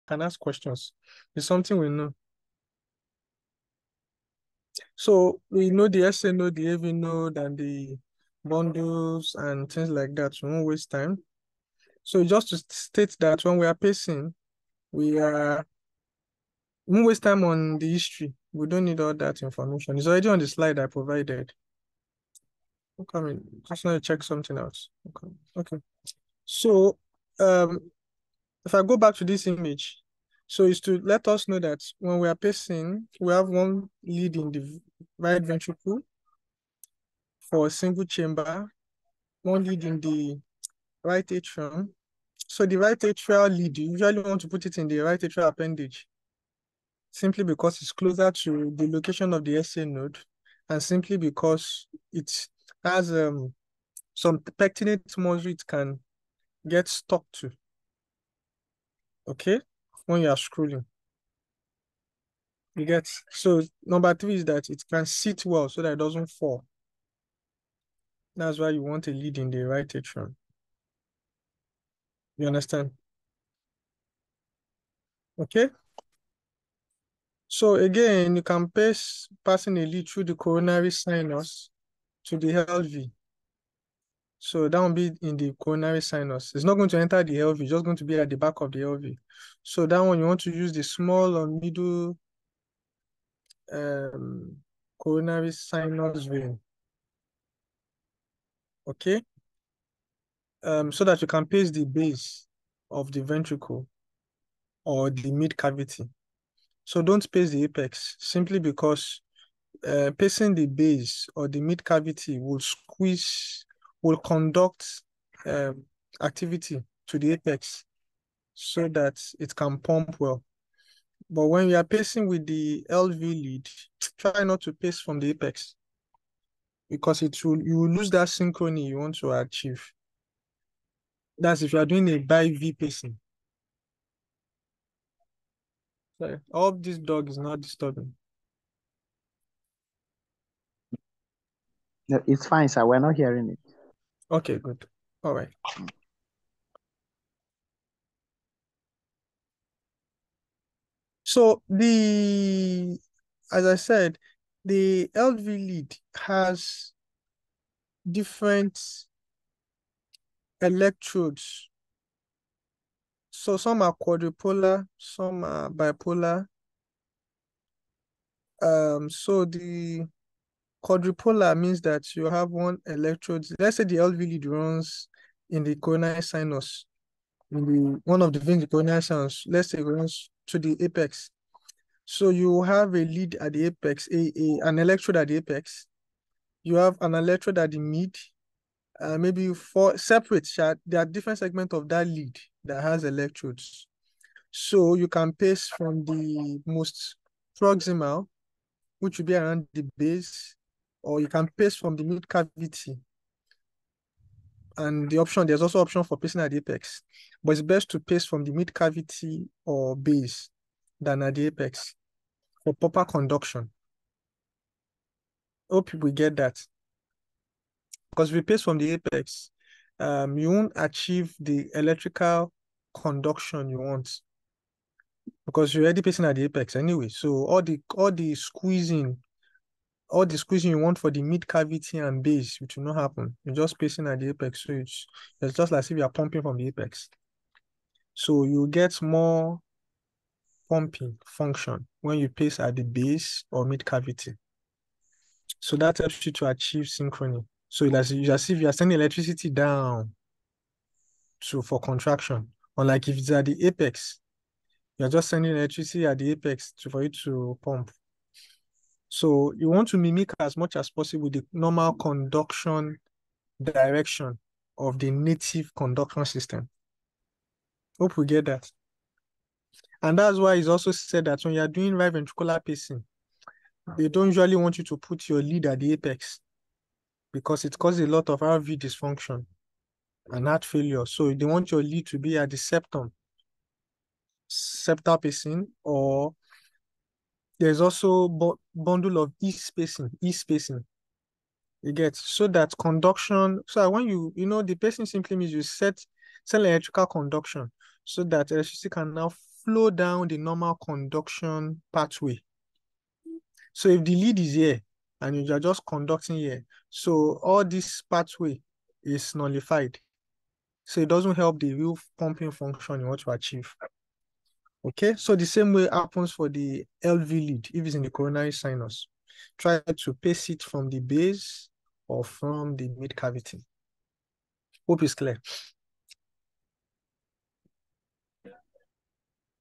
can ask questions. It's something we know. So we know the SA node, the AV node, and the bundles and things like that. We won't waste time. So just to state that when we are pacing, we won't waste time on the history. We don't need all that information. It's already on the slide I provided. Okay, just want to check something else. Okay. So if I go back to this image, so it's to let us know that when we are pacing, we have one lead in the right ventricle for a single chamber, one lead in the right atrium. So the right atrial lead, you usually want to put it in the right atrial appendage, simply because it's closer to the location of the SA node, and simply because it has some pectinate muscle it can get stuck to, okay, when you are scrolling. You get, so number 3 is that it can sit well so that it doesn't fall. That's why you want a lead in the right atrium. You understand? Okay. So again, you can passing a lead through the coronary sinus to the LV. So that will be in the coronary sinus. It's not going to enter the LV, it's just going to be at the back of the LV. So that one, you want to use the small or middle coronary sinus vein. Okay. So that you can pace the base of the ventricle or the mid cavity. So don't pace the apex, simply because pacing the base or the mid cavity will conduct activity to the apex so that it can pump well. But when you are pacing with the LV lead, try not to pace from the apex, because you will lose that synchrony you want to achieve. That's if you are doing a bi-V pacing. Sorry, I hope this dog is not disturbing. No, it's fine, sir. We're not hearing it. Okay, good. All right. So as I said, the LV lead has different electrodes. So some are quadrupolar, some are bipolar. So the quadrupolar means that you have one electrode. Let's say the LV lead runs in the coronary sinus, in one of the veins, the coronary sinus. Let's say it runs to the apex. So you have a lead at the apex, an electrode at the apex. You have an electrode at the mid. Maybe 4 separate. There are different segments of that lead that has electrodes. So you can pace from the most proximal, which will be around the base, or you can pace from the mid cavity. And there's also option for pacing at the apex, but it's best to pace from the mid cavity or base than at the apex for proper conduction. Hope people get that. Because if you pace from the apex, you won't achieve the electrical conduction you want, because you're already pacing at the apex anyway. So all the squeezing you want for the mid cavity and base, which will not happen. You're just pacing at the apex, so it's just like if you are pumping from the apex. So you get more pumping function when you pace at the base or mid cavity. So that helps you to achieve synchrony. So as if you are sending electricity down for contraction. Unlike if it's at the apex, you're just sending electricity at the apex for it to pump. So you want to mimic as much as possible the normal conduction direction of the native conduction system. Hope we get that. And that's why it's also said that when you're doing right ventricular pacing, they don't usually want you to put your lead at the apex, because it causes a lot of RV dysfunction and heart failure. So they want your lead to be at the septum, septal pacing, or there's also bundle of E spacing. You get, so that conduction. So when the pacing simply means you set electrical conduction so that electricity can now flow down the normal conduction pathway. So if the lead is here and you are just conducting here, so all this pathway is nullified. So it doesn't help the real pumping function you want to achieve. Okay, so the same way happens for the LV lead if it's in the coronary sinus. Try to pace it from the base or from the mid cavity. Hope it's clear.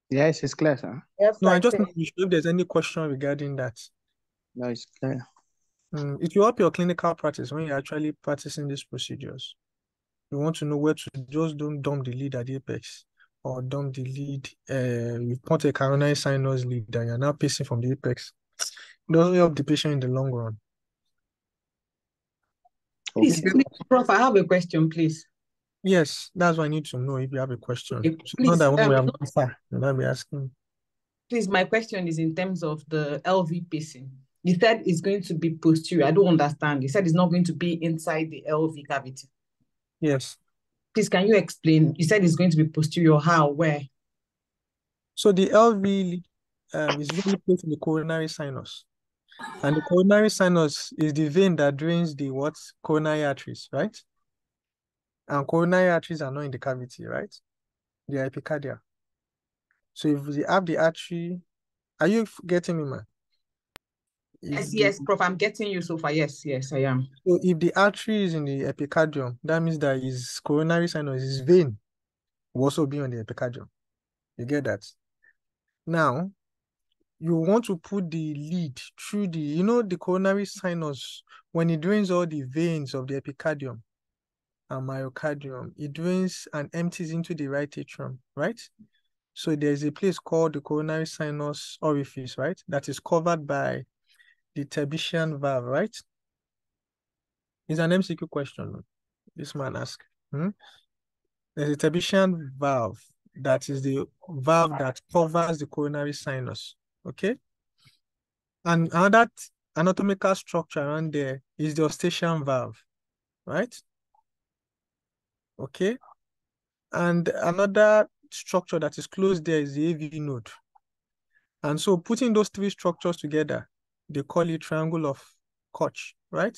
Yes, it's clear, sir. Yes, No, I I just think. need to be sure if there's any question regarding that. No, it's clear. It will help your clinical practice when you're actually practicing these procedures. You want to know where to just don't dump the lead at the apex or dump the lead. You put a coronary sinus lead and you're now pacing from the apex. It doesn't help the patient in the long run. Please, Okay. please, Prof, I have a question, please. Yes, that's what I need to know if you have a question. Okay, So please, not that when we have gone far, you'll not be asking. please, my question is in terms of the LV pacing. You said it's going to be posterior. I don't understand. You said it's not going to be inside the LV cavity. Yes. Please, can you explain? You said it's going to be posterior. How? Where? So the LV is usually placed in the coronary sinus. And the coronary sinus is the vein that drains the what? Coronary arteries, right? And coronary arteries are not in the cavity, right? They are epicardial. So if you have the artery, are you getting me, man? Yes, yes, Prof, I'm getting you so far. Yes, yes, I am. So if the artery is in the epicardium, that means that his coronary sinus, his vein, will also be on the epicardium. You get that? Now, you want to put the lead through the coronary sinus, when it drains all the veins of the epicardium and myocardium, it drains and empties into the right atrium, right? So there's a place called the coronary sinus orifice, right? That is covered by the Tertian valve, right? It's an MCQ question. This man asked. There's a Tertian valve that is the valve that covers the coronary sinus. Okay. And another anatomical structure around there is the eustachian valve, right? Okay. And another structure that is close there is the AV node. And so putting those three structures together, they call it triangle of Koch, right?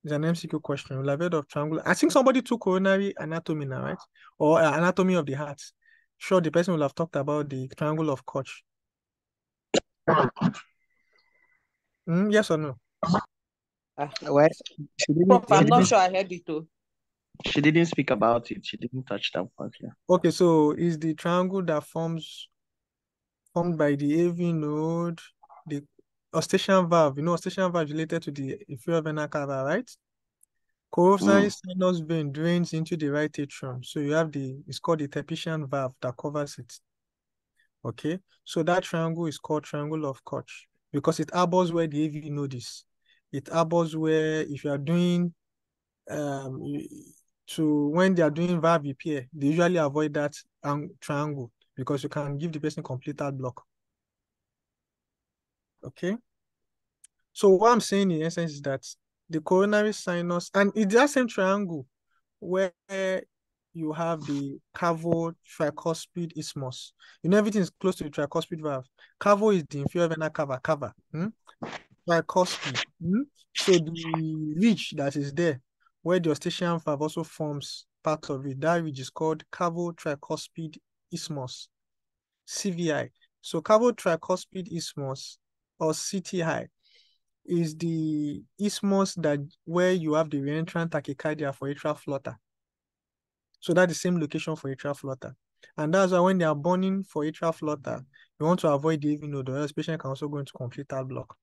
It's an MCQ question. We'll have heard of triangle. I think somebody took coronary anatomy now, right? Or anatomy of the heart. Sure, the person will have talked about the triangle of Koch. Yes or no? Well, she Prof, I'm not didn't, sure I heard it too. she didn't speak about it. She didn't touch that part. Yeah. Okay, so is the triangle that formed by the AV node, the eustachian valve. Eustachian valve is related to the inferior vena cava, right? Coronary sinus vein drains into the right atrium. So you have it's called the Tertian valve that covers it. Okay, so that triangle is called triangle of Koch because it harbors where the AV node is. It harbors where, if you are doing when they are doing valve repair, they usually avoid that triangle because you can give the person complete heart block. Okay, so what I'm saying in essence is that the coronary sinus, and it's that same triangle where you have the cavo-tricuspid isthmus. Everything is close to the tricuspid valve. Cavo is the inferior vena cava. Tricuspid. So the ridge that is there, where the eustachian valve also forms part of it, that ridge is called cavo-tricuspid isthmus, CVI. So cavo-tricuspid isthmus, or CTI, is the isthmus where you have the reentrant tachycardia for atrial flutter. So that's the same location for atrial flutter. And that's why when they are burning for atrial flutter, you want to avoid the AV node, or else patient can also go into complete heart block.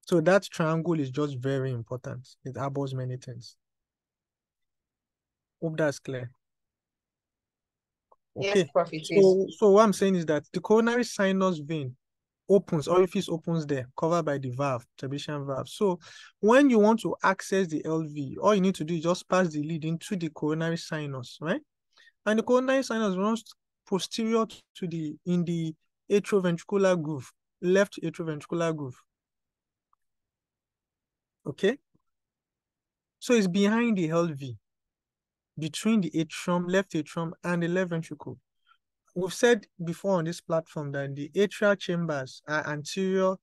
So that triangle is just very important. It harbors many things. Hope that's clear. Okay. Yes, Prof, it is. So what I'm saying is that the coronary sinus vein orifice opens there, covered by the valve, Tertian valve. So when you want to access the LV, all you need to do is just pass the lead into the coronary sinus, right? And the coronary sinus runs posterior to in the atrioventricular groove, left atrioventricular groove. Okay? So it's behind the LV, between the atrium, left atrium, and the left ventricle. we've said before on this platform that the atrial chambers are anterior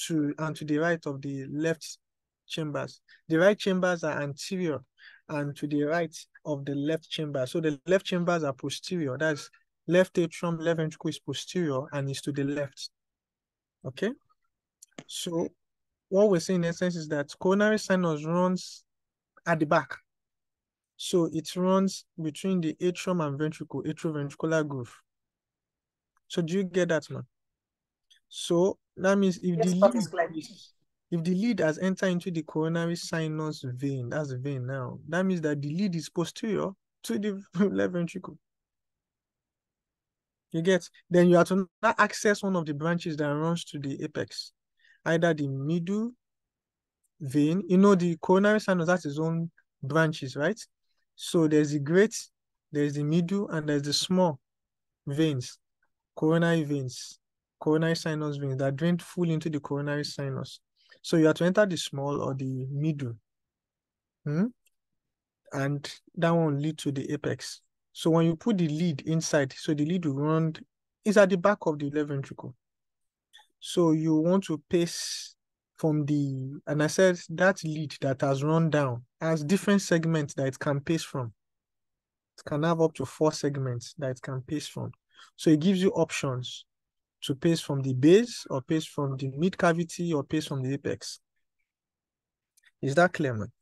to and to the right of the left chambers. The right chambers are anterior and to the right of the left chamber. So the left chambers are posterior. That's left atrium, left ventricle is posterior and is to the left. Okay. So what we're saying in essence is that coronary sinus runs at the back. So it runs between the atrium and ventricle, atrioventricular groove. So do you get that, man? So that means if Yes, if the lead has entered into the coronary sinus vein, that's the vein now, that means that the lead is posterior to the left ventricle. You get? Then you have to now access one of the branches that runs to the apex, either the middle vein. You know, the coronary sinus has its own branches, right? So there's the great, there's the middle, and there's the small veins, coronary veins, coronary sinus veins that drain fully into the coronary sinus. So you have to enter the small or the middle. And that one lead to the apex. So when you put the lead inside, so the lead will run, is at the back of the left ventricle. So you want to pace from the, and I said that lead that has run down has different segments that it can pace from. It can have up to 4 segments that it can pace from. So it gives you options to pace from the base or pace from the mid cavity or pace from the apex. Is that clear, man?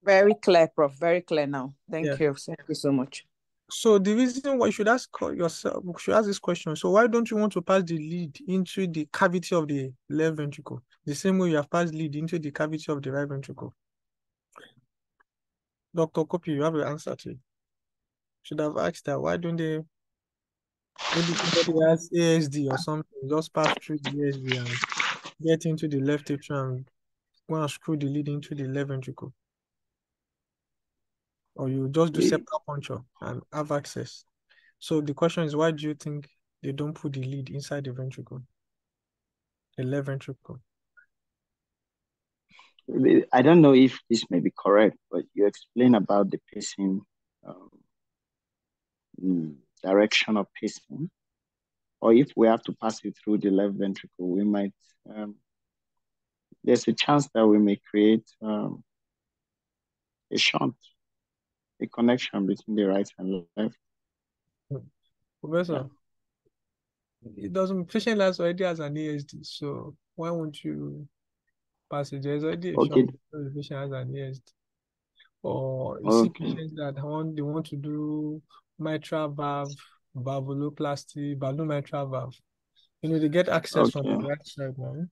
Very clear, Prof. Very clear now. Thank Yeah. you. Thank you so much. So the reason why you should ask yourself, you should ask this question. So why don't you want to pass the lead into the cavity of the left ventricle? The same way you have passed lead into the cavity of the right ventricle. Dr. Kopi, you have the answer to it. Should have asked that. Why don't they, maybe somebody has ASD or something, just pass through the ASD and get into the left atrium and go and screw the lead into the left ventricle. Or you just do septal puncture and have access. So the question is, why do you think they don't put the lead inside the ventricle, the left ventricle? I don't know if this may be correct, but you explain about the pacing, direction of pacing, or if we have to pass it through the left ventricle, we might, there's a chance that we may create a shunt, a connection between the right and left. Professor, it doesn't, patient has already has an ASD, so why won't you pass it? There's already a Okay. shunt because the patient has an ASD. Or you see patients that they want to do mitral valve, valvuloplasty, balloon mitral valve. You know, they get access from the right side, right?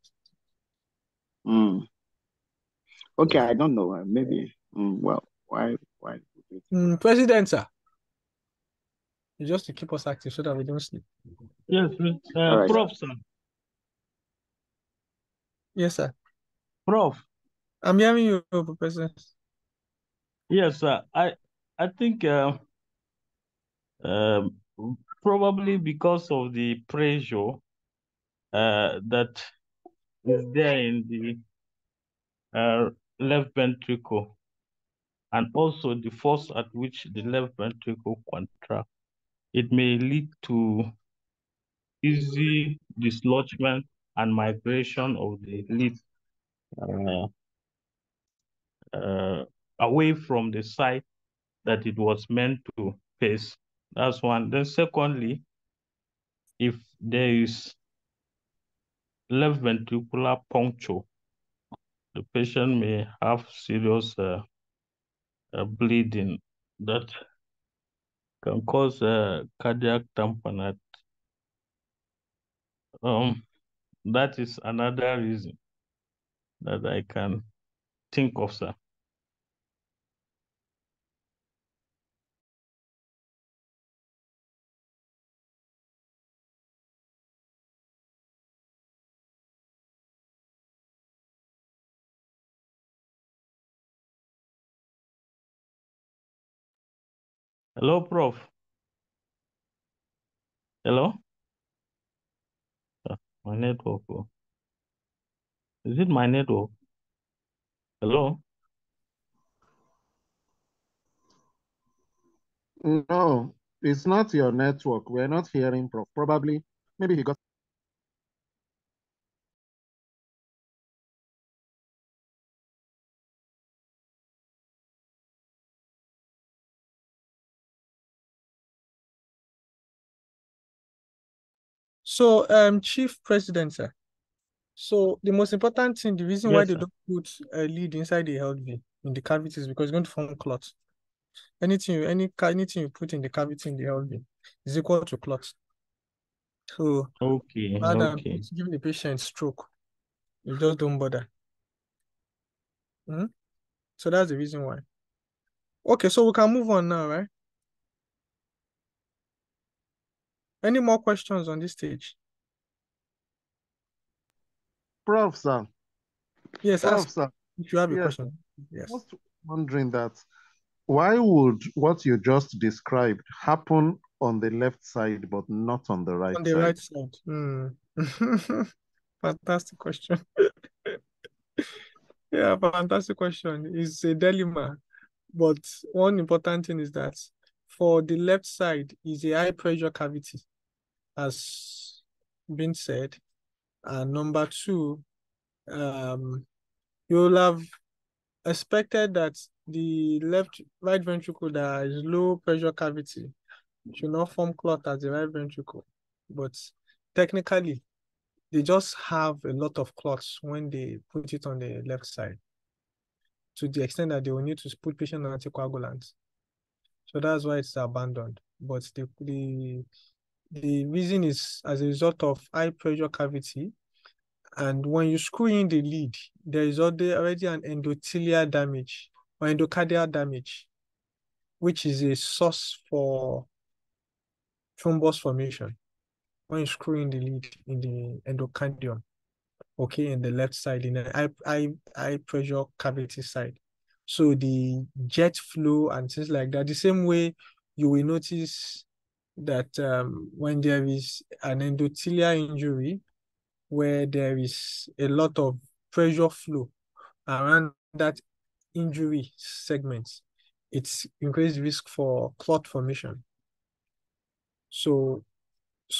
Okay, I don't know. Maybe. Well, why? President, sir. Just to keep us active so that we don't sleep. Yes, right. Prof, sir. Yes, sir. Prof. I'm hearing you, Professor. Yes, sir. I think probably because of the pressure that is there in the left ventricle, and also the force at which the left ventricle contracts, it may lead to easy dislodgement and migration of the lead away from the site that it was meant to pace. That's one. Then secondly, if there is left ventricular puncture, the patient may have serious bleeding that can cause cardiac tamponade. That is another reason that I can think of, sir. Hello, Prof. Hello? My network. Is it my network? Hello? No, It's not your network. We're not hearing, Prof. Probably, maybe he got. So, Chief President, sir. So the most important thing, the reason why Yes, they sir. don't put a lead inside the LV in the cavity is because it's going to form clot. Anything you put in the cavity in the LV is equal to clot. So Okay, rather than okay. giving the patient stroke, you just don't bother. So that's the reason why. Okay, so we can move on now, right? Any more questions on this stage? Prof, sir. Yes, Prof, ask sir. if you have a Yes, question. Yes. just wondering that why would what you just described happen on the left side but not on the right On the side? right side. Fantastic question. Yeah, fantastic question. It's a dilemma. But one important thing is that for the left side is a high pressure cavity, as been said. And number two, you'll have expected that the right ventricle that is low pressure cavity should not form clot as the right ventricle. But technically, they just have a lot of clots when they put it on the left side, to the extent that they will need to put patient on anticoagulants. So that's why it's abandoned. But the reason is as a result of high pressure cavity. And when you screw in the lead, there is already an endothelial damage or endocardial damage, which is a source for thrombus formation when you screw in the lead in the endocardium, okay, in the left side, in the high pressure cavity side. So the jet flow and things like that, the same way you will notice that when there is an endothelial injury where there is a lot of pressure flow around that injury segment, it's increased risk for clot formation. So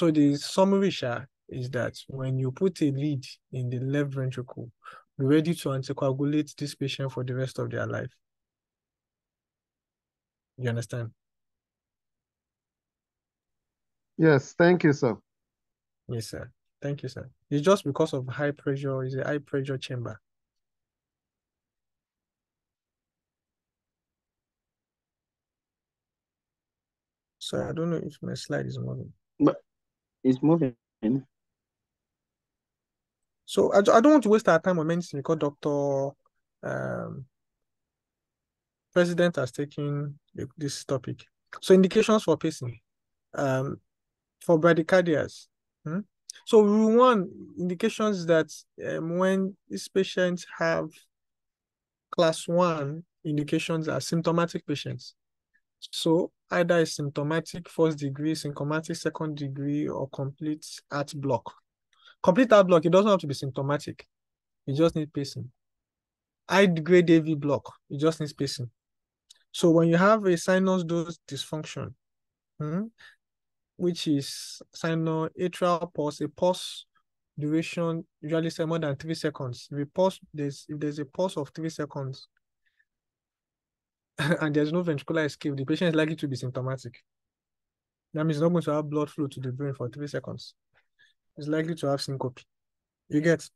the summary is that when you put a lead in the left ventricle, be ready to anticoagulate this patient for the rest of their life. You understand? Yes, thank you, sir. Yes, sir. Thank you, sir. It's just because of high pressure, it's a high pressure chamber. So I don't know if my slide is moving. But it's moving. So I don't want to waste our time on medicine because Dr. President has taken this topic. So indications for pacing, for bradycardias. So rule one, indications that when these patients have class 1 indications are symptomatic patients. So either a symptomatic first degree, symptomatic second degree, or complete heart block. Complete heart block, it doesn't have to be symptomatic. You just need pacing. High grade AV block, you just need pacing. So when you have a sinus dose dysfunction, which is sinoatrial pulse, a pulse duration usually say more than 3 seconds. If there's a pulse of 3 seconds and there's no ventricular escape, the patient is likely to be symptomatic. That means it's not going to have blood flow to the brain for 3 seconds. It's likely to have syncope. You get?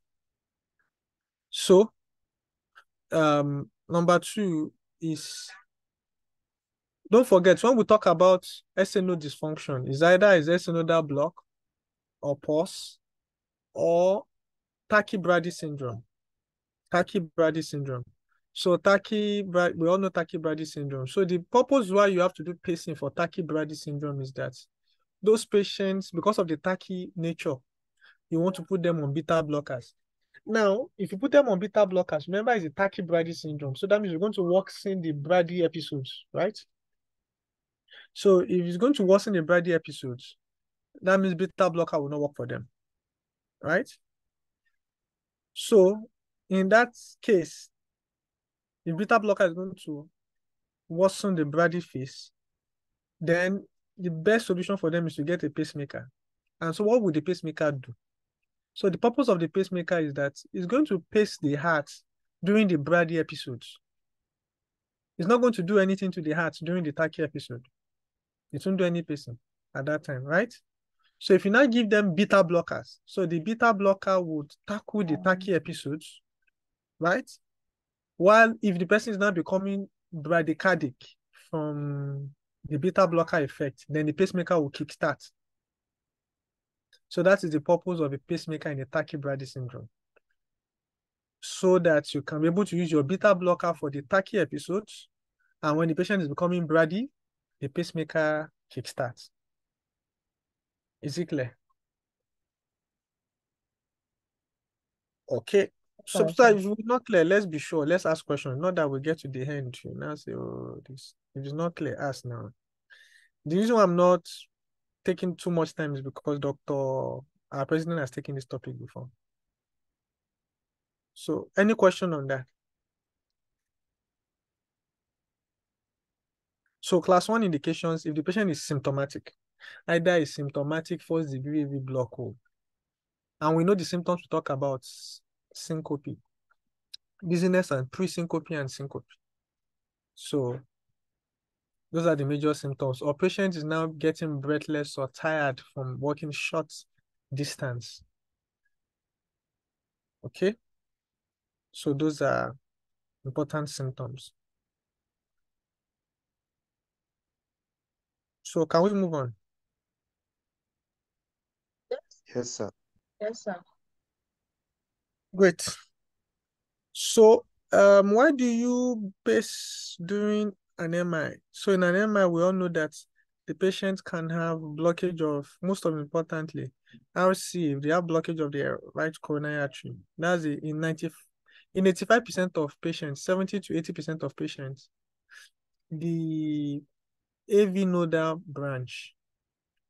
So, number 2 is, don't forget, when we talk about SNO dysfunction, is either is SNOdal block or pause or tachybrady syndrome. Tachybrady syndrome. So we all know tachybrady syndrome. So the purpose why you have to do pacing for tachybrady syndrome is that those patients, because of the tachy nature, you want to put them on beta blockers. Now, if you put them on beta blockers, remember it's a tachybrady syndrome. So that means you're going to worsen the brady episodes, right? So if it's going to worsen the brady episodes, that means beta blocker will not work for them, right? So in that case, if beta blocker is going to worsen the brady phase, then the best solution for them is to get a pacemaker. And so what would the pacemaker do? So the purpose of the pacemaker is that it's going to pace the heart during the brady episodes. It's not going to do anything to the heart during the tachy episode. It won't do any pacing at that time, right? So if you now give them beta blockers, so the beta blocker would tackle the tachy episodes, right? While if the person is now becoming bradycardic from the beta blocker effect, then the pacemaker will kickstart. So that is the purpose of a pacemaker in a tachybrady syndrome. So that you can be able to use your beta blocker for the tachy episodes, and when the patient is becoming brady, the pacemaker kickstarts. Is it clear? Okay. So if it's not clear, let's be sure. Let's ask questions. Not that we get to the end. You now say, oh, this. If it's not clear, ask now. The reason why I'm not taking too much time is because our president has taken this topic before. So any question on that? So class 1 indications, if the patient is symptomatic, either is symptomatic first degree AV block hole, and we know the symptoms we talk about: syncope, dizziness, and pre-syncope and syncope. So those are the major symptoms. Or patient is now getting breathless or tired from walking short distance. Okay? So those are important symptoms. So can we move on? Yes, sir. Yes, sir. Great. So why do you pace during an MI? So in an MI, we all know that the patient can have blockage of, most of importantly, RC, if they have blockage of the right coronary artery. That's in 85% of patients, 70 to 80% of patients, the AV nodal branch,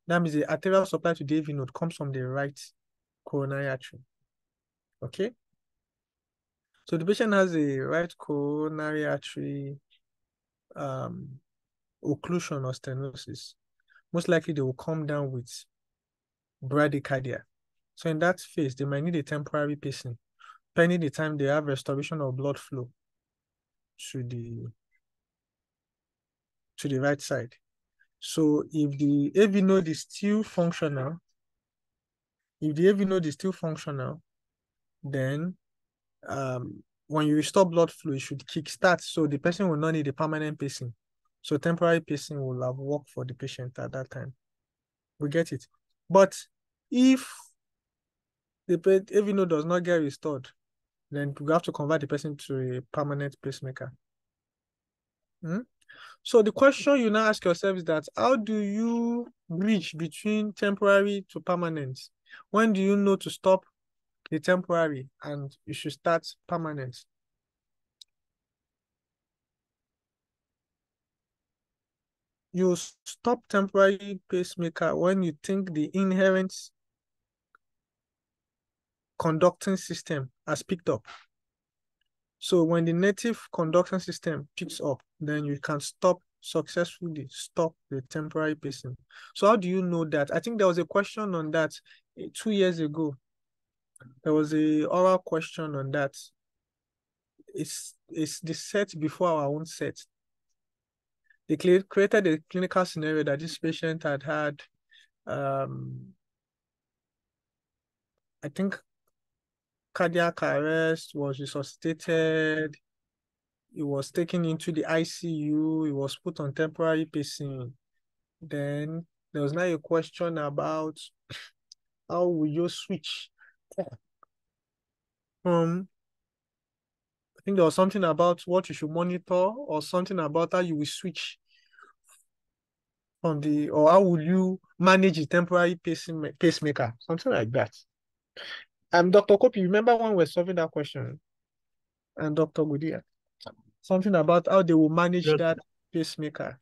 that means the arterial supply to the AV node comes from the right coronary artery. Okay? So the patient has a right coronary artery occlusion or stenosis. Most likely they will come down with bradycardia. So in that phase, they might need a temporary pacing, pending the time they have restoration of blood flow to the right side. So if the AV node is still functional, then when you restore blood flow, it should kickstart. So the person will not need a permanent pacing. So temporary pacing will have worked for the patient at that time. We get it. But if the AV node does not get restored, then we have to convert the person to a permanent pacemaker. So the question you now ask yourself is that how do you bridge between temporary to permanent? When do you know to stop the temporary and you should start permanent? You stop temporary pacemaker when you think the inherent conducting system has picked up. So when the native conduction system picks up, then you can successfully stop the temporary pacing. So how do you know that? I think there was a question on that 2 years ago. There was a oral question on that. It's the set before our own set. They created a clinical scenario that this patient had I think cardiac arrest, was resuscitated, he was taken into the ICU, he was put on temporary pacing. Then there was now a question about how will you switch from, I think there was something about what you should monitor or something about how you will switch from or how will you manage the temporary pacemaker, something like that. Dr. Kopi, remember when we were solving that question? And Dr. Gudia, something about how they will manage that pacemaker,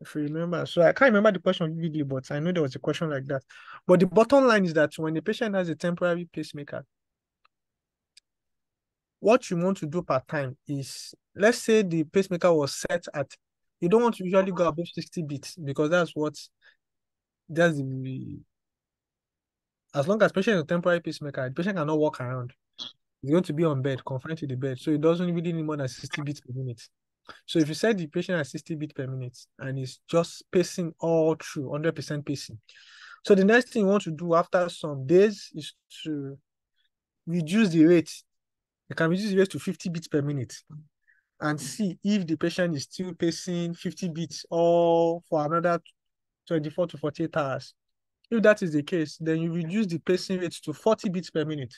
if you remember. So I can't remember the question vividly, but I know there was a question like that. But the bottom line is that when the patient has a temporary pacemaker, what you want to do per time is, let's say the pacemaker was set at You don't want to usually go above 60 beats because that's as long as patient is a temporary pacemaker, the patient cannot walk around. He's going to be on bed, confined to the bed. So it doesn't really need more than 60 beats per minute. So if you set the patient at 60 beats per minute and he's just pacing all through, 100% pacing. So the next thing you want to do after some days is to reduce the rate. You can reduce the rate to 50 beats per minute and see if the patient is still pacing 50 beats or for another 24 to 48 hours. If that is the case, then you reduce the pacing rate to 40 beats per minute.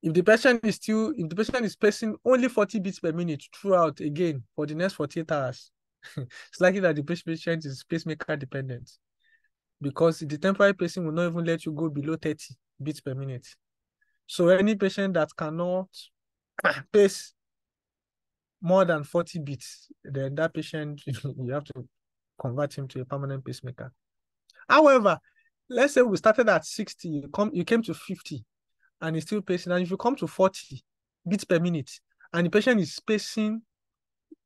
If the patient is pacing only 40 beats per minute throughout again for the next 48 hours, it's likely that the patient is pacemaker dependent because the temporary pacing will not even let you go below 30 beats per minute. So any patient that cannot pace more than 40 beats, then that patient, you have to convert him to a permanent pacemaker. However, let's say we started at 60, you came to 50, and it's still pacing. And if you come to 40 beats per minute, and the patient is pacing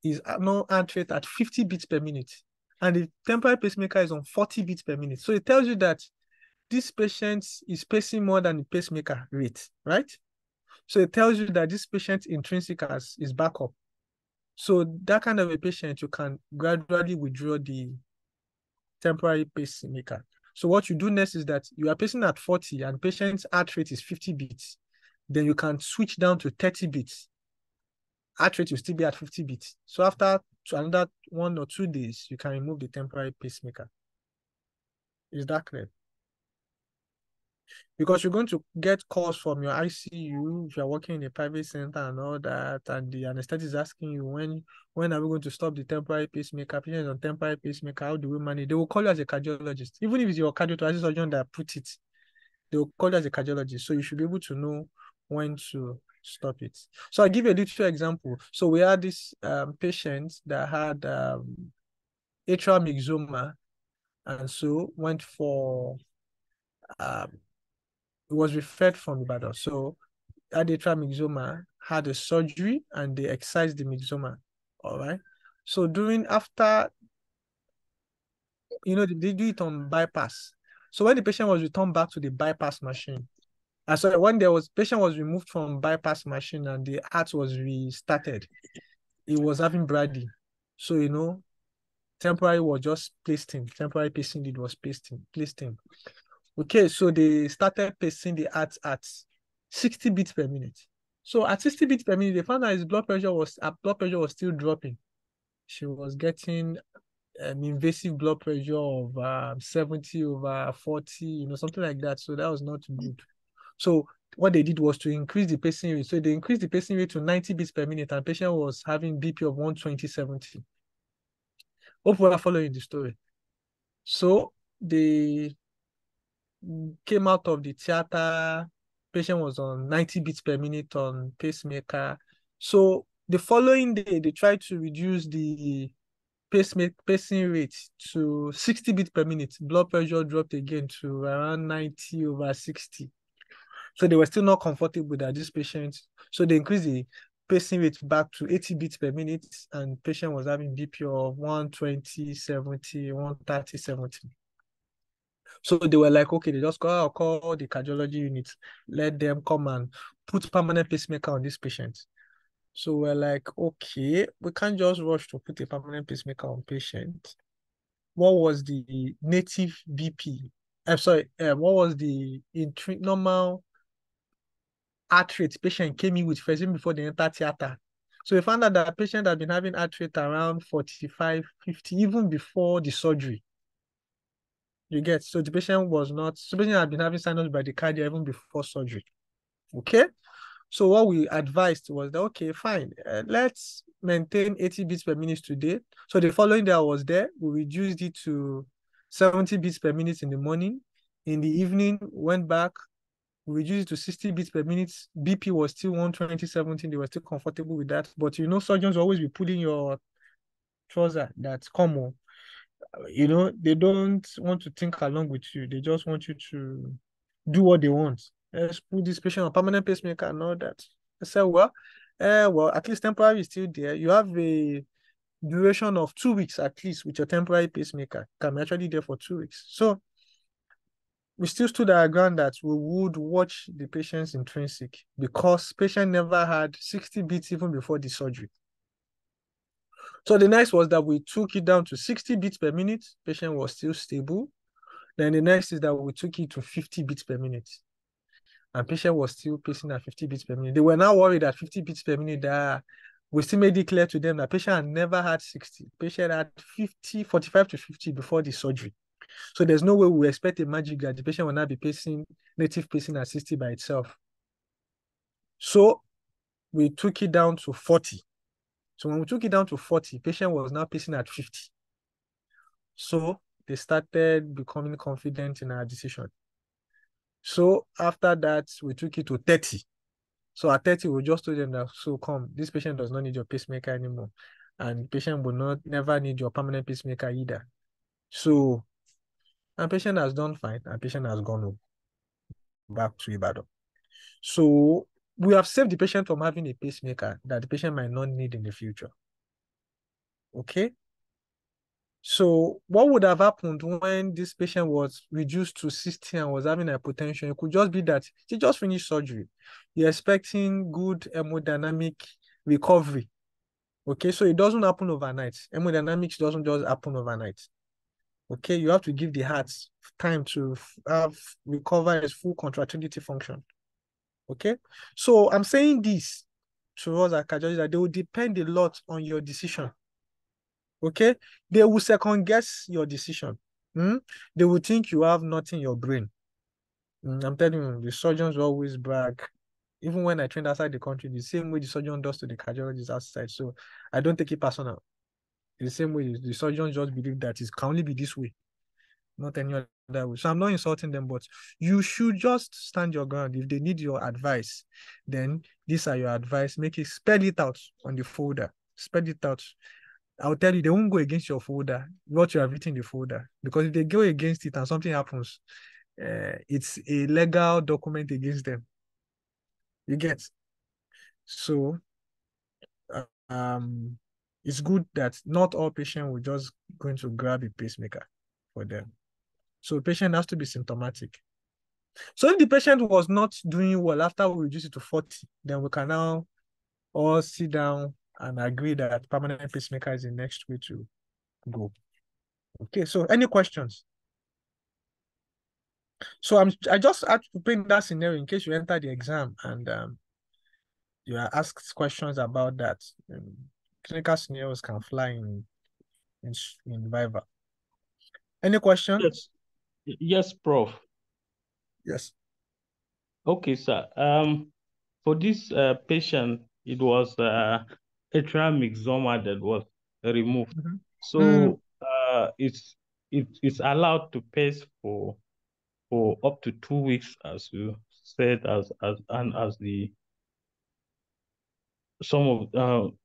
his normal heart rate at 50 beats per minute, and the temporary pacemaker is on 40 beats per minute. So it tells you that this patient is pacing more than the pacemaker rate, right? So it tells you that this patient intrinsic is back up. So that kind of a patient, you can gradually withdraw the temporary pacemaker. So what you do next is that you are pacing at 40 and patient's heart rate is 50 beats. Then you can switch down to 30 beats. Heart rate will still be at 50 beats. So after another 1 or 2 days, you can remove the temporary pacemaker. Is that clear? Because you're going to get calls from your ICU if you're working in a private center and all that, and the anesthetist is asking you when are we going to stop the temporary pacemaker? Patient is on temporary pacemaker, how do we manage? They will call you as a cardiologist. Even if it's your cardiothoracic surgeon that put it, they will call you as a cardiologist. So you should be able to know when to stop it. So I'll give you a little example. So we had this patient that had atrial myxoma, and so went for it was referred from Ibadan. So had atrial myxoma, had a surgery, and they excised the myxoma. All right. So after, they do it on bypass. So when the patient was returned back to the bypass machine, sorry, when patient was removed from bypass machine and the heart was restarted, he was having brady. So, temporary was just placed him. Temporary pacing lead was placed him. Okay, so they started pacing the heart at 60 beats per minute. So at 60 beats per minute, they found that his blood pressure was still dropping. She was getting an invasive blood pressure of 70/40, something like that. So that was not good. So what they did was to increase the pacing rate. So they increased the pacing rate to 90 beats per minute, and the patient was having BP of 120/70. Hope we are following the story. So they came out of the theater. Patient was on 90 beats per minute on pacemaker. So the following day, they tried to reduce the pacing rate to 60 beats per minute. Blood pressure dropped again to around 90/60. So they were still not comfortable that this patient, so they increased the pacing rate back to 80 beats per minute, and patient was having BP of 120/70, 130/70. So they were like, okay, they just call the cardiology unit, let them come and put permanent pacemaker on this patient. So we're like, okay, we can't just rush to put a permanent pacemaker on patient. What was the native BP? I'm sorry, what was the normal heart rate patient came in with first even before they enter theater? So we found out that patient had been having heart rate around 45, 50, even before the surgery. You get, so the patient had been having sinus bradycardia even before surgery. Okay. So what we advised was that, okay, fine, let's maintain 80 beats per minute today. So the following day I was there, we reduced it to 70 beats per minute in the morning. In the evening, went back, we reduced it to 60 beats per minute. BP was still 120/70. They were still comfortable with that. But surgeons will always be pulling your trouser. That's common. They don't want to think along with you. They just want you to do what they want. Let's put this patient on permanent pacemaker and all that. I said, well, at least temporary is still there. You have a duration of 2 weeks at least with your temporary pacemaker. Can be actually there for 2 weeks. So we still stood our ground that we would watch the patient's intrinsic because patient never had 60 beats even before the surgery. So the next was that we took it down to 60 beats per minute. Patient was still stable. Then the next is that we took it to 50 beats per minute. And patient was still pacing at 50 beats per minute. They were now worried at 50 beats per minute that we still made it clear to them that patient had never had 60. Patient had 50, 45 to 50 before the surgery. So there's no way we expect a magic that the patient will not be pacing, native pacing at 60 by itself. So we took it down to 40. So when we took it down to 40, patient was now pacing at 50. So they started becoming confident in our decision. So after that, we took it to 30. So at 30, we just told them that, so come, this patient does not need your pacemaker anymore. And patient will never need your permanent pacemaker either. So, and patient has done fine, and patient has gone home, back to Ibadan. So we have saved the patient from having a pacemaker that the patient might not need in the future. Okay? So what would have happened when this patient was reduced to 60 and was having hypotension? It could just be that he just finished surgery. You're expecting good hemodynamic recovery. Okay, so it doesn't happen overnight. Hemodynamics doesn't just happen overnight. Okay, you have to give the heart time to recover its full contractility function. Okay, so I'm saying this to us at cardiology that they will depend a lot on your decision. Okay, they will second guess your decision. They will think you have nothing in your brain. I'm telling you, the surgeons always brag. Even when I trained outside the country, the same way the surgeon does to the cardiologist outside. So I don't take it personal. The same way the surgeons just believe that it can only be this way, not any other way. So I'm not insulting them, but you should just stand your ground. If they need your advice, then these are your advice. Make it, spell it out on the folder. Spell it out. I'll tell you, they won't go against your folder, what you have written in the folder. Because if they go against it and something happens, it's a legal document against them. You get? So, it's good that not all patients will just going to grab a pacemaker for them. So the patient has to be symptomatic. So if the patient was not doing well after we reduce it to 40, then we can now all sit down and agree that permanent pacemaker is the next way to go. Okay, so any questions? So I just had to paint that scenario in case you enter the exam and you are asked questions about that. Clinical scenarios can fly in Viva. Any questions? Yes, Prof. Yes. Okay, sir. For this patient, it was atrial myxoma that was removed. So it's allowed to pace for up to 2 weeks, as you said, as the some of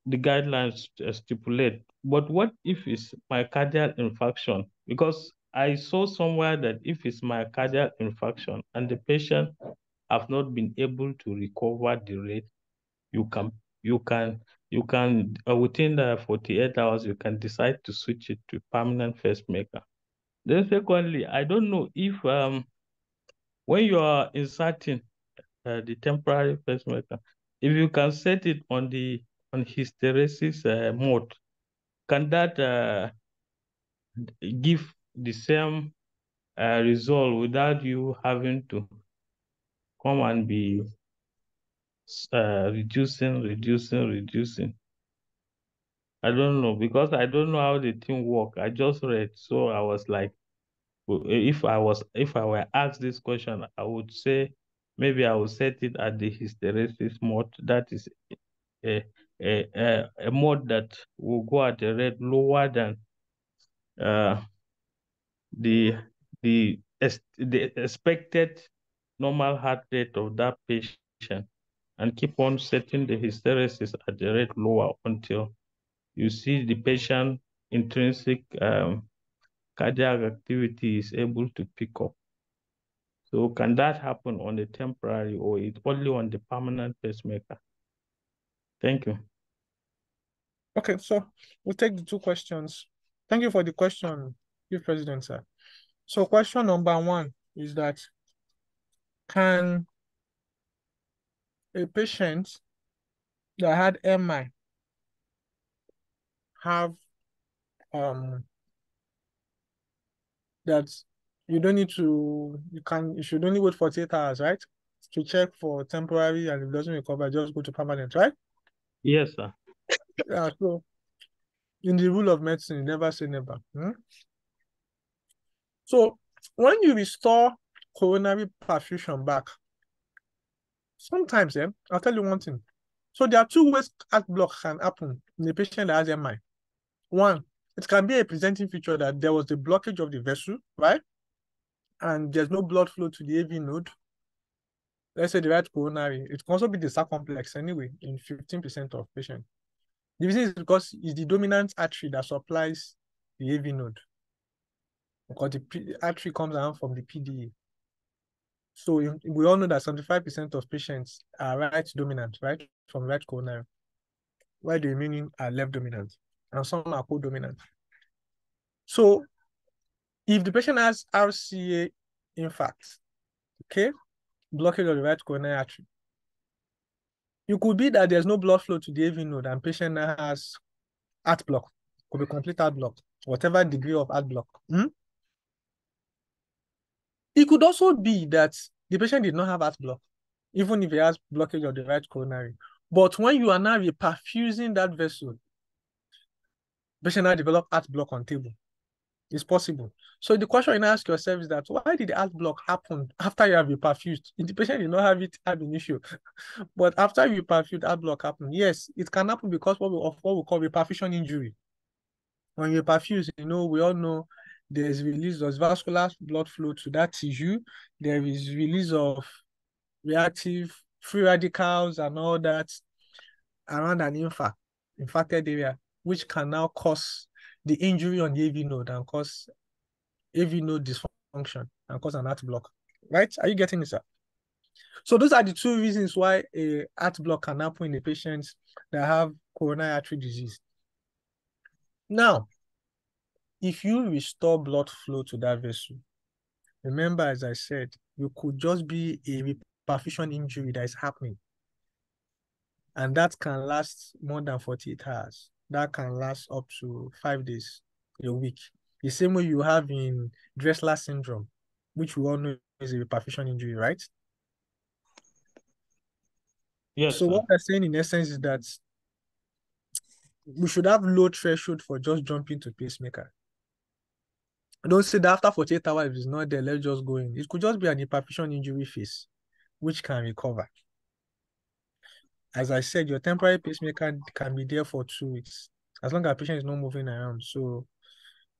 the guidelines stipulate. But what if it's myocardial infarction? Because I saw somewhere that if it's myocardial infarction and the patient have not been able to recover the rate, you can within the 48 hours you can decide to switch it to permanent pacemaker. Then secondly, I don't know if when you are inserting the temporary pacemaker, if you can set it on hysteresis mode, can that give the same result without you having to come and be reducing? I don't know, because I don't know how the thing work. I just read, so I was like, if I were asked this question, I would say maybe I would set it at the hysteresis mode. That is a mode that will go at a rate lower than the expected normal heart rate of that patient, and keep on setting the hysteresis at the rate lower until you see the patient intrinsic cardiac activity is able to pick up. So can that happen on the temporary, or it's only on the permanent pacemaker? Thank you. Okay, so we'll take the two questions. Thank you for the question, Chief President, sir. So question number 1 is that, can a patient that had MI have that you don't need to, you should only wait 48 hours, right? To check for temporary, and if it doesn't recover, just go to permanent, right? Yes, sir. Yeah, so in the rule of medicine, never say never. So when you restore coronary perfusion back, sometimes, I'll tell you one thing. So there are 2 ways heart block can happen in a patient that has MI. 1, it can be a presenting feature that there was a blockage of the vessel, right? And there's no blood flow to the AV node. Let's say the right coronary. It can also be the circumflex anyway in 15% of patients. The reason is because it's the dominant artery that supplies the AV node, because the artery comes around from the PDA. So we all know that 75% of patients are right dominant, right, from right coronary, while the remaining are left dominant, and some are co-dominant. So if the patient has RCA infarct, okay, blockage of the right coronary artery, it could be that there's no blood flow to the AV node and patient has heart block, could be complete heart block, whatever degree of heart block. It could also be that the patient did not have heart block, even if he has blockage of the right coronary. But when you are now reperfusing that vessel, patient now develop heart block on table. It's possible. So the question you now ask yourself is that, why did the heart block happen after you have reperfused? The patient did not have an issue. But after you perfused, heart block happened. Yes, it can happen because of what we call reperfusion injury. When you perfuse, we all know there's release of vascular blood flow to that tissue. There is release of reactive free radicals and all that around an infected area, which can now cause the injury on the AV node and cause AV node dysfunction and cause an heart block. Right? Are you getting it, sir? So those are the 2 reasons why a heart block can happen in the patients that have coronary artery disease. Now, if you restore blood flow to that vessel, remember, as I said, you could just be a reperfusion injury that is happening. And that can last more than 48 hours. That can last up to 5 days, a week. The same way you have in Dressler syndrome, which we all know is a reperfusion injury, right? Yes, So sir. what I'm saying in essence is that we should have low threshold for just jumping to pacemaker. Don't say that after 48 hours, if it's not there, let's just go in. It could just be an reperfusion injury phase, which can recover. As I said, your temporary pacemaker can be there for 2 weeks, as long as the patient is not moving around. So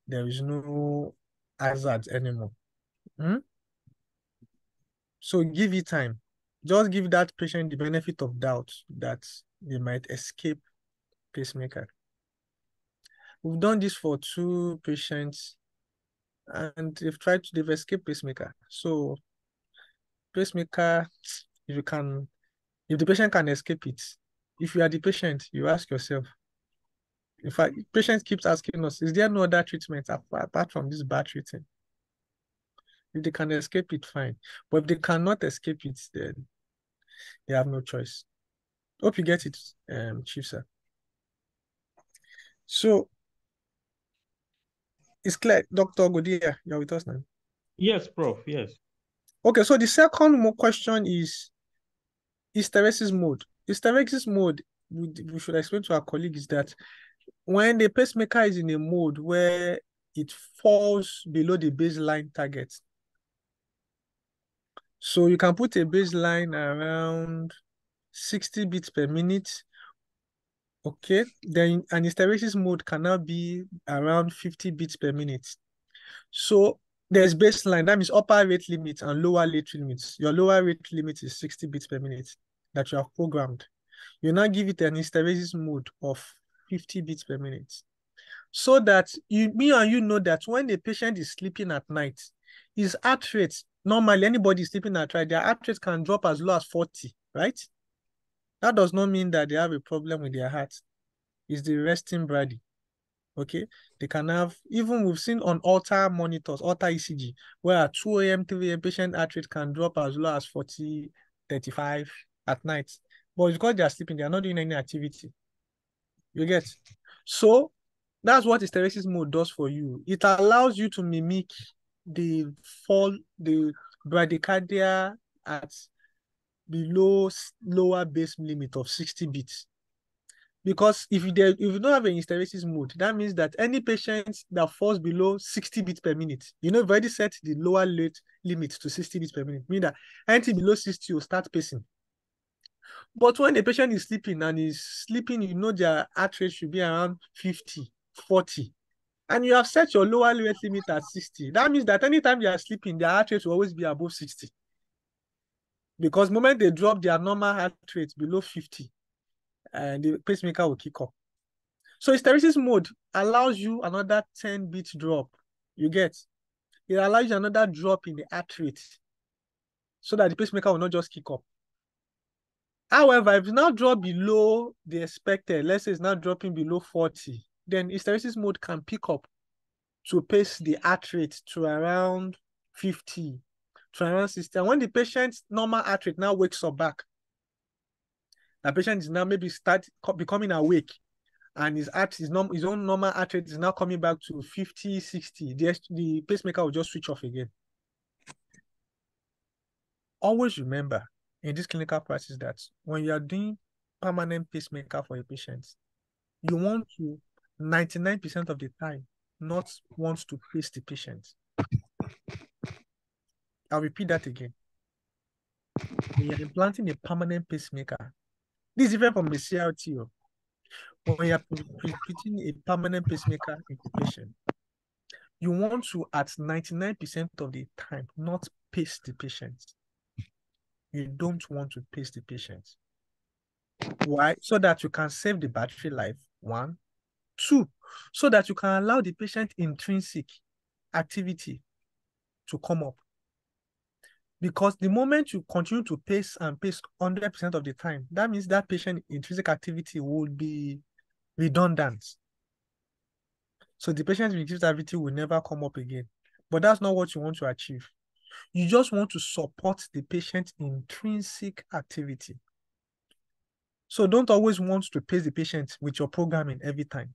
there is no hazard anymore. So give it time. Just give that patient the benefit of doubt that they might escape pacemaker. We've done this for 2 patients, and they've escaped pacemaker. So pacemaker, if the patient can escape it, if you are the patient, you ask yourself. In fact, patient keeps asking us, is there no other treatment apart from this bad treatment? If they can escape it, fine. But if they cannot escape it, then they have no choice. Hope you get it, Chief, sir. So it's clear, Dr. Godia, you're with us now. Yes, Prof. Yes. Okay, so the second question is hysteresis mode. Hysteresis mode, we should explain to our colleagues that when the pacemaker is in a mode where it falls below the baseline target, so you can put a baseline around 60 beats per minute. Okay, then an hysteresis mode can now be around 50 beats per minute. So there's baseline, that means upper rate limit and lower rate limits. Your lower rate limit is 60 beats per minute that you have programmed. You now give it an hysteresis mode of 50 beats per minute. So that me and you know that when the patient is sleeping at night, his heart rate, normally anybody sleeping at night, their heart rate can drop as low as 40, right? That does not mean that they have a problem with their heart. is the resting body. Okay, they can have, even we've seen on Holter monitors, Holter ECG, where at 2 a.m., 3 a.m., patient heart rate can drop as low as 40, 35 at night. But because they are sleeping, they are not doing any activity. You get? So that's what hysteresis mode does for you. It allows you to mimic the bradycardia at below lower base limit of 60 beats. Because if you don't have a hysteresis mode, that means that any patient that falls below 60 beats per minute, you've already set the lower rate limit to 60 beats per minute, meaning that anything below 60 will start pacing. But when a patient is sleeping and is sleeping, their heart rate should be around 50, 40. And you have set your lower rate limit at 60. That means that anytime they are sleeping, their heart rate will always be above 60. Because the moment they drop their normal heart rate below 50, and the pacemaker will kick up. So hysteresis mode allows you another 10 beat drop. You get? It allows you another drop in the heart rate so that the pacemaker will not just kick up. However, if it's now drop below the expected, let's say it's now dropping below 40, then hysteresis mode can pick up to pace the heart rate to around 50, to around 60. And when the patient's normal heart rate now wakes up back, the patient is now maybe becoming awake, and his own normal heart rate is now coming back to 50, 60. The pacemaker will just switch off again. Always remember in this clinical practice that when you are doing permanent pacemaker for a patient, you want to 99% of the time not want to pace the patient. I'll repeat that again. When you're implanting a permanent pacemaker, this is different from a CRT. When you're putting a permanent pacemaker in the patient, you want to, at 99% of the time, not pace the patient. You don't want to pace the patient. Why? So that you can save the battery life, 1. 2, so that you can allow the patient intrinsic activity to come up. Because the moment you continue to pace and pace 100% of the time, that means that patient intrinsic activity will be redundant. So the patient's intrinsic activity will never come up again. But that's not what you want to achieve. You just want to support the patient's intrinsic activity. So don't always want to pace the patient with your programming every time.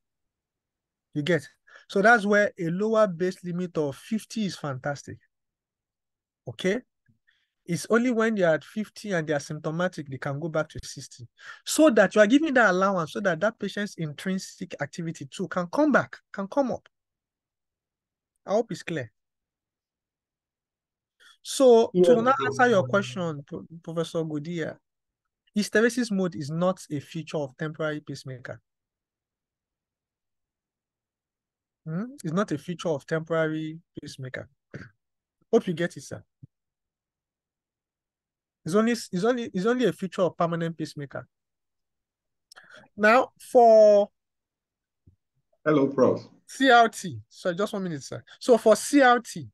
You get? So that's where a lower base limit of 50 is fantastic. Okay? It's only when you're at 50 and they're symptomatic, they can go back to 60. So that you are giving that allowance so that that patient's intrinsic activity too can come back, can come up. I hope it's clear. So to now answer your question, Professor Godia, hysteresis mode is not a feature of temporary pacemaker. It's not a feature of temporary pacemaker. Hope you get it, sir. It's only a feature of permanent pacemaker. Now for hello, Prof. CRT. So just 1 minute, sir. So for CRT,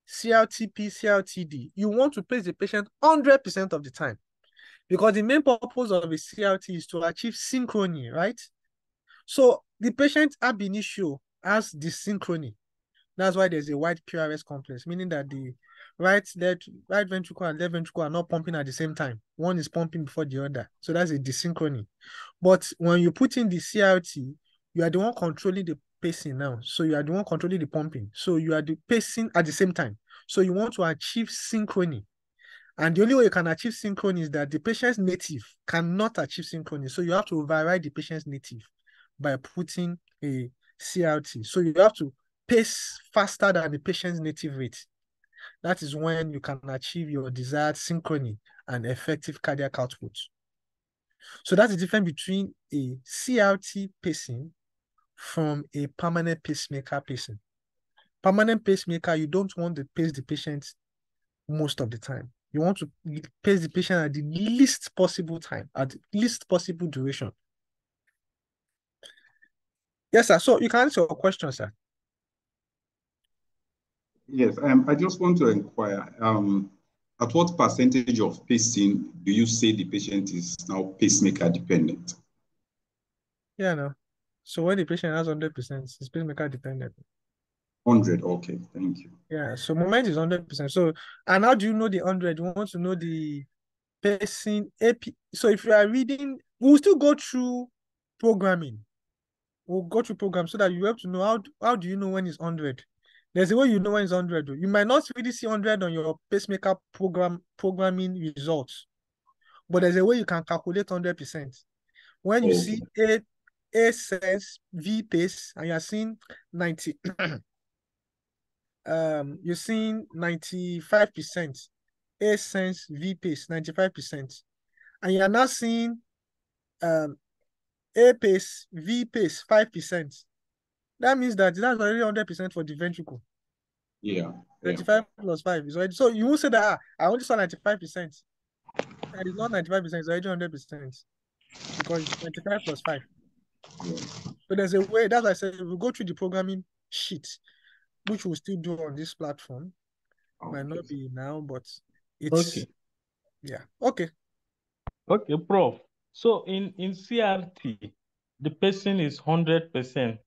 CRTP, CRTD, you want to pace the patient 100% of the time. Because the main purpose of a CRT is to achieve synchrony, right? So the patient ab initio has dysynchrony. That's why there's a wide PRS complex, meaning that the right ventricle and left ventricle are not pumping at the same time. One is pumping before the other. So that's a dysynchrony. But when you put in the CRT, you are the one controlling the pacing now. So you are the one controlling the pumping. So you are the pacing at the same time. So you want to achieve synchrony. And the only way you can achieve synchrony is that the patient's native cannot achieve synchrony. So you have to override the patient's native by putting a CRT. So you have to pace faster than the patient's native rate. That is when you can achieve your desired synchrony and effective cardiac output. So that's the difference between a CRT pacing from a permanent pacemaker pacing. Permanent pacemaker, you don't want to pace the patient most of the time. You want to pace the patient at the least possible time, at the least possible duration. Yes, sir. So you can answer your question, sir. Yes, I just want to inquire, at what percentage of pacing do you say the patient is now pacemaker dependent? Yeah, no. So when the patient has 100%, it's pacemaker dependent. 100. Okay, thank you. Yeah, so moment is 100%. So, and how do you know the 100? You want to know the pacing AP. So if you are reading, we'll still go through programming. We'll go through program so that you have to know how do you know when it's 100. There's a way you know when it's 100. You might not really see 100 on your pacemaker programming results, but there's a way you can calculate 100%. When you see A sense V pace and you're seeing 90, you're seeing 95%, A sense V pace 95%, and you're now seeing A pace V pace 5%. That means that that's already 100% for the ventricle. Yeah. 95 plus 5 is already. So you won't say that I only saw 95%. And it's not 95%, it's already 100% because it's 95 plus 5. Yeah. So there's a way, that's why I said we'll go through the programming sheet, which we'll still do on this platform. Might not be now, but it's Okay. yeah. Okay. Okay, Prof. So in CRT, the person is 100%,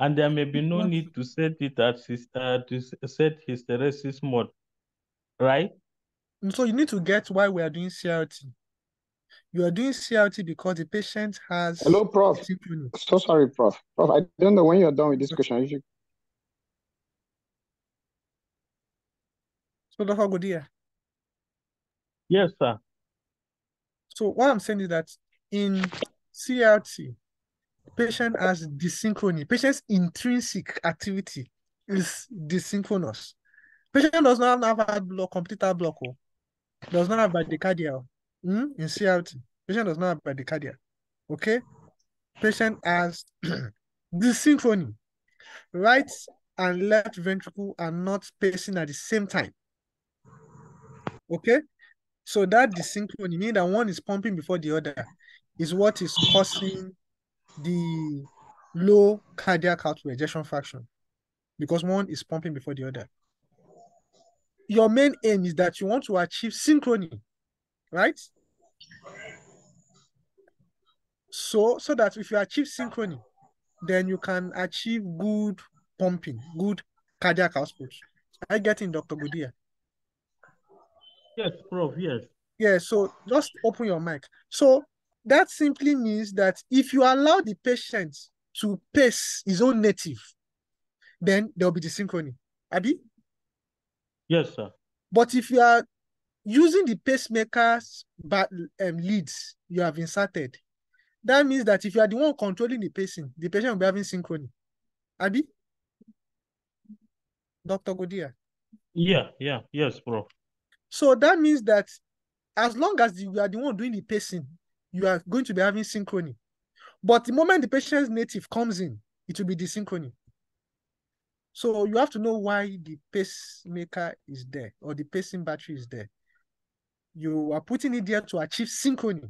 and there may be no need to set it as set hysteresis mode, right? So you need to get why we are doing CRT. You are doing CRT because the patient has Hello, Prof. symptoms. So sorry, Prof. Prof, I don't know when you're done with this question. You should... So Dr. Godia. Yes, sir. So what I'm saying is that in CRT, patient has desynchrony. Patient's intrinsic activity is desynchronous. Patient does not have heart block, complete heart block, does not have bradycardia in CRT. Patient does not have bradycardia. Okay? Patient has desynchrony. Right and left ventricle are not pacing at the same time. Okay? So that desynchrony means that one is pumping before the other is what is causing the low cardiac output ejection fraction because one is pumping before the other. Your main aim is that you want to achieve synchrony, right? So that if you achieve synchrony, then you can achieve good pumping, good cardiac output. I get in, Dr. Godia. Yes, Prof, yes. Yeah, so just open your mic. So that simply means that if you allow the patient to pace his own native, then there'll be desynchrony. Abi? Yes, sir. But if you are using the pacemaker's leads you have inserted, that means that if you are the one controlling the pacing, the patient will be having synchrony. Abi? Dr. Godia. Yeah, yes, Prof. So that means that as long as you are the one doing the pacing, you are going to be having synchrony. But the moment the patient's native comes in, it will be desynchrony. So you have to know why the pacemaker is there or the pacing battery is there. You are putting it there to achieve synchrony.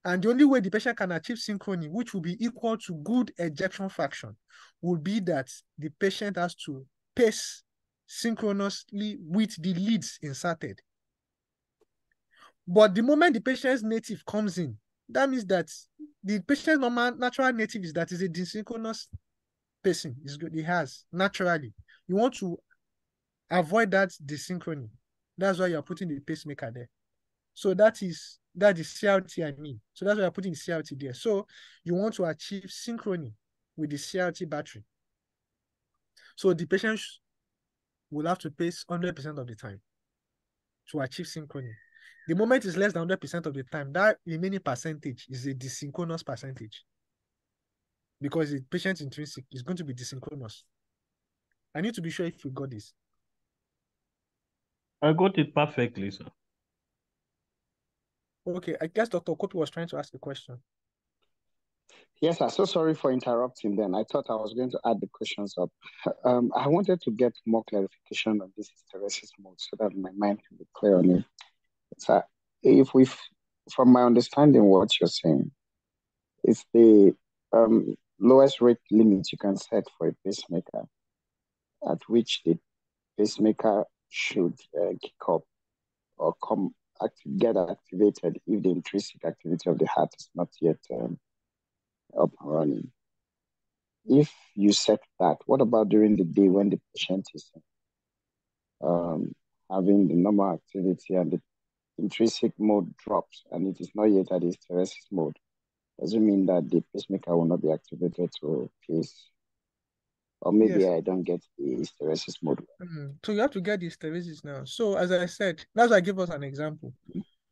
And the only way the patient can achieve synchrony, which will be equal to good ejection fraction, will be that the patient has to pace synchronously with the leads inserted. But the moment the patient's native comes in, that means that the patient's natural native is that is a desynchronous pacing. Is good. It has naturally. You want to avoid that desynchrony. That's why you're putting the pacemaker there. So that is CRT I mean. So that's why you're putting the CRT there. So you want to achieve synchrony with the CRT battery. So the patient will have to pace 100% of the time to achieve synchrony. The moment is less than 100% of the time, that remaining percentage is a desynchronous percentage because the patient intrinsic is going to be desynchronous. I need to be sure if you got this. I got it perfectly, sir. Okay, I guess Dr. Kopi was trying to ask a question. Yes, I'm so sorry for interrupting then. I thought I was going to add the questions up. I wanted to get more clarification on this hysteresis mode so that my mind can be clear on it. So if we, from my understanding, what you're saying is the lowest rate limit you can set for a pacemaker at which the pacemaker should kick up or get activated if the intrinsic activity of the heart is not yet up and running. If you set that, what about during the day when the patient is having the normal activity and the intrinsic mode drops and it is not yet at the hysteresis mode? Does it mean that the pacemaker will not be activated to pace? Or maybe Yes. I don't get the hysteresis mode. So you have to get the hysteresis now. So as I said, that's why I give us an example.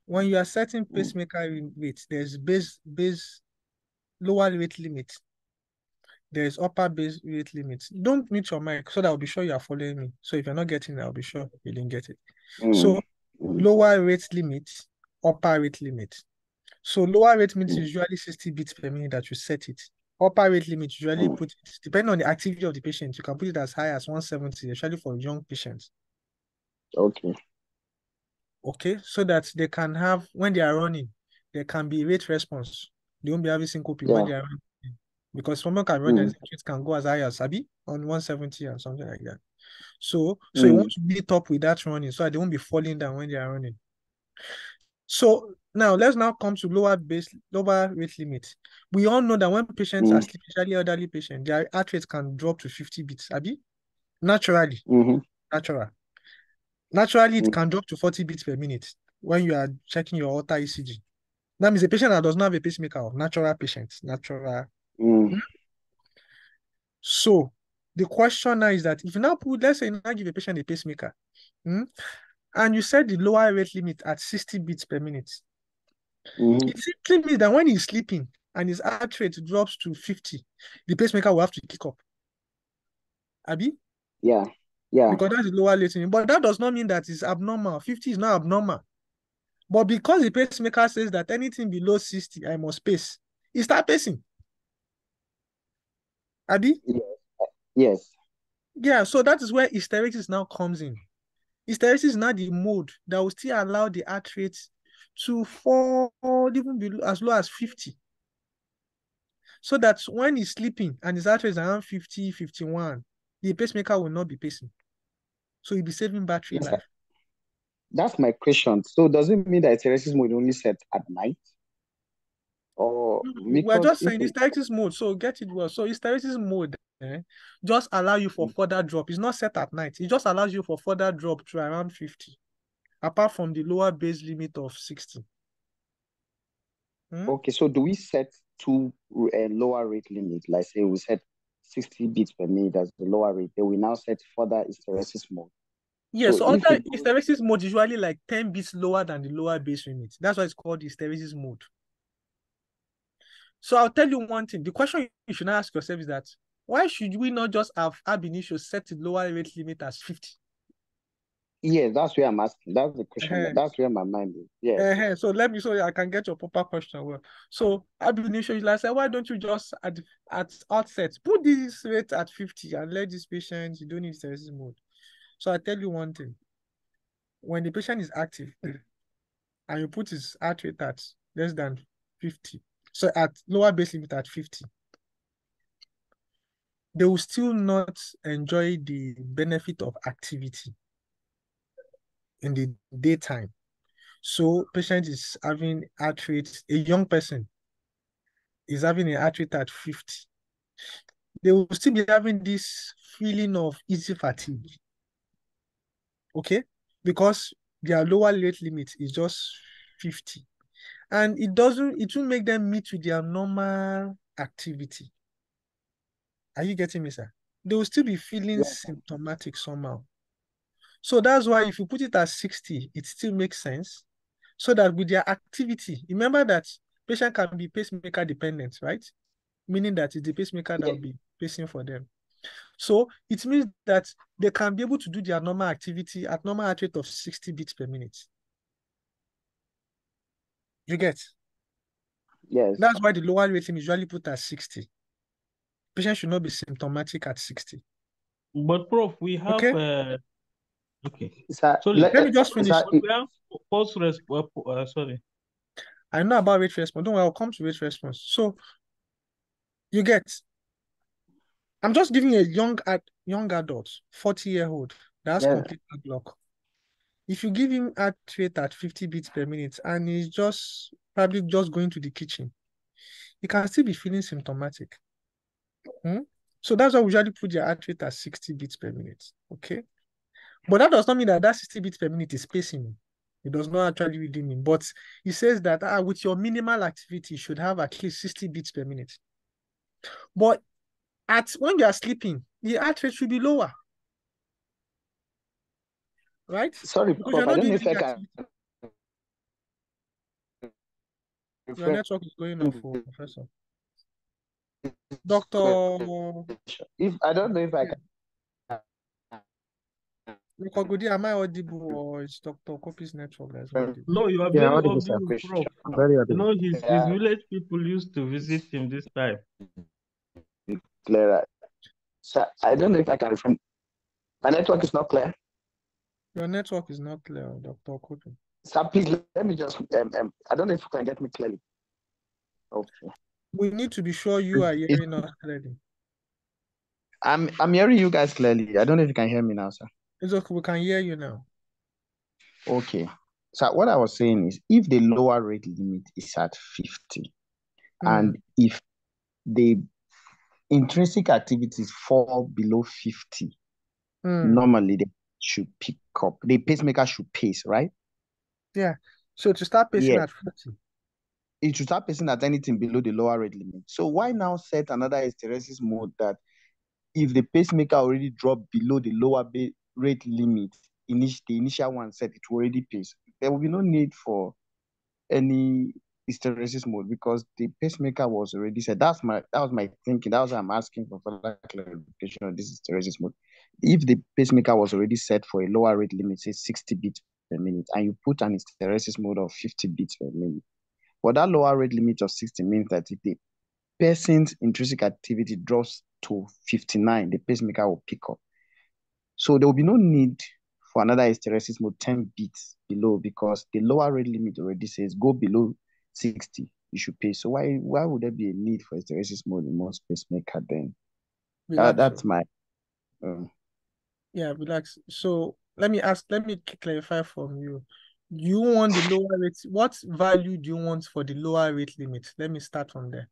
When you are setting pacemaker rate, there's base lower rate limit. There's upper base rate limit. Don't mute your mic so that I'll be sure you are following me. So if you're not getting it, I'll be sure you didn't get it. So lower rate limit, upper rate limit. So lower rate limit is usually 60 beats per minute that you set it. Upper rate limit usually put it, depending on the activity of the patient, you can put it as high as 170, especially for young patients. Okay. Okay, so that they can have, when they are running, there can be rate response. They won't be having syncope when they are running. Because someone can run and it can go as high as Sabi on 170 and something like that. So you want to meet up with that running so that they won't be falling down when they are running. So now let's now come to lower rate limit. We all know that when patients are sleeping, especially elderly patients, their heart rate can drop to 50 beats, Abi? Naturally. Naturally, it can drop to 40 beats per minute when you are checking your Holter ECG. That means a patient that does not have a pacemaker, natural patient, natural. So the question now is that if you now put, let's say you now give a patient a pacemaker, and you set the lower rate limit at 60 beats per minute, it simply means that when he's sleeping and his heart rate drops to 50, the pacemaker will have to kick up. Abi? Yeah. Because that's the lower rate limit. But that does not mean that it's abnormal. 50 is not abnormal. But because the pacemaker says that anything below 60, I must pace, he start pacing. Abi? Yes. Yeah, so that is where hysteresis now comes in. Hysteresis is not the mode that will still allow the heart rate to fall even below as low as 50. So that when he's sleeping and his heart rate is around 50, 51, the pacemaker will not be pacing. So he'll be saving battery life. That's my question. So does it mean that hysteresis mode only set at night? Or we're just saying hysteresis mode, so get it well. So hysteresis mode just allow you for further drop. It's not set at night. It just allows you for further drop to around 50, apart from the lower base limit of 60. Okay, so do we set two lower rate limit? Like say we set 60 beats per minute as the lower rate, then we now set further hysteresis mode. Yeah, so other hysteresis mode is usually like 10 beats lower than the lower base limit. That's why it's called hysteresis mode. So I'll tell you one thing. The question you should ask yourself is that why should we not just have ab initio set the lower rate limit as 50? Yeah, that's where I'm asking. That's the question. That's where my mind is. Yes. So let me, so I can get your proper question well. So ab initio is like, say, why don't you just at outset put this rate at 50 and let this patient, you don't need hysteresis mode. So I tell you one thing. When the patient is active and you put his heart rate at less than 50, so at lower base limit at 50, they will still not enjoy the benefit of activity in the daytime. So patient is having heart rate, a young person is having a heart rate at 50. They will still be having this feeling of easy fatigue. Okay? Because their lower rate limit is just 50. And it won't make them meet with their normal activity. Are you getting me, sir? They will still be feeling symptomatic somehow. So that's why if you put it at 60, it still makes sense. So that with their activity, remember that patient can be pacemaker dependent, right? Meaning that it's the pacemaker that will be pacing for them. So it means that they can be able to do their normal activity at normal heart rate of 60 beats per minute. You get? Yes. That's why the lower rating is usually put at 60. Patient should not be symptomatic at 60. But Prof, we have okay. Sir, So let me just finish. We have post response. Sorry. I know about rate response. Don't worry, I'll come to rate response. So you get, I'm just giving you a young adult, 40-year-old, that's complete heart block. If you give him heart rate at 50 beats per minute and he's just probably just going to the kitchen, you can still be feeling symptomatic. So that's why we usually put your heart rate at 60 beats per minute. Okay. But that does not mean that 60 beats per minute is pacing. It does not actually really mean. But it says that with your minimal activity, you should have at least 60 beats per minute. But when you are sleeping, the heart rate should be lower. Right? Sorry, Because Prof, you're I not don't know doing if I any can activity. Your refresh. network is going off, Professor. Doctor. If I don't know if I can. Dr. Gudi, am I audible or is Dr. Kopi's network that's not audible? No, you are Yeah, very audible, sir. audible, Prof. Very You audible. know, his village people used to visit him this time. Clearer. So I don't know if I can refresh. My network is not clear. Your network is not clear, Dr. Kopi. So please let me just I don't know if you can get me clearly. Okay. We need to be sure you are hearing us clearly. I'm hearing you guys clearly. I don't know if you can hear me now, sir. It's okay, we can hear you now. Okay. So what I was saying is if the lower rate limit is at 50 and if the intrinsic activities fall below 50, normally they should pick up. The pacemaker should pace, right? Yeah. So to start pacing at 40. It should start pacing at anything below the lower rate limit. So why now set another hysteresis mode that if the pacemaker already dropped below the lower rate limit, the initial one set, it will already pace. There will be no need for any hysteresis mode because the pacemaker was already set. That was my thinking. That was why I'm asking for further clarification of this hysteresis mode. If the pacemaker was already set for a lower rate limit, say 60 beats per minute, and you put an hysteresis mode of 50 beats per minute, but that lower rate limit of 60 means that if the person's intrinsic activity drops to 59, the pacemaker will pick up. So there will be no need for another hysteresis mode 10 beats below because the lower rate limit already says go below 60, you should pace. So why would there be a need for hysteresis mode in most pacemaker then? That's my... Yeah, relax. So let me clarify from you. You want the lower rate? What value do you want for the lower rate limit? Let me start from there.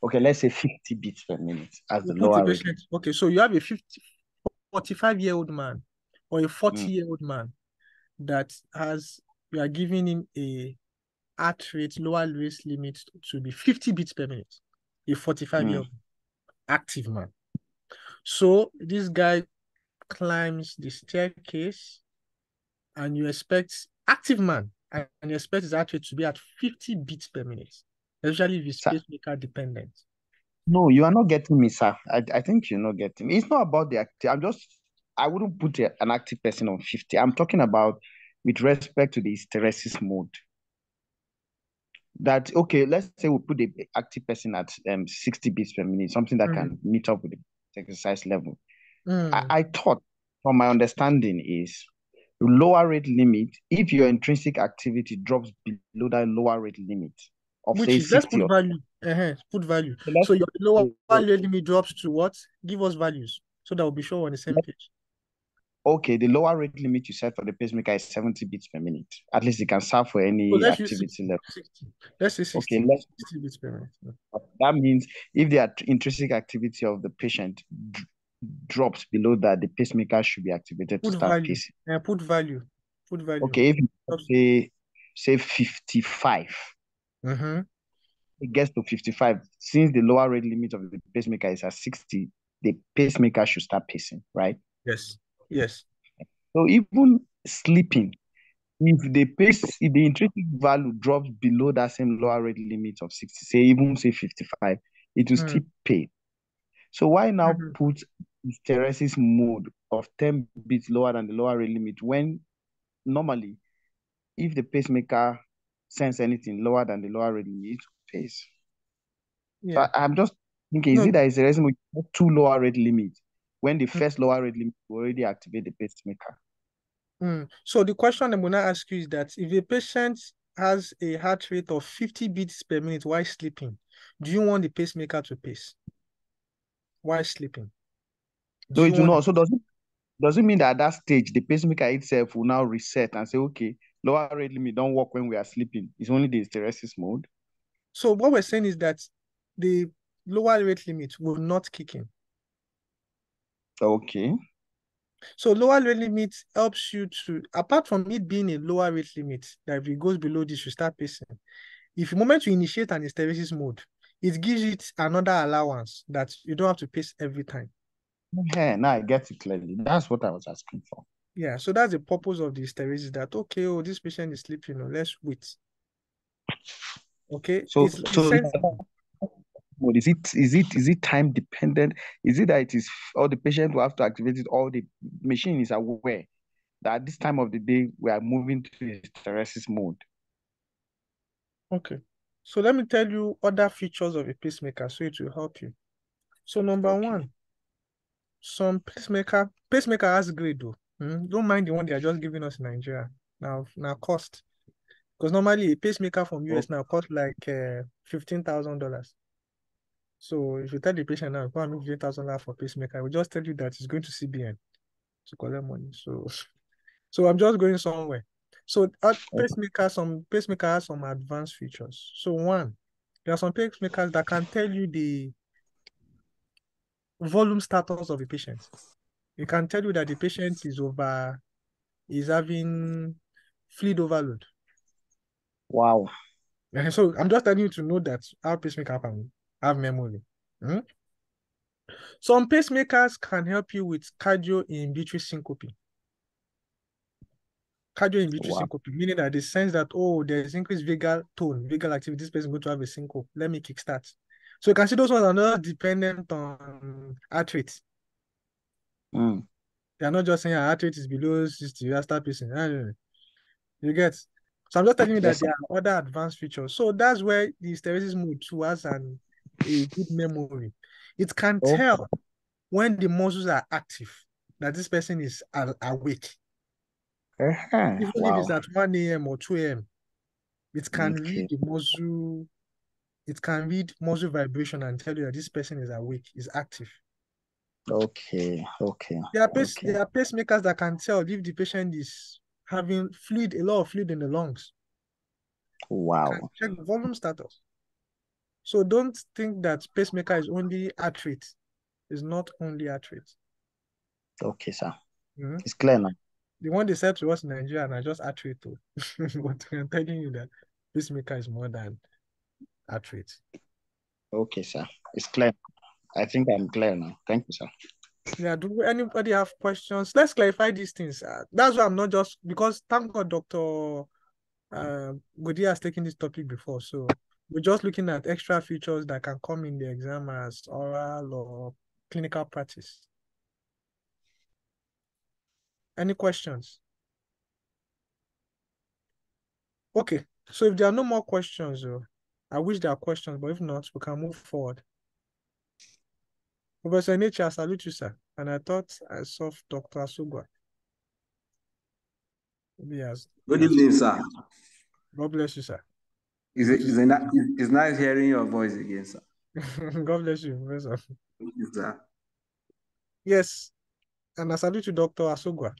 Okay, let's say 50 beats per minute as the lower rate. Okay, so you have a 45-year-old man or a 40-year-old man that you are giving him a heart rate, lower rate limit to be 50 beats per minute. A 45-year-old active man. So this guy climbs the staircase and you expect active man and you expect his heart rate to be at 50 beats per minute, especially if he's pacemaker dependent. No, you are not getting me, sir. I think you're not getting me. It's not about the active. I wouldn't put an active person on 50. I'm talking about with respect to the hysteresis mode. That, okay, let's say we put the active person at 60 beats per minute, something that can meet up with the exercise level. I thought, from my understanding, is lower rate limit, if your intrinsic activity drops below that lower rate limit of, which say, is, let's 60 put value. Put value. So your lower rate limit drops to what? Give us values so that we'll be sure we're on the same page. Okay, the lower rate limit you set for the pacemaker is 70 beats per minute. At least it can serve for any activity level. 60. Let's say 60, okay, 60 beats per minute. That means if the intrinsic activity of the patient drops below that, the pacemaker should be activated to start pacing. Put value. Okay, if you say 55, it gets to 55. Since the lower rate limit of the pacemaker is at 60, the pacemaker should start pacing, right? Yes. So even sleeping, if the intrinsic value drops below that same lower rate limit of 60, say 55, it will still pace. So why now put hysteresis mode of 10 beats lower than the lower rate limit when normally if the pacemaker sense anything lower than the lower rate limit, it will pace? So I'm just thinking, is it that hysteresis mode is too lower rate limit when the first lower rate limit will already activate the pacemaker? So the question I'm going to ask you is that if a patient has a heart rate of 50 beats per minute while sleeping, do you want the pacemaker to pace while sleeping? So it will not. So does it mean that at that stage the pacemaker itself will now reset and say, okay, lower rate limit don't work when we are sleeping? It's only the hysteresis mode. So what we're saying is that the lower rate limit will not kick in. Okay. So lower rate limit helps you to, apart from it being a lower rate limit, that if it goes below this, you start pacing. If the moment you initiate an hysteresis mode, it gives it another allowance that you don't have to pace every time. Yeah, now I get it clearly. That's what I was asking for. Yeah, so that's the purpose of the hysteresis, that, okay, oh, this patient is sleeping, let's wait. Okay, So it's sensible. is it time dependent? Is it that it is all the patient will have to activate it, all the machine is aware that at this time of the day we are moving to hysteresis mode? Okay, so let me tell you other features of a pacemaker so it will help you. So number one, some pacemaker has grade though. Don't mind the one they are just giving us in Nigeria. Now cost. Because normally a pacemaker from US now costs like $15,000. So if you tell the patient now, go and make $15,000 for pacemaker, I will just tell you that it's going to CBN to collect money. So I'm just going somewhere. So some pacemaker has some advanced features. So one, there are some pacemakers that can tell you the volume status of a patient. It can tell you that the patient is having fluid overload. Wow. So I'm just telling you to know that our pacemaker can have memory. Some pacemakers can help you with cardio-inhibitory syncope. Cardio-inhibitory syncope, meaning that they sense that, oh, there's increased vagal tone, vagal activity, this person is going to have a syncope. Let me kickstart. So you can see those ones are not dependent on heart rate. They are not just saying heart rate is below 60, you start pacing. You get? So I'm just telling you that there are other advanced features. So that's where the hysteresis mode 2 has a good memory. It can tell when the muscles are active, that this person is awake. Even if it's at 1 a.m. or 2 a.m., it can read the muscle, it can read muscle vibration and tell you that this person is awake, is active. Okay. There are pacemakers that can tell if the patient is having a lot of fluid in the lungs. Wow. Can check volume status. So don't think that pacemaker is only heart rate. It's not only heart rate. Okay, sir. It's clear now. The one they said to us in Nigeria and I just heart rate too. But I'm telling you that pacemaker is more than heart rate. Okay, sir. It's clear. I think I'm clear now. Thank you, sir. Yeah, do anybody have questions? Let's clarify these things. That's why I'm not just, because thank God Dr. Gudi has taken this topic before. So we're just looking at extra features that can come in the exam as oral or clinical practice. Any questions? Okay, so if there are no more questions, I wish there are questions, but if not, we can move forward. Professor Nature, I salute you, sir. And I thought I saw Dr. Asugwa. Good evening, sir. God bless you, sir. It's nice hearing your voice again, sir. God bless you, Professor. Thank you, sir. Yes, and I salute you, Dr. Asugwa.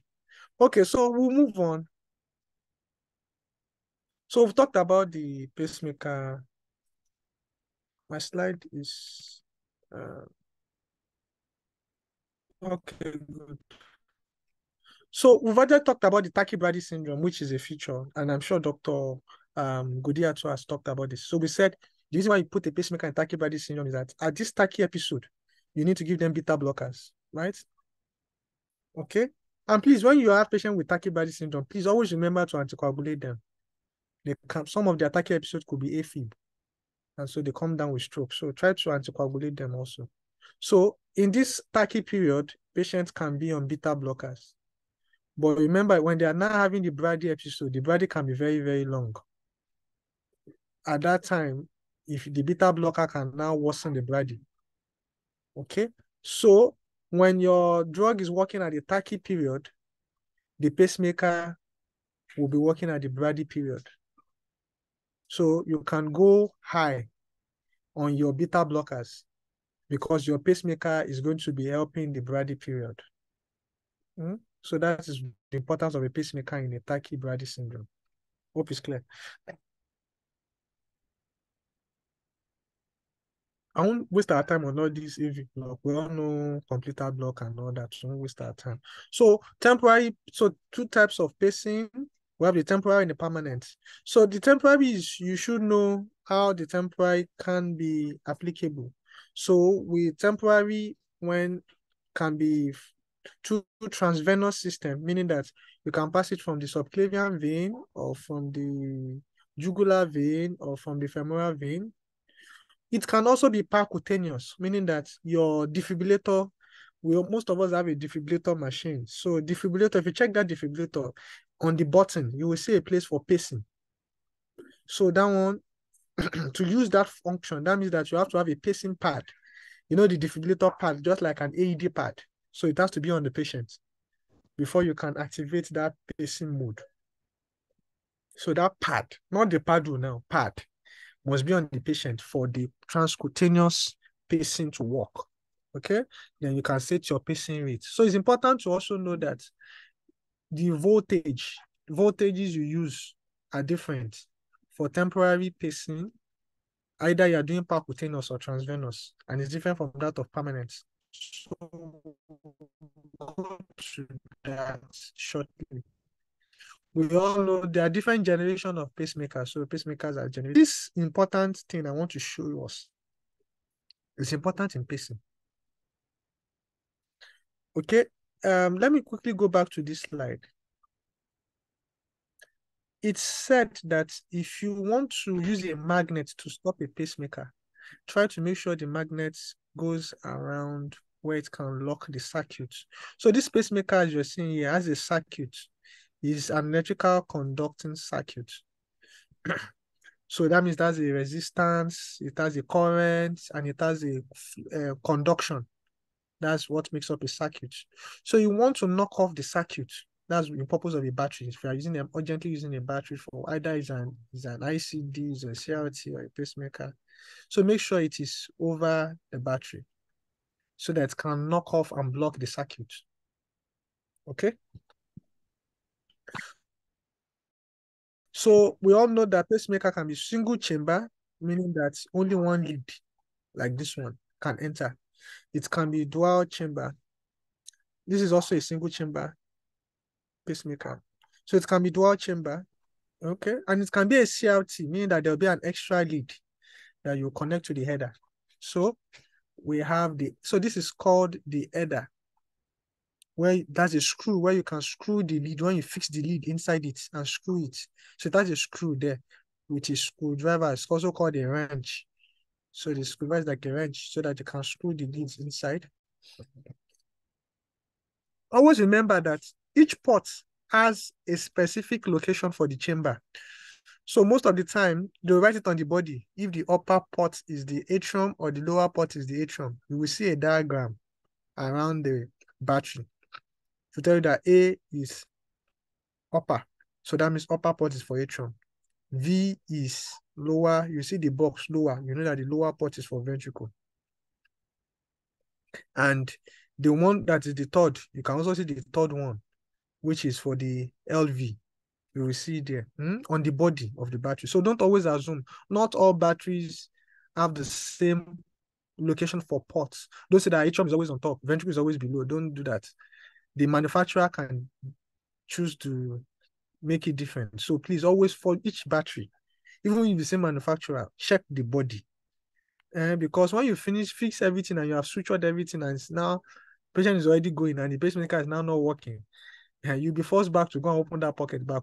Okay, so we'll move on. So we've talked about the pacemaker. My slide is okay, good. So we've already talked about the tachybrady syndrome, which is a feature, and I'm sure Dr. Godiato has talked about this. So we said the reason why you put a pacemaker in tachybrady syndrome is that at this tachy episode, you need to give them beta blockers, right? Okay. And please, when you have patient with tachybrady syndrome, please always remember to anticoagulate them. Some of their tachy episodes could be AFib, and so they come down with stroke. So try to anticoagulate them also. So in this tachy period, patients can be on beta blockers. But remember, when they are now having the brady episode, the brady can be very, very long. At that time, if the beta blocker can now worsen the brady. Okay? So when your drug is working at the tachy period, the pacemaker will be working at the brady period. So you can go high on your beta blockers because your pacemaker is going to be helping the brady period. So that is the importance of a pacemaker in a tachybrady syndrome. Hope it's clear. I won't waste our time on all this AV block. We all know completer block and all that. So we won't waste our time. So temporary, so two types of pacing. We have the temporary and the permanent. So the temporary is, you should know how the temporary can be applicable. So with temporary, when can be to transvenous system, meaning that you can pass it from the subclavian vein or from the jugular vein or from the femoral vein. It can also be percutaneous, meaning that your defibrillator, most of us have a defibrillator machine. So defibrillator, if you check that defibrillator on the button, you will see a place for pacing. So that one, to use that function, that means that you have to have a pacing pad. You know, the defibrillator pad, just like an AED pad. So it has to be on the patient before you can activate that pacing mode. So that pad, not the paddle now, pad, must be on the patient for the transcutaneous pacing to work. Okay, then you can set your pacing rate. So it's important to also know that the voltages you use are different. For temporary pacing, either you're doing percutaneous or transvenous, and it's different from that of permanent. So go to that shortly. We all know there are different generations of pacemakers. So pacemakers are generated. This important thing I want to show us. It's important in pacing. Okay. Let me quickly go back to this slide. It's said that if you want to use a magnet to stop a pacemaker, try to make sure the magnet goes around where it can lock the circuit. So this pacemaker, as you're seeing here, has a circuit. It's an electrical conducting circuit. So that means it has a resistance, it has a current, and it has a conduction. That's what makes up a circuit. So you want to knock off the circuit. That's the purpose of a battery. If you are urgently using a battery for either is an ICD, is a CRT, or a pacemaker. So make sure it is over the battery so that it can knock off and block the circuit. Okay. So we all know that pacemaker can be single chamber, meaning that only one lead, like this one, can enter. It can be dual chamber. This is also a single chamber pacemaker. So it can be dual chamber, okay? And it can be a CRT, meaning that there'll be an extra lead that you connect to the header. So we have so this is called the header, where that's a screw where you can screw the lead when you fix the lead inside it and screw it. So that's a screw there, which is screwdriver. It's also called a wrench. So the screwdriver is like a wrench so that you can screw the leads inside. Always remember that each port has a specific location for the chamber. So most of the time, they'll write it on the body. If the upper port is the atrium or the lower port is the atrium, you will see a diagram around the battery to tell you that A is upper. So that means upper port is for atrium. V is lower. You see the box lower. You know that the lower port is for ventricle. And the one that is the third, you can also see the third one, which is for the LV. You will see there on the body of the battery. So don't always assume. Not all batteries have the same location for ports. Don't say that atrium is always on top, ventricle is always below. Don't do that. The manufacturer can choose to make it different. So please always, for each battery, even if the same manufacturer, check the body. Because when you fix everything and you have switched everything and it's now patient is already going and the pacemaker is now not working, you'll be forced back to go and open that pocket back.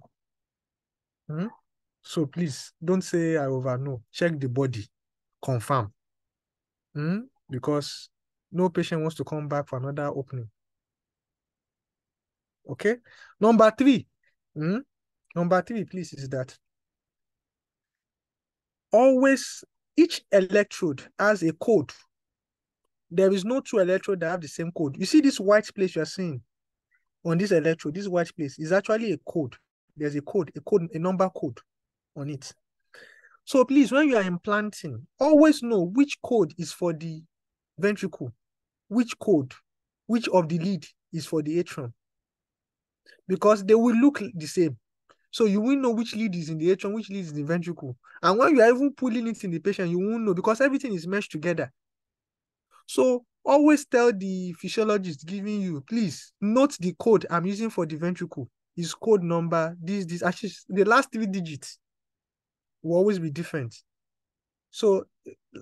So please don't say I overknow. Check the body, confirm. Because no patient wants to come back for another opening. Okay. Number three, please, is that always each electrode has a code. There is no two electrodes that have the same code. You see this white place you're seeing on this electrode, this white place is actually a code. There's a code, a number code on it. So please, when you are implanting, always know which code is for the ventricle, which of the lead is for the atrium, because they will look the same. So you will know which lead is in the atrium, which lead is in the ventricle. And when you are even pulling it in the patient, you won't know because everything is meshed together. So always tell the physiologist giving you, please note the code I'm using for the ventricle. Is code number, this. Actually, the last 3 digits will always be different. So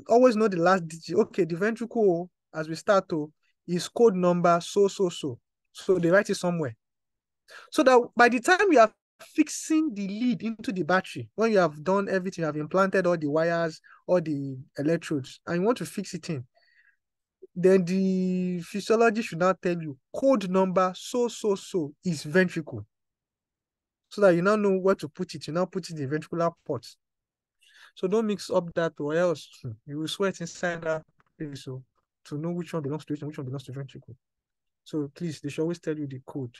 always know the last digit. Okay, the ventricle, as we start to, is code number so. So they write it somewhere. So that by the time you are fixing the lead into the battery, when you have done everything, you have implanted all the wires, all the electrodes, and you want to fix it in, then the physiologist should now tell you code number so is ventricle. So that you now know where to put it. You now put it in the ventricular port. So don't mix up that, or else you will sweat inside that place, so to know which one belongs to it and which one belongs to ventricle. So please, they should always tell you the code.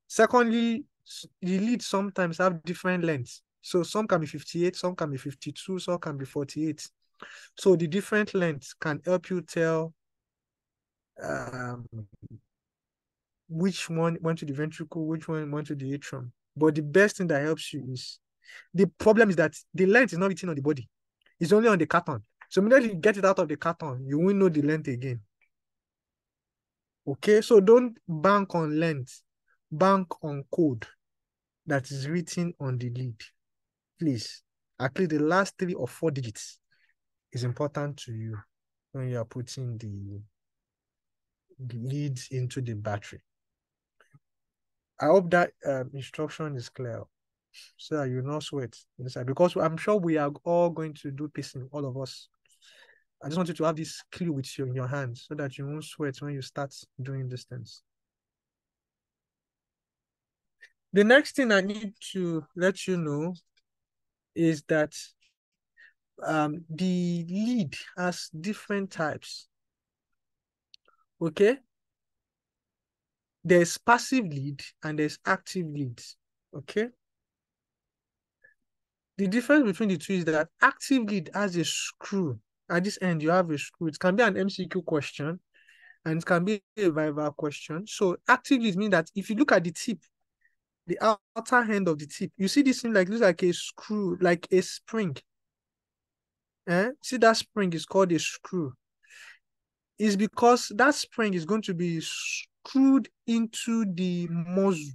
Secondly, the leads sometimes have different lengths. So some can be 58, some can be 52, some can be 48. So the different lengths can help you tell which one went to the ventricle, which one went to the atrium. But the best thing that helps you is, the problem is that the length is not written on the body. It's only on the carton. So immediately you get it out of the carton, you won't know the length again. Okay, so don't bank on length. Bank on code that is written on the lead. Please, at least the last 3 or 4 digits is important to you when you are putting the leads into the battery. I hope that instruction is clear, so that you not sweat inside, because I'm sure we are all going to do pacing, all of us. I just want you to have this clue with you in your hands so that you won't sweat when you start doing these things. The next thing I need to let you know is that the lead has different types. Okay? There's passive lead and there's active leads. Okay? The difference between the two is that active lead has a screw. At this end, you have a screw. It can be an MCQ question and it can be a viva question. So active lead means that if you look at the tip, the outer end of the tip, you see this thing like looks like a screw, like a spring. See that spring is called a screw. It's because that spring is going to be screwed into the muzzle.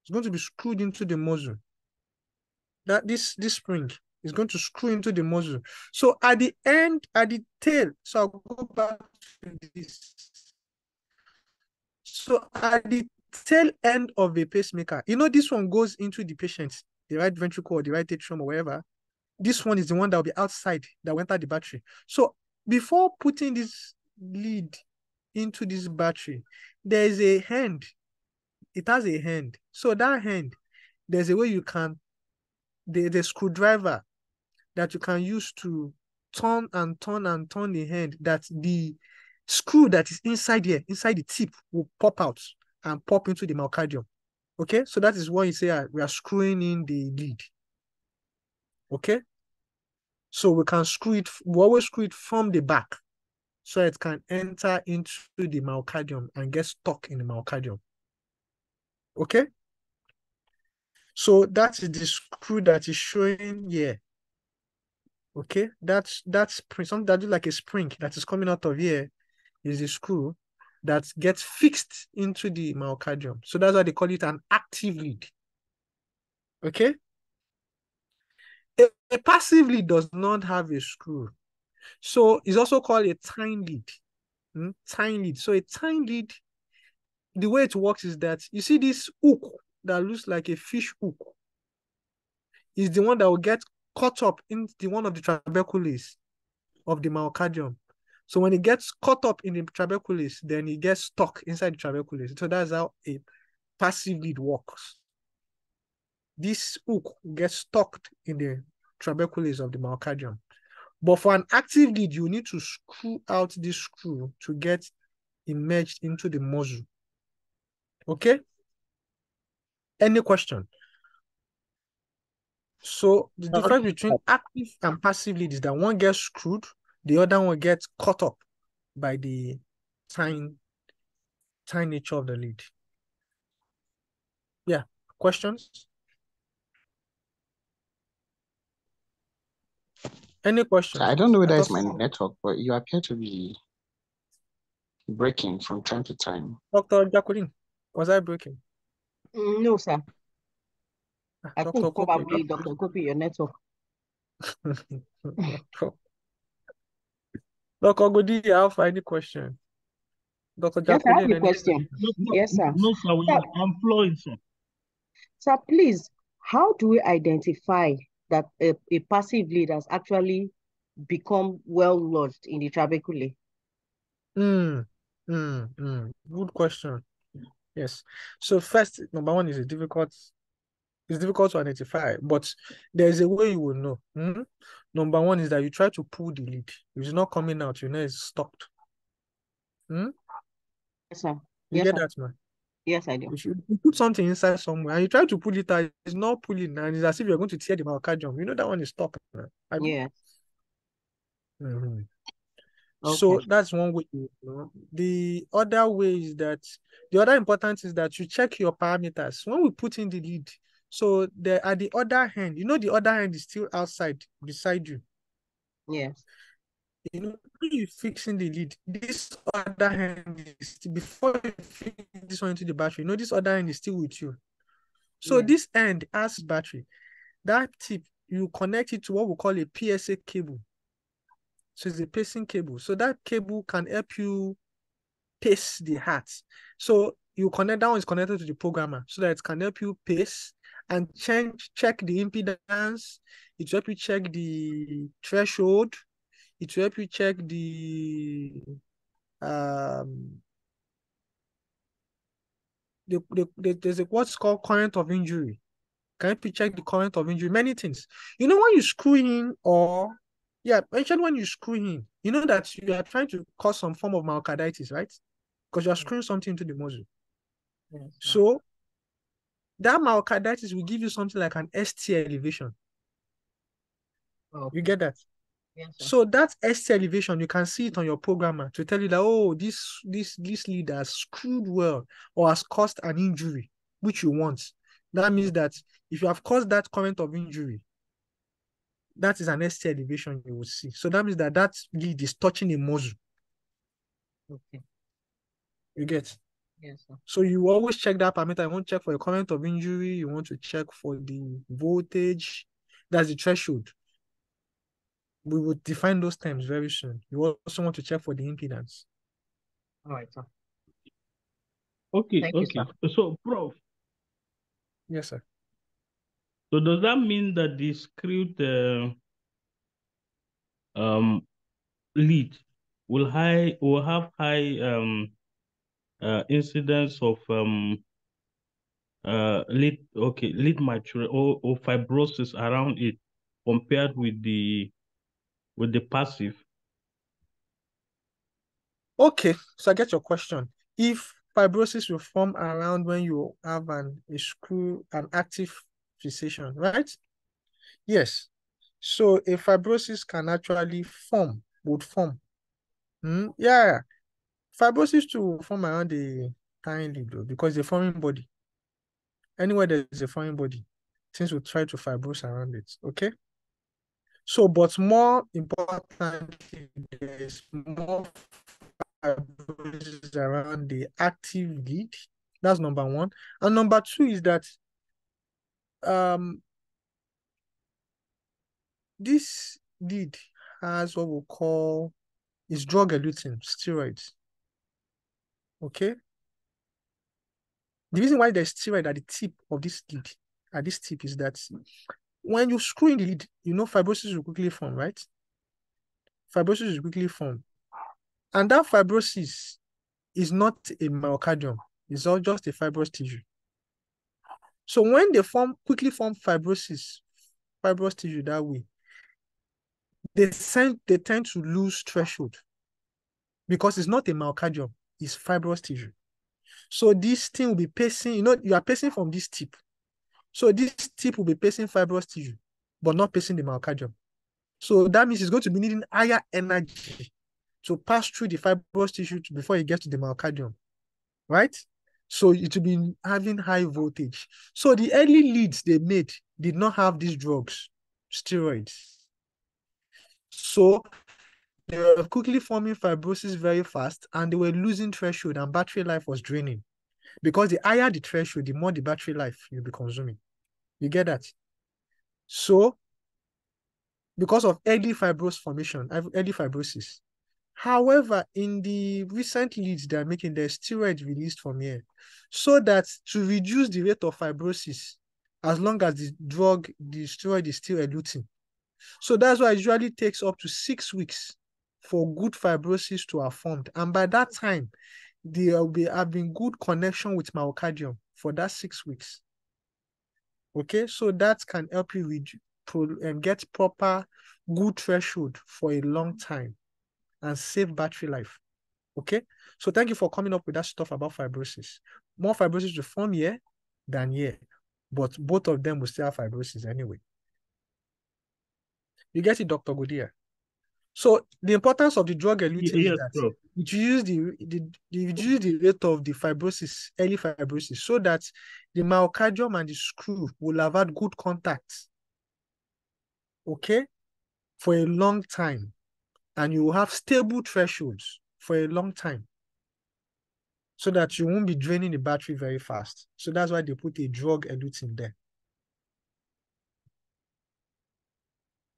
It's going to be screwed into the muzzle. That this spring is going to screw into the muzzle. So at the end, at the tail, so I'll go back to this. So at the tail end of a pacemaker, you know, this one goes into the patient, the right ventricle or the right atrium or wherever. This one is the one that will be outside, that will enter the battery. So before putting this lead into this battery, there is a hand. It has a hand. So that hand, there's a way you can, the screwdriver that you can use to turn the hand, that the screw that is inside here, inside the tip, will pop out and pop into the myocardium. Okay, so that is why you say we are screwing in the lead. Okay, so we can screw it, we always screw it from the back so it can enter into the myocardium and get stuck in the myocardium. Okay, so that is the screw that is showing here. Okay, that's something that looks like a spring that is coming out of here is the screw that gets fixed into the myocardium. So that's why they call it an active lead. Okay, a passive lead does not have a screw, so it's also called a tine lead. Tine lead. So a tine lead, the way it works is that you see this hook that looks like a fish hook is the one that will get caught up in the one of the trabeculae of the myocardium. So when it gets caught up in the trabeculae, then it gets stuck inside the trabeculae. So that's how a passive lead works. This hook gets stuck in the trabeculae of the myocardium. But for an active lead, you need to screw out this screw to get immersed into the muzzle. Okay? Any question? So the difference between active and passive lead is that one gets screwed, the other one gets caught up by the tine nature of the lead. Yeah, questions? Any questions? I don't know whether it's my network, but you appear to be breaking from time to time. Dr. Jacqueline, was I breaking? No, sir. I Dr. think Kopi. probably Dr. Kopi, your network. Dr. Godi, I'll find the question. Dr. Yes, I have Jacqueline, a any question. Yes, sir. No, sir, Sir, I'm flowing, sir. sir, please, how do we identify that a passive lead has actually become well lodged in the trabeculae? Good question. Yes. So first, number one is it's difficult to identify, but there's a way you will know. Number one is that you try to pull the lead. If it's not coming out, you know it's stopped. Yes, sir. You Yes, get sir. that, man? Yes, I do. If you put something inside somewhere and you try to pull it out, it's not pulling, and it's as if you're going to tear the myocardium. You know that one is stuck, man. Yes. Mhm. Okay. So that's one way. The other way is that the other important is that you check your parameters when we put in the lead. So at the other hand, the other hand is still outside beside you. Yes. When you're fixing the lead, this other hand is before you fix this one into the battery. This other hand is still with you. So Yes. this end has battery. That tip, you connect it to what we call a PSA cable. So it's a pacing cable. So that cable can help you pace the heart. So that one is connected to the programmer so that it can help you pace and check the impedance. It will help you check the threshold. It will help you check the there's what's called current of injury. Can help you check the current of injury, many things. When you screw in mention when you screw in, that you are trying to cause some form of myocarditis, right? Because you are screwing something into the muscle. Yes, sir. So that myocarditis will give you something like an ST elevation. Okay. You get that? Yes, sir. So that ST elevation, you can see it on your programmer to tell you that, oh, this lead has screwed well or has caused an injury, which you want. That means that if you have caused that current of injury, that is an ST elevation you will see. So that means that lead is touching a muscle. Okay. You get? Yes, sir. So you always check that parameter. You want to check for a current of injury. You want to check for the voltage. That's the threshold. We will define those terms very soon. You also want to check for the impedance. All right, sir. Okay, Thank you, okay. sir. So, Prof, Yes, sir. so does that mean that the screwed lead will have high incidence of lead mature or fibrosis around it compared with the passive? Okay, so I get your question. If fibrosis will form around when you have an active fixation, right? Yes. So a fibrosis can actually would form. Yeah. Fibrosis too form around the tiny lead though, because the foreign body. Anywhere there's a foreign body, things will try to fibrose around it. Okay. So, but more importantly, there's more fibrosis around the active lead. That's number one. And number two is that this lead has what we call is drug-eluting steroids. Okay. The reason why there's steroid at the tip of this lead, at this tip, is that when you screw in the lead, fibrosis will quickly form, right? Fibrosis will quickly form. And that fibrosis is not a myocardium. It's all just a fibrous tissue. So when they quickly form fibrous tissue that way, they tend to lose threshold because it's not a myocardium, it's fibrous tissue. So this thing will be pacing, you are pacing from this tip. So this tip will be pacing fibrous tissue, but not pacing the myocardium. So that means it's going to be needing higher energy to pass through the fibrous tissue before it gets to the myocardium, right? So it will be having high voltage. So the early leads they made did not have these drugs, steroids. So they were quickly forming fibrosis very fast, and they were losing threshold, and battery life was draining. Because the higher the threshold, the more the battery life you'll be consuming. You get that? So, because of early fibrosis. However, in the recent leads they're making, there's steroid released from here, so that to reduce the rate of fibrosis, as long as the steroid is still eluting. So that's why it usually takes up to 6 weeks for good fibrosis to have formed. And by that time, there will be having good connection with myocardium for that 6 weeks. Okay, so that can help you get proper good threshold for a long time and save battery life. Okay, so thank you for coming up with that stuff about fibrosis. More fibrosis will form here than here, but both of them will still have fibrosis anyway. You get it, Dr. Godia? So the importance of the drug eluting is that bro. it reduces the rate of the fibrosis, early fibrosis, so that the myocardium and the screw will have had good contact, okay, for a long time, and you will have stable thresholds for a long time, so that you won't be draining the battery very fast. So that's why they put a drug eluting there.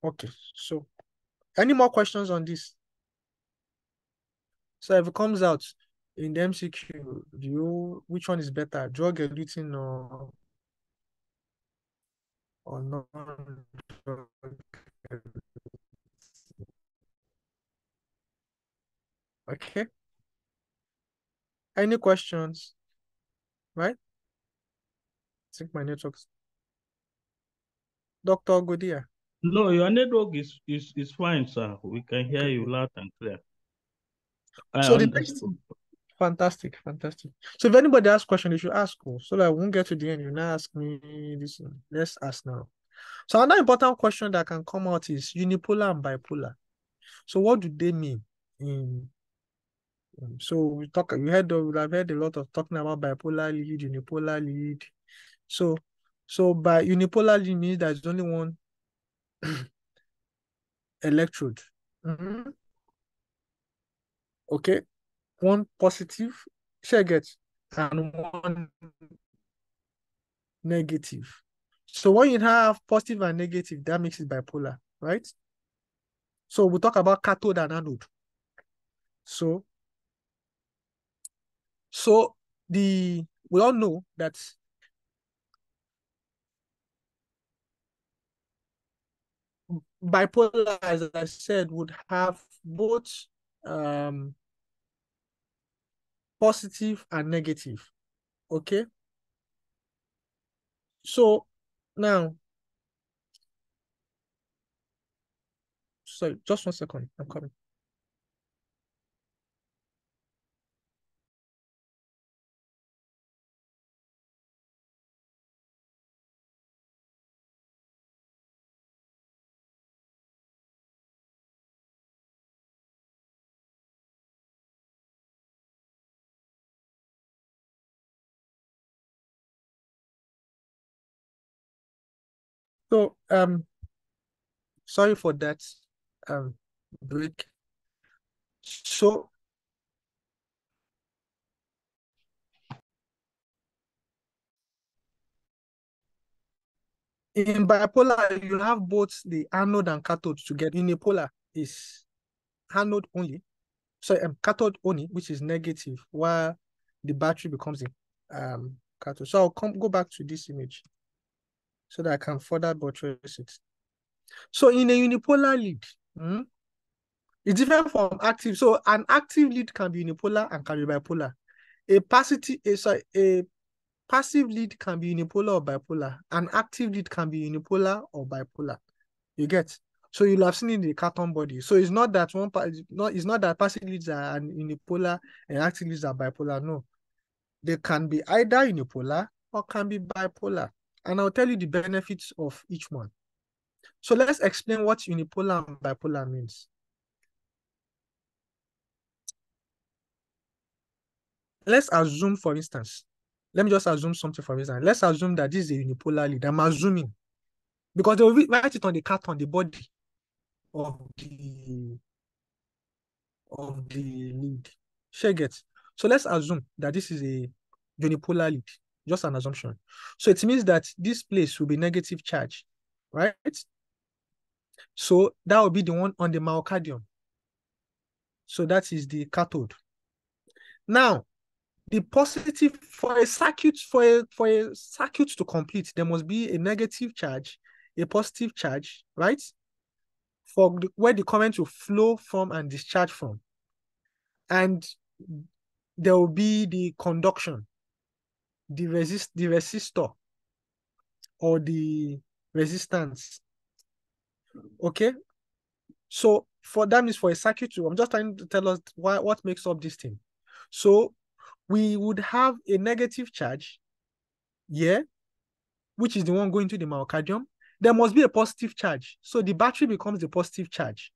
Okay, so any more questions on this? So if it comes out in the MCQ, which one is better, drug eluting or non-drug? Okay. Any questions? Right? I think my network's Dr. Godia. No, your network is fine, sir. We can hear Okay, you good. loud and clear. So the next, fantastic. So if anybody has questions, they should ask, so that I won't get to the end. You now ask me this. Let's ask now. So another important question that can come out is unipolar and bipolar. So what do they mean? So we have heard a lot of talking about bipolar lead, unipolar lead. So by unipolar lead means there's only one electrode. Okay, one positive, and one negative. So when you have positive and negative, that makes it bipolar, right? So we'll talk about cathode and anode. So we all know that bipolar, as I said, would have both positive and negative. Okay. So now, sorry, just 1 second. I'm coming. So sorry for that break. So in bipolar, you have both the anode and cathode together. Unipolar is anode only, so cathode only, which is negative, while the battery becomes the cathode. So I'll go back to this image so that I can further buttress it. So in a unipolar lead, it's different from active. So an active lead can be unipolar and can be bipolar. A passive lead can be unipolar or bipolar. An active lead can be unipolar or bipolar. You get? So you'll have seen in the carton body. So it's not that it's not that passive leads are unipolar and active leads are bipolar. No. They can be either unipolar or can be bipolar. And I'll tell you the benefits of each one. So let's explain what unipolar and bipolar means. Let's assume, for instance, let me just assume something, for instance. Let's assume that this is a unipolar lead. I'm assuming, because they will write it on the carton, the body of the of the lead. Get. So let's assume that this is a unipolar lead, just an assumption. So it means that this place will be negative charge, right? So that will be the one on the myocardium. So that is the cathode. Now, the positive for a circuit to complete, there must be a negative charge, a positive charge, right? For where the current will flow from and discharge from. And there will be the conduction, the resistor, or the resistance. Okay? So for that means for a circuit, I'm just trying to tell us what makes up this thing. So we would have a negative charge here, which is the one going to the myocardium. There must be a positive charge. So the battery becomes the positive charge.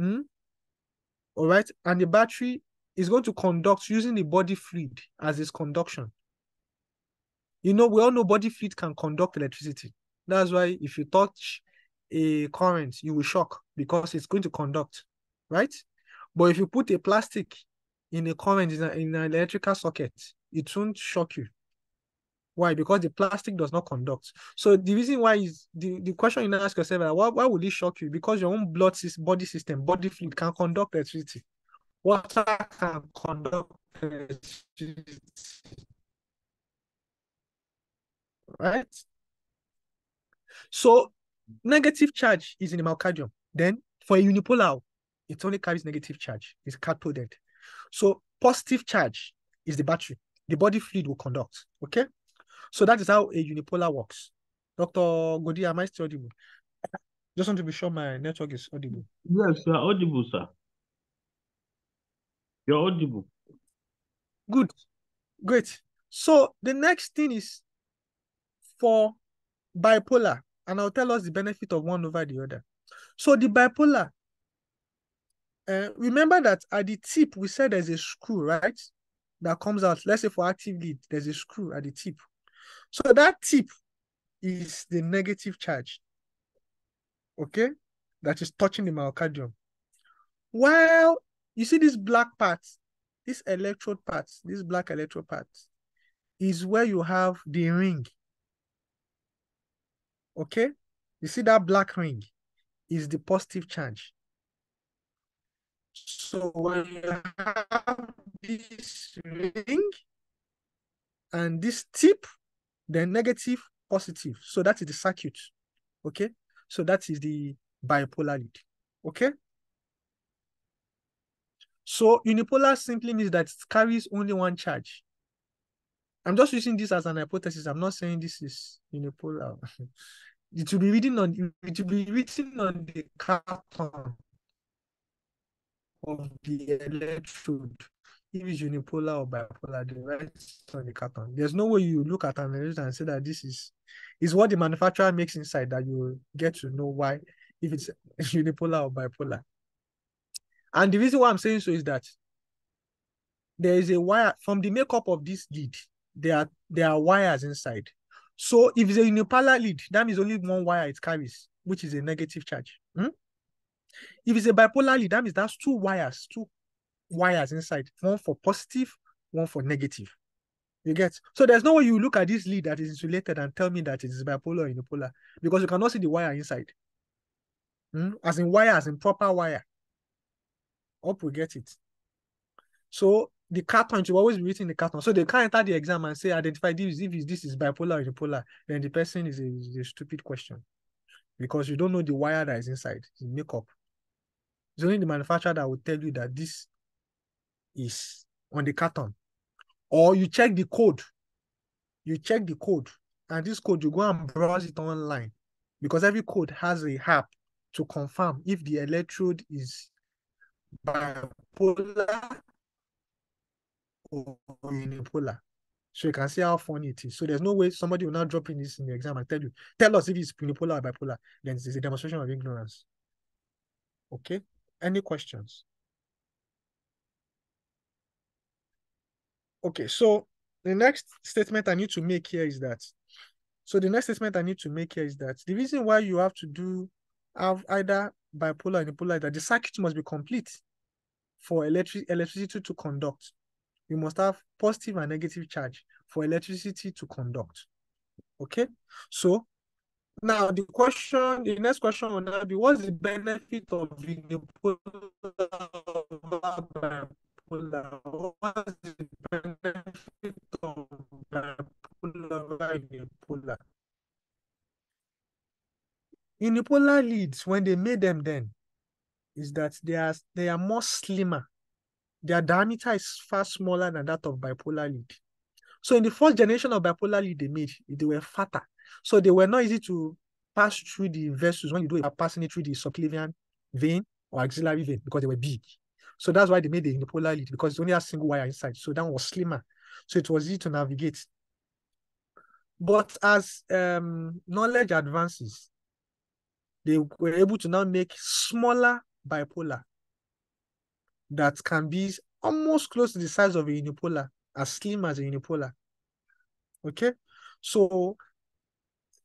All right. And the battery is going to conduct using the body fluid as its conduction. We all know body fluid can conduct electricity. That's why if you touch a current, you will shock because it's going to conduct, right? But if you put a plastic in a current in an electrical socket, it won't shock you. Why? Because the plastic does not conduct. So the reason why is the question you now ask yourself, why would it shock you? Because your own body system, body fluid can conduct electricity. Water can conduct electricity. Right? So negative charge is in the myocardium. Then for a unipolar, it only carries negative charge. It's cathoded. So positive charge is the battery. The body fluid will conduct. Okay? So that is how a unipolar works. Dr. Godi, am I still audible? Just want to be sure my network is audible. Yes, you are audible, sir. You're audible. Good. Great. So the next thing is for bipolar, and I'll tell us the benefit of one over the other. So the bipolar, remember that at the tip, we said there's a screw, right? That comes out. Let's say for active lead, there's a screw at the tip. So that tip is the negative charge, okay? That is touching the myocardium. While you see this black part, this electrode part, this black electrode part, is where you have the ring, okay? You see that black ring is the positive charge. So when you have this ring and this tip, then negative, positive. So that is the circuit. Okay? So that is the bipolar lead. Okay? So unipolar simply means that it carries only one charge. I'm just using this as an hypothesis. I'm not saying this is unipolar. It will be written on the carton of the electrode. If it's unipolar or bipolar, they write on the carton. There's no way you look at an electrode and say that this is what the manufacturer makes inside that you get to know why, if it's unipolar or bipolar. And the reason why I'm saying so is that there is a wire from the makeup of this lead. There are wires inside. So if it's a unipolar lead, that means only one wire it carries, which is a negative charge. If it's a bipolar lead, that means that's two wires inside, one for positive, one for negative. You get? So there's no way you look at this lead that is insulated and tell me that it is bipolar or unipolar, because you cannot see the wire inside. As in wire, as in proper wire. Hope we get it. So the carton should always be written in the carton. So they can't enter the exam and say, identify this, if this is bipolar or unipolar, then the person is a stupid question. Because you don't know the wire that is inside, the makeup. It's only the manufacturer that will tell you that this is on the carton. Or you check the code. And this code, you go and browse it online, because every code has a app to confirm if the electrode is bipolar or unipolar. So you can see how funny it is. So there's no way somebody will not drop in this in the exam and tell us if it's unipolar or bipolar. Then it's a demonstration of ignorance. Okay? Any questions? Okay, so the next statement I need to make here is that the reason why you have to have either bipolar or unipolar is that the circuit must be complete. for electricity to conduct. You must have positive and negative charge for electricity to conduct. Okay? So now the next question will now be, what's the benefit of unipolar over bipolar? What's the benefit of bipolar over unipolar? Unipolar leads, when they made them then, is that they are more slimmer. Their diameter is far smaller than that of bipolar lead. So in the first generation of bipolar lead they made, they were fatter. So they were not easy to pass through the vessels when you do it, passing it through the subclavian vein or axillary vein, because they were big. So that's why they made the unipolar lead, because it's only a single wire inside. So that was slimmer. So it was easy to navigate. But as knowledge advances, they were able to now make smaller bipolar that can be almost close to the size of a unipolar, as slim as a unipolar. Okay? So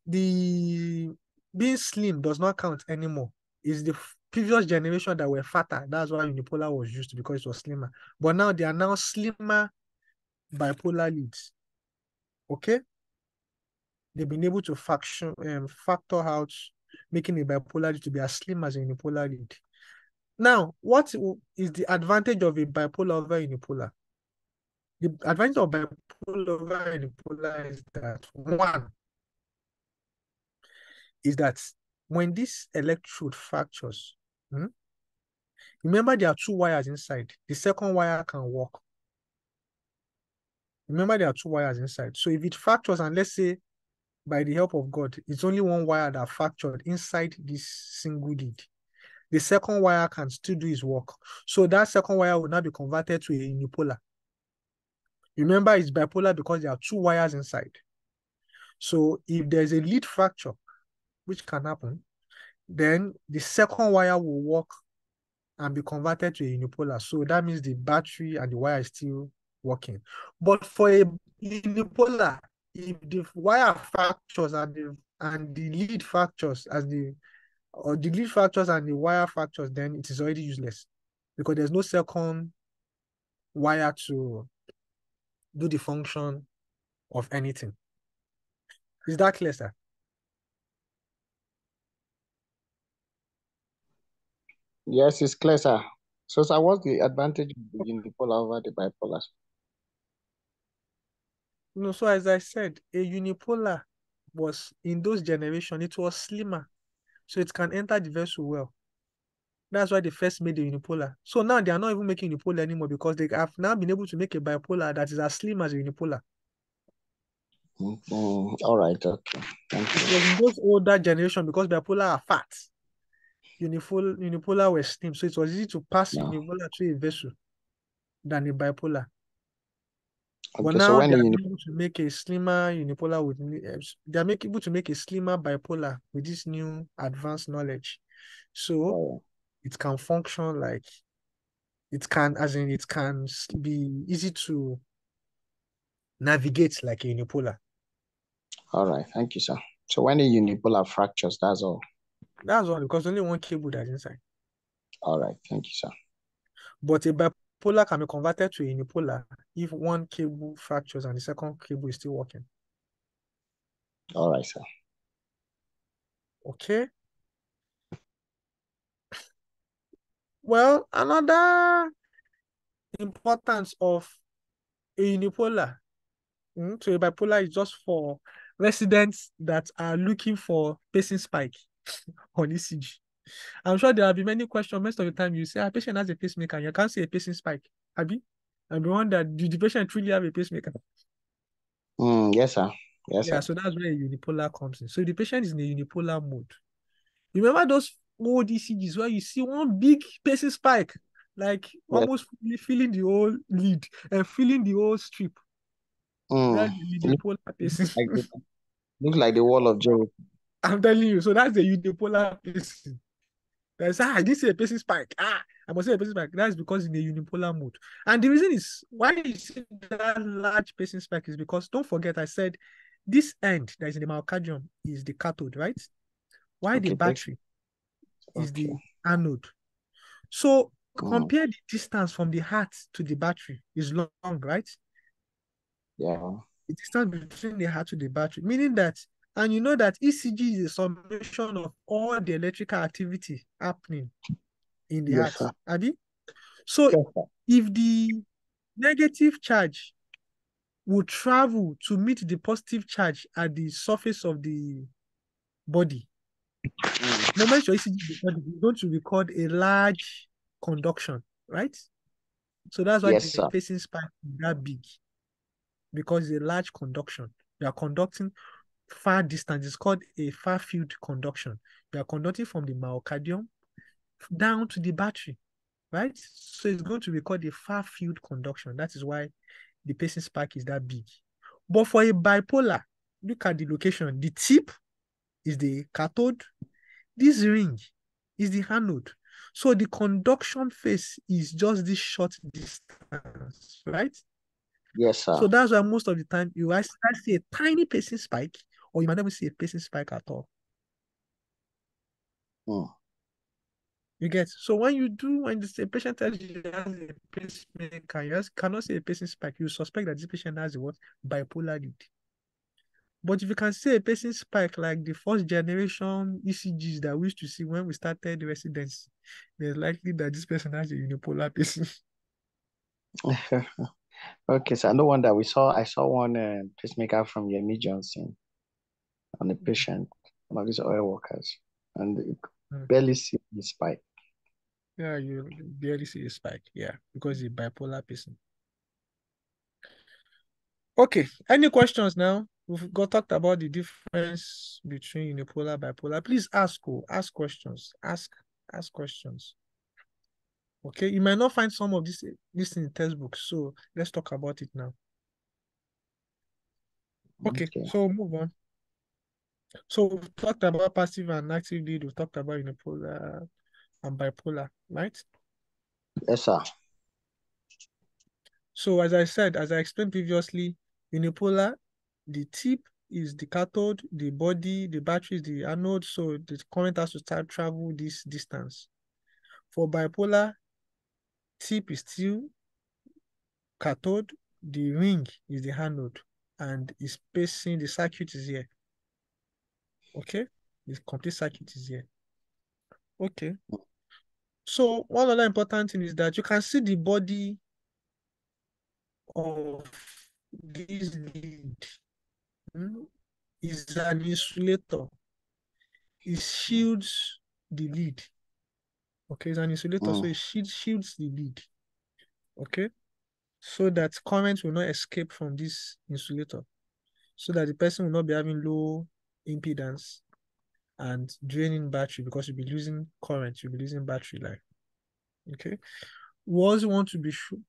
the being slim does not count anymore. It's the previous generation that were fatter. That's why unipolar was used, because it was slimmer. But now they are now slimmer bipolar leads. Okay? They've been able to factor out making a bipolar lead to be as slim as a unipolar lead. Now, what is the advantage of a bipolar over unipolar? The advantage of bipolar over unipolar is that, one, is that when this electrode fractures, remember there are two wires inside. The second wire can work. Remember there are two wires inside. So if it fractures, and let's say by the help of God, it's only one wire that fractured inside this single lead, the second wire can still do its work. So that second wire will now be converted to a unipolar. Remember, it's bipolar because there are two wires inside. So if there's a lead fracture, which can happen, then the second wire will work and be converted to a unipolar. So that means the battery and the wire is still working. But for a unipolar, if the wire fractures and the lead fractures the lead fractures and the wire fractures, then it is already useless, because there's no second wire to do the function of anything. Is that clear, sir? Yes, it's clear, sir. So, sir, what's the advantage of the unipolar over the bipolar? No, so as I said, a unipolar was, in those generations, it was slimmer, so it can enter the vessel well. That's why they first made the unipolar. So now they are not even making unipolar anymore, because they have now been able to make a bipolar that is as slim as a unipolar. All right, okay. Thank It you. was in those older generation, because bipolar are fat. Unipolar were slim, so it was easy to pass unipolar through a vessel than a bipolar. But Okay, so now when they are the able to make a slimmer unipolar with they are able to make a slimmer bipolar with this new advanced knowledge. So it can function like it can be easy to navigate like a unipolar. All right, thank you, sir. So when the unipolar fractures, that's all. That's all, because only one cable that's inside. All right, thank you, sir. But a bipolar can be converted to a unipolar if one cable fractures and the second cable is still working. All right, sir. Okay. Well, another importance of a unipolar to a bipolar is just for residents that are looking for pacing spike on ECG. I'm sure there will be many questions. Most of the time you say a patient has a pacemaker and you can't see a pacing spike. Abi? And we wonder, do the patient truly have a pacemaker? Yes, sir. Yes, Yeah, sir. so that's where a unipolar comes in. So the patient is in a unipolar mode. Remember those old ECGs where you see one big pacing spike, like almost filling the whole lead and filling the whole strip. That's the unipolar pacing. Looks like the wall of Jericho. I'm telling you, so that's the unipolar pacing. That's I didn't see a pacing spike. I must say a pacing spike. That's because in a unipolar mode. And the reason is why you see that large pacing spike is because, don't forget, I said this end that is in the myocardium is the cathode, right? Why the battery is the anode. So compare the distance from the heart to the battery is long, right? Yeah. The distance between the heart to the battery, meaning that, and you know that ECG is a summation of all the electrical activity happening in the Yes, heart. sir. Abi? So Yes, sir. if the negative charge will travel to meet the positive charge at the surface of the body, the moment your ECG is going to record a large conduction, right? So that's why Yes, the sir. pacing spike is that big, because it's a large conduction. You are conducting far distance. It's called a far field conduction. You are conducting from the myocardium down to the battery, right? So it's going to record a far field conduction. That is why the pacing spike is that big. But for a bipolar, look at the location. The tip is the cathode. This ring is the anode. So the conduction phase is just this short distance, right? Yes, sir. So that's why most of the time you either see a tiny pacing spike, or you might never see a pacing spike at all. You get? So when the patient tells you he has a pacemaker, you cannot see a pacing spike, you suspect that this patient has a what? Bipolar lead. But if you can see a pacing spike like the first generation ECGs that we used to see when we started residency, there's likely that this person has a unipolar pacing. Okay, so no wonder I saw one pacemaker from Yemi Johnson on a patient, one of his oil workers, and you barely see the spike. Yeah, you barely see a spike. Yeah, because it's bipolar pacing. Okay, any questions now? We've talked about the difference between unipolar, bipolar. Please ask questions. Ask questions. Okay, you might not find some of this in the textbook, so let's talk about it now. Okay, so move on. So we've talked about passive and active lead. We've talked about unipolar and bipolar, right? Yes, sir. So as I explained previously, unipolar, the tip is the cathode, the body, the battery is the anode, so the current has to start travel this distance. For bipolar, tip is still cathode, the ring is the anode, and is pacing, the circuit is here. Okay? The complete circuit is here. Okay. So one other important thing is that you can see the body of this lead is an insulator. It shields the lead. Okay, it's an insulator, so it shields the lead. Okay, so that current will not escape from this insulator, so that the person will not be having low impedance and draining battery, because you'll be losing current, you'll be losing battery life. Okay, we also want to be sure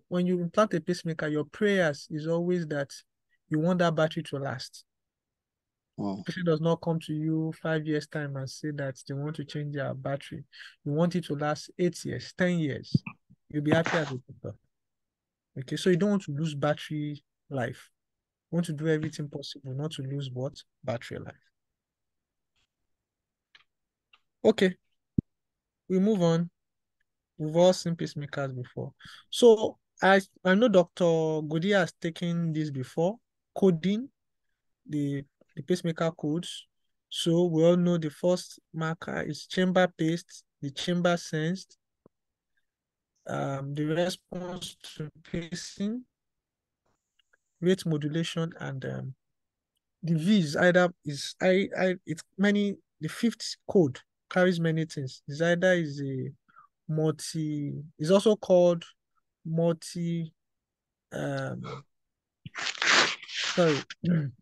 when you implant a pacemaker, your prayers is always that you want that battery to last. The patient does not come to you 5 years time and say that they want to change their battery. You want it to last 8 years, 10 years. You'll be happy as a doctor. Okay, so you don't want to lose battery life. You want to do everything possible not to lose what? Battery life. Okay, we move on. We've all seen pacemakers before. So I know Dr. Godi has taken this before, coding the pacemaker codes. So we all know the first marker is chamber paced, the chamber sensed, the response to pacing, rate modulation, and the V is it's many. The fifth code carries many things. It's either is a it's also called multi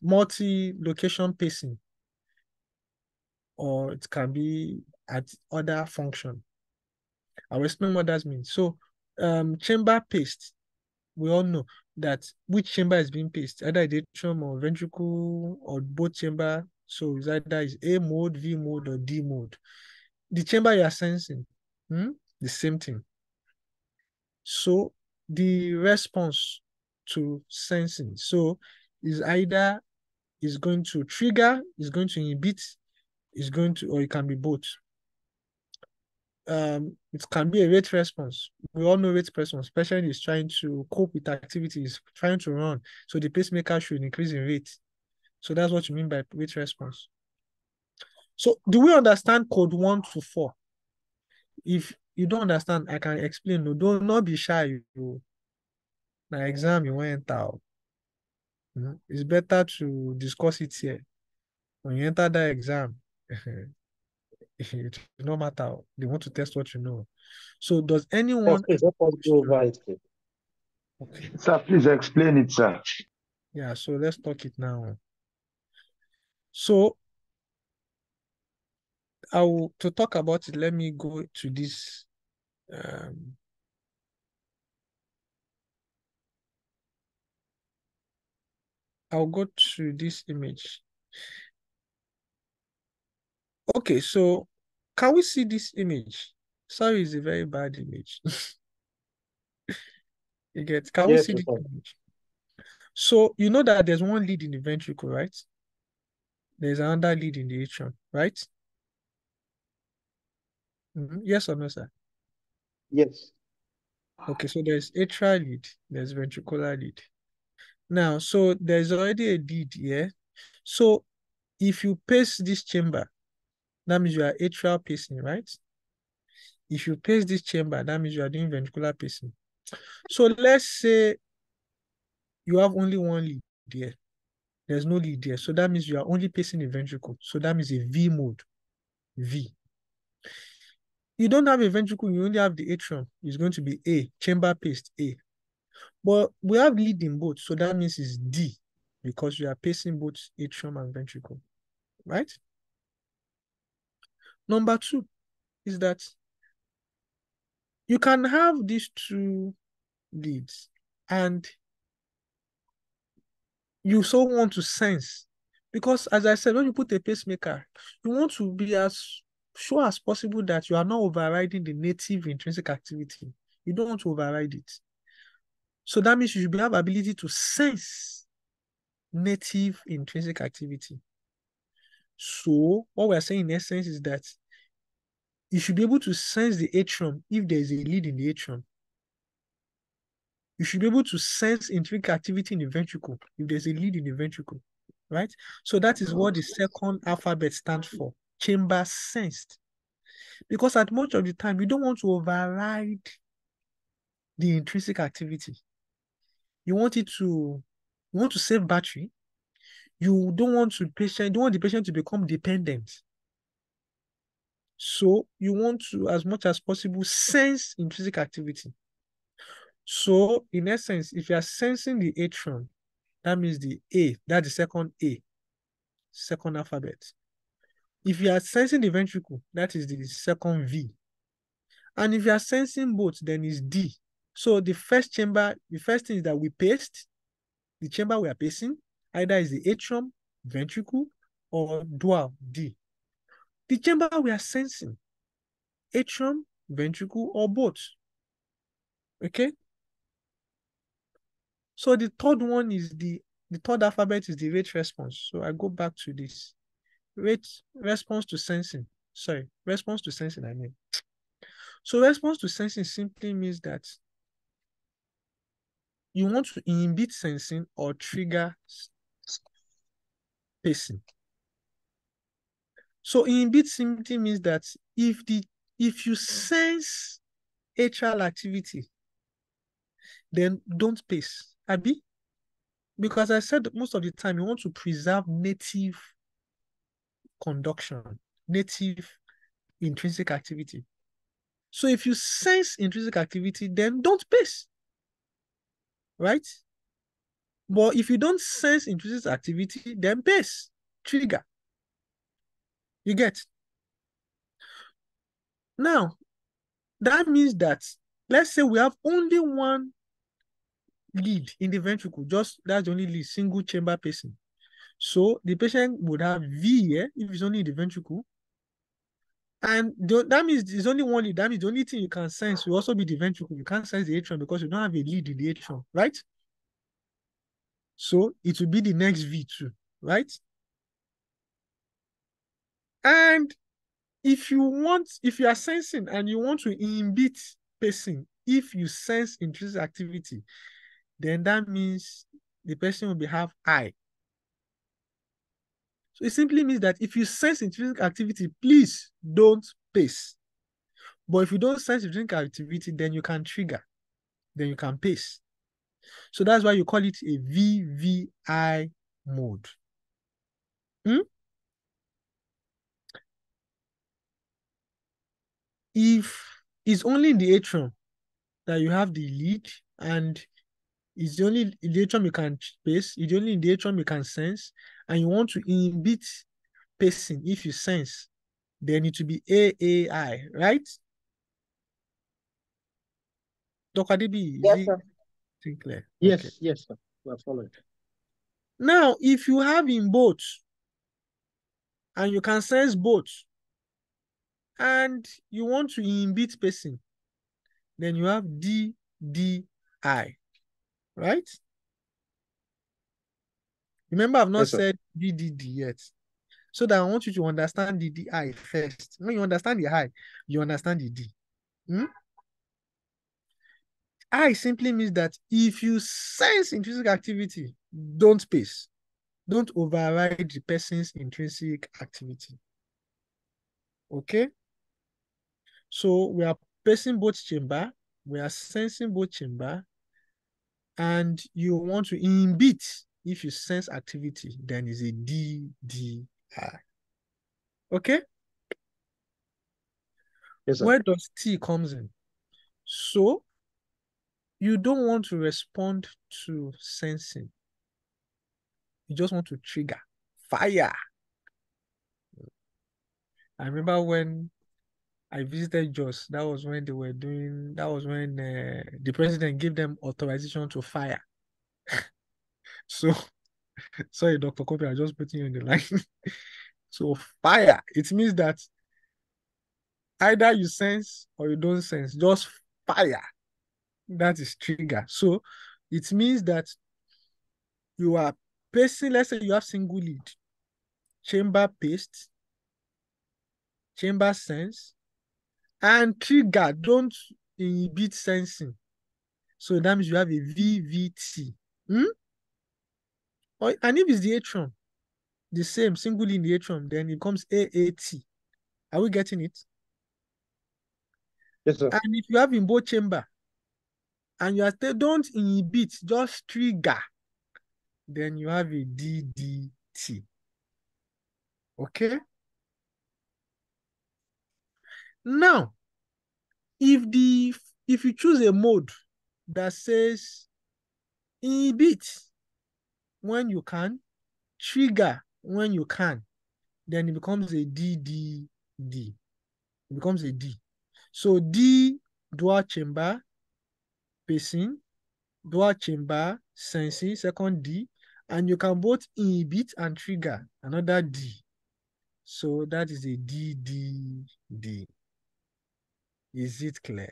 multi-location pacing, or it can be at other function. I will explain what that means. So chamber paced, we all know that which chamber is being paced, either the atrium or ventricle or both chamber. So it's either is A mode, V mode, or D mode. The chamber you are sensing, the same thing. So the response to sensing, so is either is going to trigger, is going to inhibit, is going to, or it can be both. it can be a rate response. We all know rate response. Patient is trying to cope with activities, trying to run. So the pacemaker should increase in rate. So that's what you mean by rate response. So do we understand code 1 to 4? If you don't understand, I can explain. No, don't not be shy. Now exam you went out. It's better to discuss it here. When you enter that exam, it no matter. They want to test what you know. So does anyone? Please help us go over it. Okay. Sir, please explain it, sir. Yeah, so let's talk it now. So to talk about it, let me go to this. I'll go to this image. Okay, so can we see this image? Sorry, it's a very bad image. You get? Can we see this image? So you know that there's one lead in the ventricle, right? There's another lead in the atrium, right? Yes or no, sir? Yes. Okay, so there's atrial lead, there's ventricular lead. Now, so there's already a lead here. So if you pace this chamber, that means you are atrial pacing, right? If you pace this chamber, that means you are doing ventricular pacing. So let's say you have only one lead there. There's no lead there. So that means you are only pacing the ventricle. So that means a V mode. V. You don't have a ventricle, you only have the atrium. It's going to be A, chamber paced A. But we have lead in both, so that means it's D, because you are pacing both atrium and ventricle, right? Number 2 is that you can have these two leads and you so want to sense, because as I said, when you put a pacemaker, you want to be as sure as possible that you are not overriding the native intrinsic activity. You don't want to override it. So that means you should have ability to sense native intrinsic activity. So what we're saying in essence is that you should be able to sense the atrium if there's a lead in the atrium. You should be able to sense intrinsic activity in the ventricle if there's a lead in the ventricle, right? So that is what the second alphabet stands for, chamber sensed. Because at much of the time, you don't want to override the intrinsic activity. You want to save battery. You don't want the patient to become dependent. So you want to, as much as possible, sense intrinsic activity. So in essence, if you are sensing the atrium, that means the A, that's the second A, second alphabet. If you are sensing the ventricle, that is the second V. And if you are sensing both, then it's D. So the first thing is that we paste, the chamber we are pacing, either is the atrium, ventricle, or dual, D. The chamber we are sensing, atrium, ventricle, or both. Okay? So the third one is the third alphabet is the rate response. So I go back to this. Response to sensing, I mean. So response to sensing simply means that you want to inhibit sensing or trigger pacing. So inhibit simply means that if you sense atrial activity, then don't pace. Abi? Because I said most of the time you want to preserve native conduction, native intrinsic activity. So if you sense intrinsic activity, then don't pace, right? But if you don't sense intrinsic activity, then pace, trigger. You get? Now, that means that, let's say we have only one lead in the ventricle, that's the only lead, single chamber pacing. So the patient would have V here if it's only in the ventricle. And that means there's only one lead. That means the only thing you can sense will also be the ventricle. You can't sense the atrium because you don't have a lead in the atrium, right? So it will be the next V2, right? And if you are sensing and you want to inhibit person, if you sense intrinsic activity, then that means the person will have I. So it simply means that if you sense intrinsic activity, please don't pace. But if you don't sense intrinsic activity, then you can trigger, then you can pace. So that's why you call it a VVI mode. If it's only in the atrium that you have the lead, and it's the only in the atrium you can pace, it's the only in the atrium you can sense, and you want to inhibit pacing if you sense, then it will be AAI, right? Dr. DB, Yes, is sir. it clear? Yes, Okay. yes, sir. We're following. Now, if you have in both, and you can sense both, and you want to inhibit pacing, then you have DDI, right? Remember, I've not Yes, sir. said DDD yet. So that I want you to understand the DI first. When you understand the I, you understand the D. I simply means that if you sense intrinsic activity, don't pace. Don't override the person's intrinsic activity. Okay? So we are pacing both chamber, we are sensing both chamber, and you want to inhibit if you sense activity, then is a DDI. Okay? Yes, sir. Where does T comes in? So you don't want to respond to sensing. You just want to trigger. Fire. I remember when I visited Jos, that was when the president gave them authorization to fire. So, sorry, Dr. Kobe, I just put you on the line. So, fire, it means that either you sense or you don't sense, just fire. That is trigger. So, it means that you are pacing, let's say you have single lead, chamber paste, chamber sense, and trigger, don't inhibit sensing. So that means you have a VVT. And if it's the atrium, the same, single in the atrium, then it becomes AAT. Are we getting it? Yes, sir. And if you have in both chamber, and you are still don't inhibit, just trigger, then you have a DDT. Okay? Now, if you choose a mode that says inhibit when you can, trigger when you can, then it becomes a DDD. It becomes a D. So D, dual chamber pacing, dual chamber sensing, second D, and you can both inhibit and trigger, another D. So that is a DDD. Is it clear?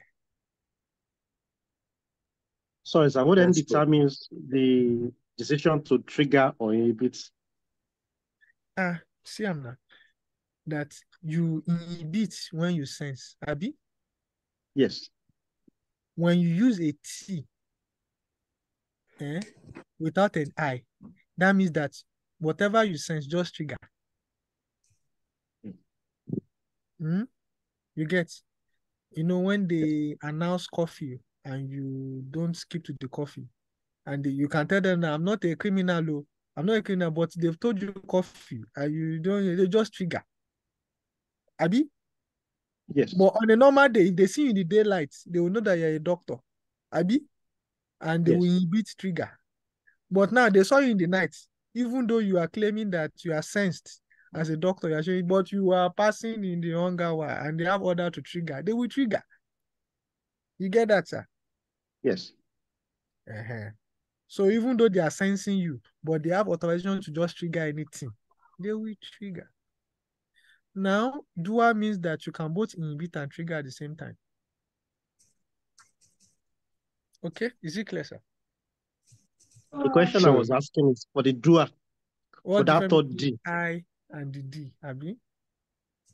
Sorry, sir. What then That's good. determines the decision to trigger or inhibit? See, I'm not. That you inhibit when you sense, Abi? Yes. When you use a T without an I, that means that whatever you sense, just trigger. You get? You know, when they announce coffee and you don't skip to the coffee, and you can tell them that I'm not a criminal, I'm not a criminal, but they've told you coffee, and you don't, they just trigger. Abi? Yes. But on a normal day, if they see you in the daylight, they will know that you're a doctor. Abi? And they will inhibit trigger. But now they saw you in the night, even though you are claiming that you are sensed as a doctor, you're showing, but you are passing in the hunger hour and they have order to trigger, they will trigger. You get that, sir? Yes. So even though they are sensing you, but they have authorization to just trigger anything, they will trigger. Now, dual means that you can both inhibit and trigger at the same time. Okay, is it clear, sir? The question I was asking is for the dual, for What that difference third between D. I and the D, Abi?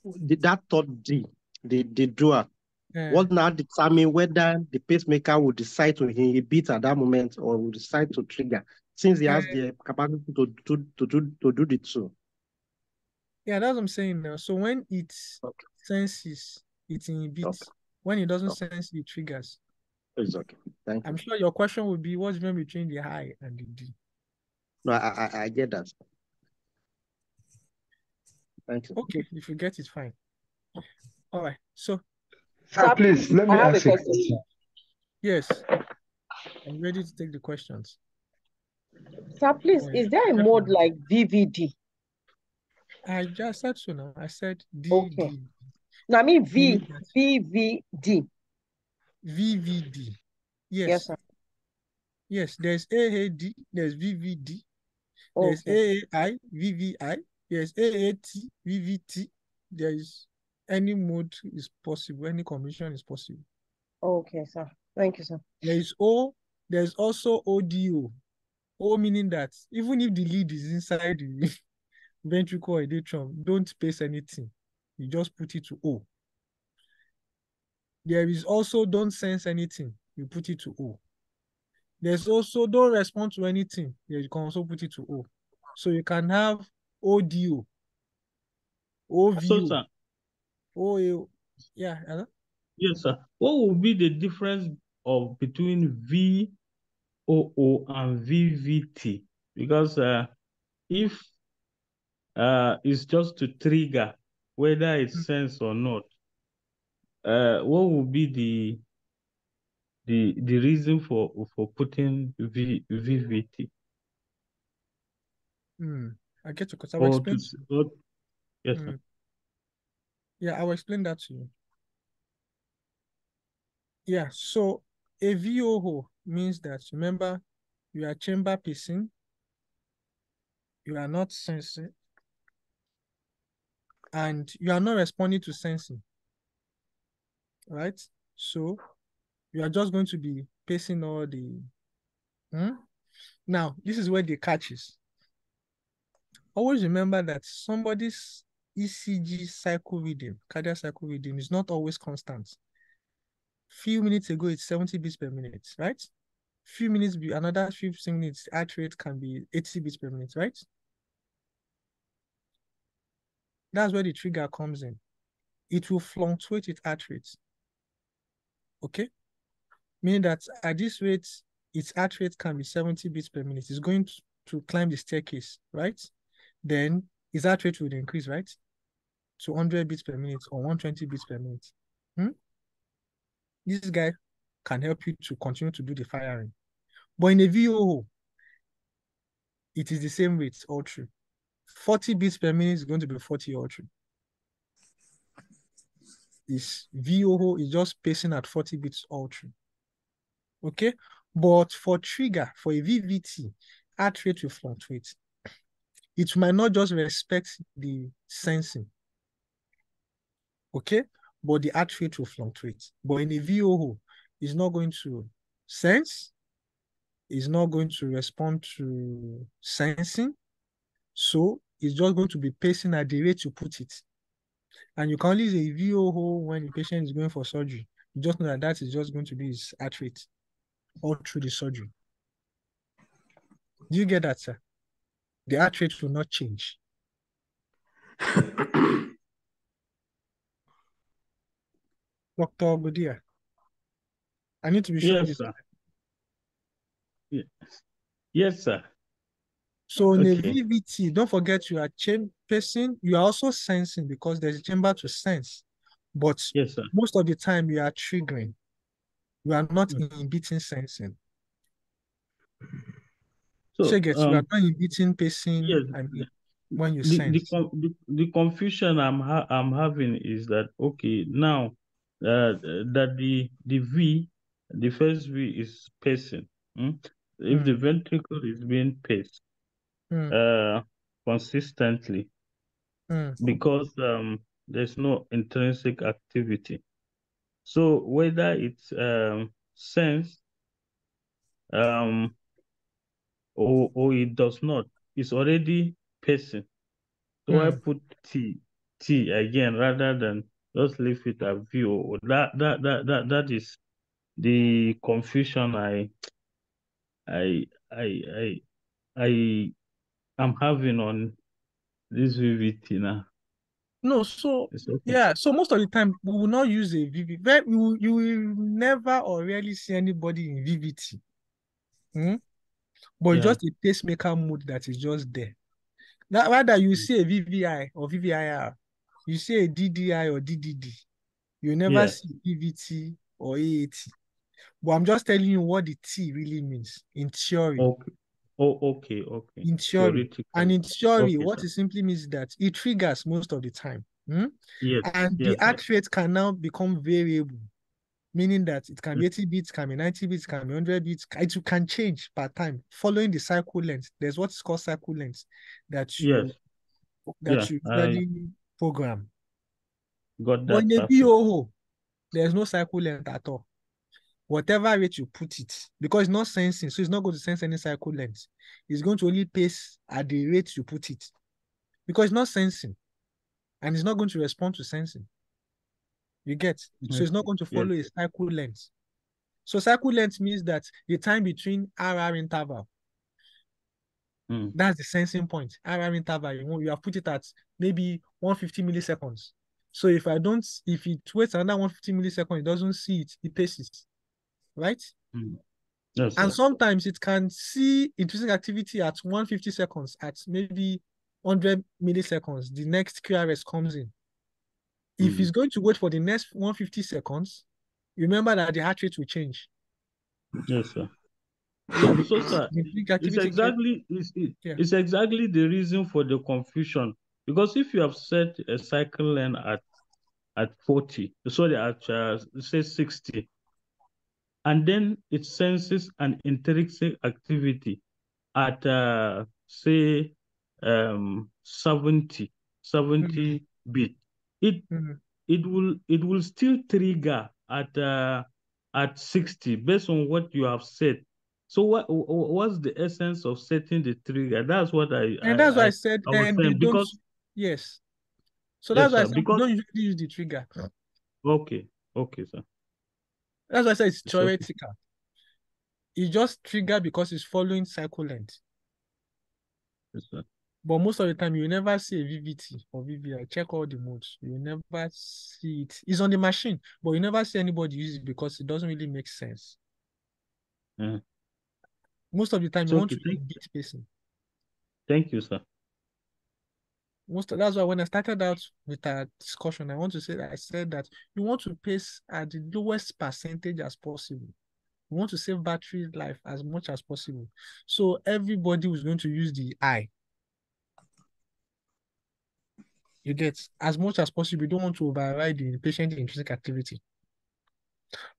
that third D, the dual, Yeah. what now determine whether the pacemaker will decide to inhibit at that moment or will decide to trigger, since he has the capacity to do the two. Yeah, that's what I'm saying now. So when it Okay. senses, it inhibits. Okay. When it doesn't Okay. sense, it triggers. It's okay. Thank I'm you. sure your question would be, what's the difference between the high and the D? No, I get that. Thank you. Okay, if you get it, fine. All right. So, Sir, please, let me I have a ask a question. question. yes, I'm ready to take the questions. Sir, please, Oh, is there a yeah, mode definitely. like VVD? I just said so now. I said Okay. DD, No, I mean meaning that VVD. VVD. Yes, Yes, sir. yes, there's AAD, there's VVD, there's Okay. AAI, VVI, there's AAT, VVT, there's any mode is possible, any combination is possible. Okay, sir. Thank you, sir. There's also ODO. O meaning that even if the lead is inside the ventricle or the atrium, don't pace anything. You just put it to O. There is also don't sense anything. You put it to O. There's also don't respond to anything. You can also put it to O. So you can have ODO, So, OVO, sir, OAO. Yeah, hello? yes, sir. What will be the difference between VOO and VVT? Because if it's just to trigger whether it's sense or not, what will be the reason for putting VVT? I get you because I'll Or to explain. yes, sir. Yeah, I'll explain that to you. Yeah, so a VOO means that, remember, you are chamber pacing, you are not sensing, and you are not responding to sensing, right? So you are just going to be pacing all the. Now, this is where the catch is. Always remember that somebody's ECG cycle rhythm, cardiac cycle rhythm, is not always constant. Few minutes ago, it's 70 beats per minute, right? Few minutes, another 15 minutes, heart rate can be 80 beats per minute, right? That's where the trigger comes in. It will fluctuate its heart rate. Okay? Meaning that at this rate, its heart rate can be 70 beats per minute. It's going to climb the staircase, right? Then its heart rate will increase, right? To 100 beats per minute or 120 beats per minute. This guy can help you to continue to do the firing. But in a VOO, it is the same rate all through. 40 beats per minute is going to be 40 all through. Is VOO is just pacing at 40 beats all through. Okay? But for trigger, for a VVT, heart rate will fluctuate. It might not just respect the sensing. Okay? But the heart rate will fluctuate. But in a VOO, it's not going to sense, it's not going to respond to sensing. So it's just going to be pacing at the rate you put it. And you can only use a VOO when the patient is going for surgery. You just know that that is just going to be his heart rate all through the surgery. Do you get that, sir? The heart rate will not change. Dr. Godia, I need to be showing Yes, this. sir. Yes, sir. So in a Okay. VVT, don't forget you are pacing, you are also sensing because there's a chamber to sense. But Yes, sir. most of the time you are triggering. You are not inhibiting sensing. So You are not inhibiting pacing, yes, I mean, when you the sense. the confusion I'm having is that, okay, now that the first V is pacing. If the ventricle is being paced consistently, because there's no intrinsic activity. So whether it's sense or it does not, it's already pacing. So I put T. T again rather than just leave it at VOO. That is the confusion I am having on this VVT now. No, so It's okay. yeah, so most of the time we will not use a VVT. You will never or rarely see anybody in VVT. But it's Yeah. just a pacemaker mode that is just there. Now, rather you see a VVI or VVIR, you see a DDI or DDD. You never Yes. see PVT or AAT. But I'm just telling you what the T really means in theory. Okay. Oh, okay. In theory. And Theoretically. in theory, Okay, what sir. it simply means is that it triggers most of the time. Yes. And the Yes, sir. heart rate can now become variable, meaning that it can be 80 beats, can be 90 beats, can be 100 beats. It can change per time following the cycle length. There's what is called cycle length that Yes. you I usually program. got But that in a perfect. BOO, there's no cycle length at all. Whatever rate you put it, because it's not sensing, so it's not going to sense any cycle length. It's going to only pace at the rate you put it, because it's not sensing, and it's not going to respond to sensing. You get? So it's not going to follow a cycle length. So cycle length means that the time between RR interval, that's the sensing point. RR interval, you have put it at maybe 150 milliseconds. So if it waits another 150 milliseconds, it doesn't see it, it paces, right? Yes, And sir. sometimes it can see intrinsic activity at 150 seconds, at maybe 100 milliseconds. The next QRS comes in. If it's going to wait for the next 150 seconds, remember that the heart rate will change. Yes, sir. Yeah, So, sir, it's exactly the reason for the confusion. Because if you have set a cycle length at 40, sorry, at say 60, and then it senses an intrinsic activity at say 70 beat, it will still trigger at 60 based on what you have said. So what's the essence of setting the trigger? That's what and that's why I said, I was and saying, they don't. because Yes. So yes, that's why I sir, said because don't usually use the trigger. okay, sir. That's why I said it's It's okay. theoretical. It just trigger because it's following cycle length. Yes, sir. But most of the time, you never see a VVT or VVI. Check all the modes. You never see it. It's on the machine, but you never see anybody use it because it doesn't really make sense. Yeah. Most of the time, It's you want okay. to beat pacing. Thank you, sir. That's why when I started out with our discussion, I said that you want to pace at the lowest percentage as possible. You want to save battery life as much as possible. So everybody was going to use the eye. You get as much as possible. You don't want to override the patient intrinsic activity.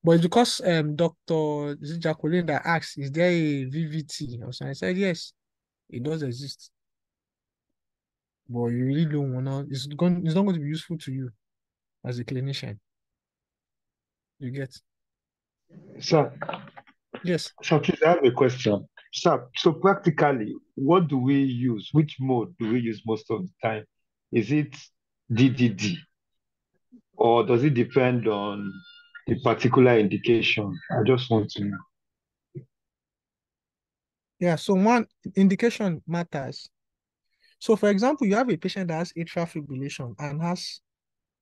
But it's because Dr. Jacqueline that asked, is there a VVT? So I said yes, it does exist. But you really don't wanna. It's not going to be useful to you as a clinician. You get? Sir, Yes. sir, please, I have a question. Sir, so practically, what do we use? Which mode do we use most of the time? Is it DDD, or does it depend on the particular indication? I just want to know. Yeah, so one indication matters. So for example, you have a patient that has atrial fibrillation and has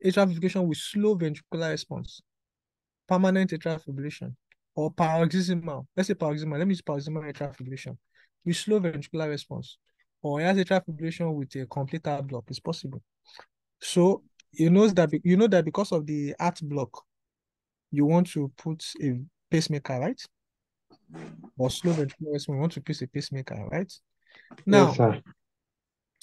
atrial fibrillation with slow ventricular response, permanent atrial fibrillation, or paroxysmal. Let's say paroxysmal. Let me use paroxysmal atrial fibrillation with slow ventricular response, or he has atrial fibrillation with a complete heart block. It's possible. So you know that because of the heart block, you want to put a pacemaker, right? Or slow ventricular response, you want to put a pacemaker, right? Now, Yes, sir.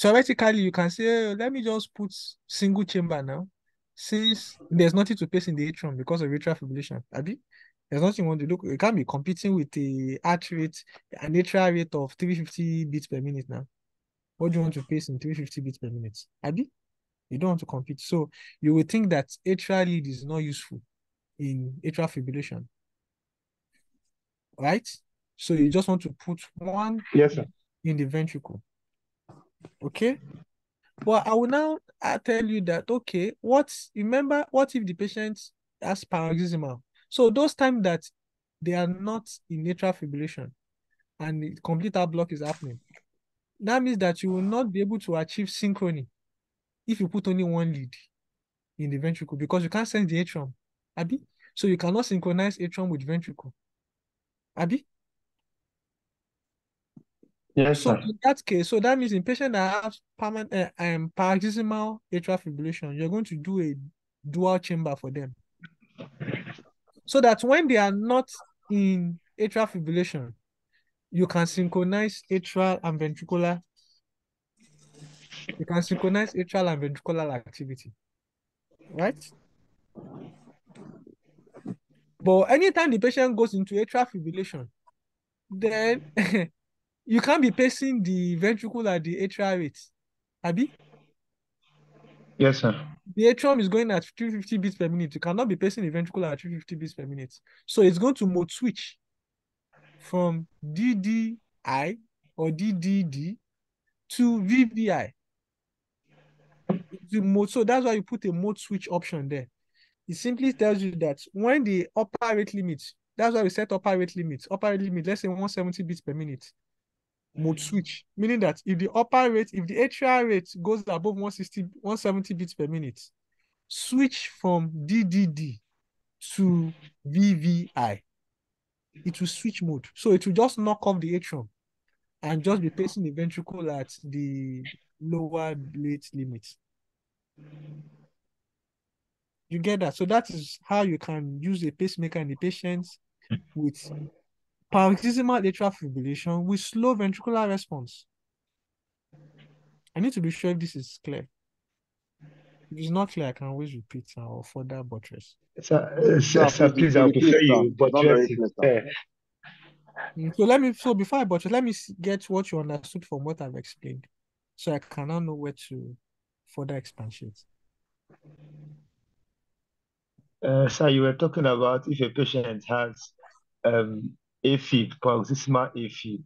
theoretically, you can say, let me just put single chamber now, since there's nothing to pace in the atrium because of atrial fibrillation. Abi, there's nothing you want to look. You can't be competing with the heart rate, an atrial rate of 350 beats per minute now. What do you want to pace in 350 beats per minute? Abi, you don't want to compete. So you would think that atrial lead is not useful in atrial fibrillation, right? So you just want to put one Yes, sir. in the ventricle. Okay? But I will now tell you that, okay, what if the patient has paroxysmal? So those times that they are not in atrial fibrillation and the complete heart block is happening, that means that you will not be able to achieve synchrony if you put only one lead in the ventricle because you can't sense the atrium, Abi. So you cannot synchronize atrium with ventricle, Abi. Yes, So sir. in that case, so that means in patient that have paroxysmal atrial fibrillation, you're going to do a dual chamber for them, so that when they are not in atrial fibrillation, you can synchronize atrial and ventricular. You can synchronize atrial and ventricular activity, right? But anytime the patient goes into atrial fibrillation, then you can't be pacing the ventricle at the atrial rate, Abi. Yes, sir. The atrium is going at 350 beats per minute. You cannot be pacing the ventricle at 350 beats per minute. So it's going to mode switch from DDI or DDD to VVI. So that's why you put a mode switch option there. It simply tells you that when the upper rate limit, that's why we set upper rate limit, let's say 170 beats per minute, mode switch, meaning that if the atrial rate goes above 170 beats per minute, switch from DDD to VVI. It will switch mode. So it will just knock off the atrium and just be pacing the ventricle at the lower rate limit. You get that? So that is how you can use a pacemaker in the patients with paroxysmal atrial fibrillation with slow ventricular response. I need to be sure if this is clear. If it's not clear, I can always repeat or further buttress. Sir, please, I would prefer you buttress it. So before I buttress, let me get what you understood from what I've explained, so I can now know where to further expatiate. Sir, you were talking about if a patient has AFib, paroxysmal AFib,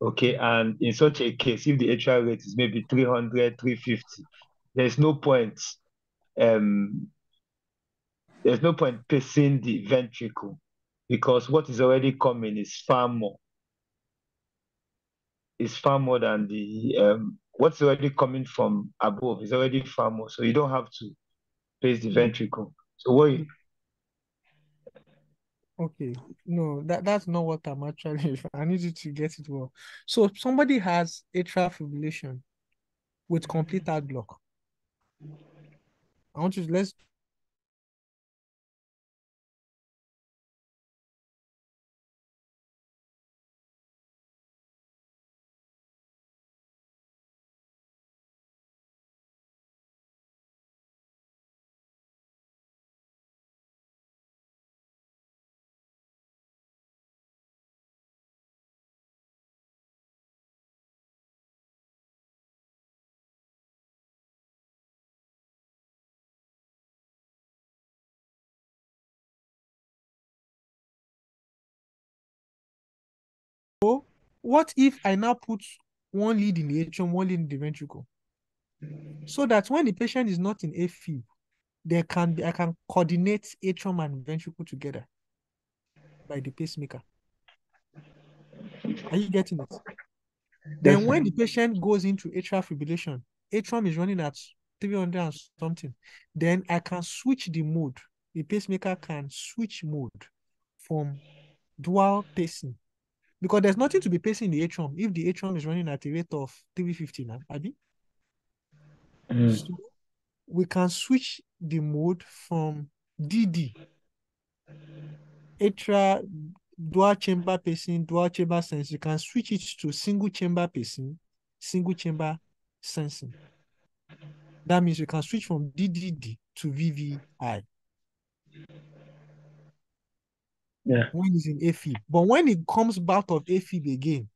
okay, and in such a case, if the atrial rate is maybe 300, 350, there's no point pacing the ventricle because what is already coming is far more than the what's already coming from above is already far more, so you don't have to pace the ventricle. So what Okay, no, that's not what I'm actually. I need you to get it well. So if somebody has atrial fibrillation with complete heart block, I want you to let's go. What if I now put one lead in the atrium, one lead in the ventricle, so that when the patient is not in AFib, I can coordinate atrium and ventricle together by the pacemaker. Are you getting it? Then when the patient goes into atrial fibrillation, atrium is running at 300 and something, then I can switch the mode. The pacemaker can switch mode from dual pacing, because there's nothing to be pacing the atrium if the atrium is running at a rate of 350 now, Abi. So we can switch the mode from DD, atrial dual chamber pacing, dual chamber sensing. You can switch it to single chamber pacing, single chamber sensing. That means you can switch from DDD to VVI. Yeah. When it's in AFib. But when it comes back of AFib again,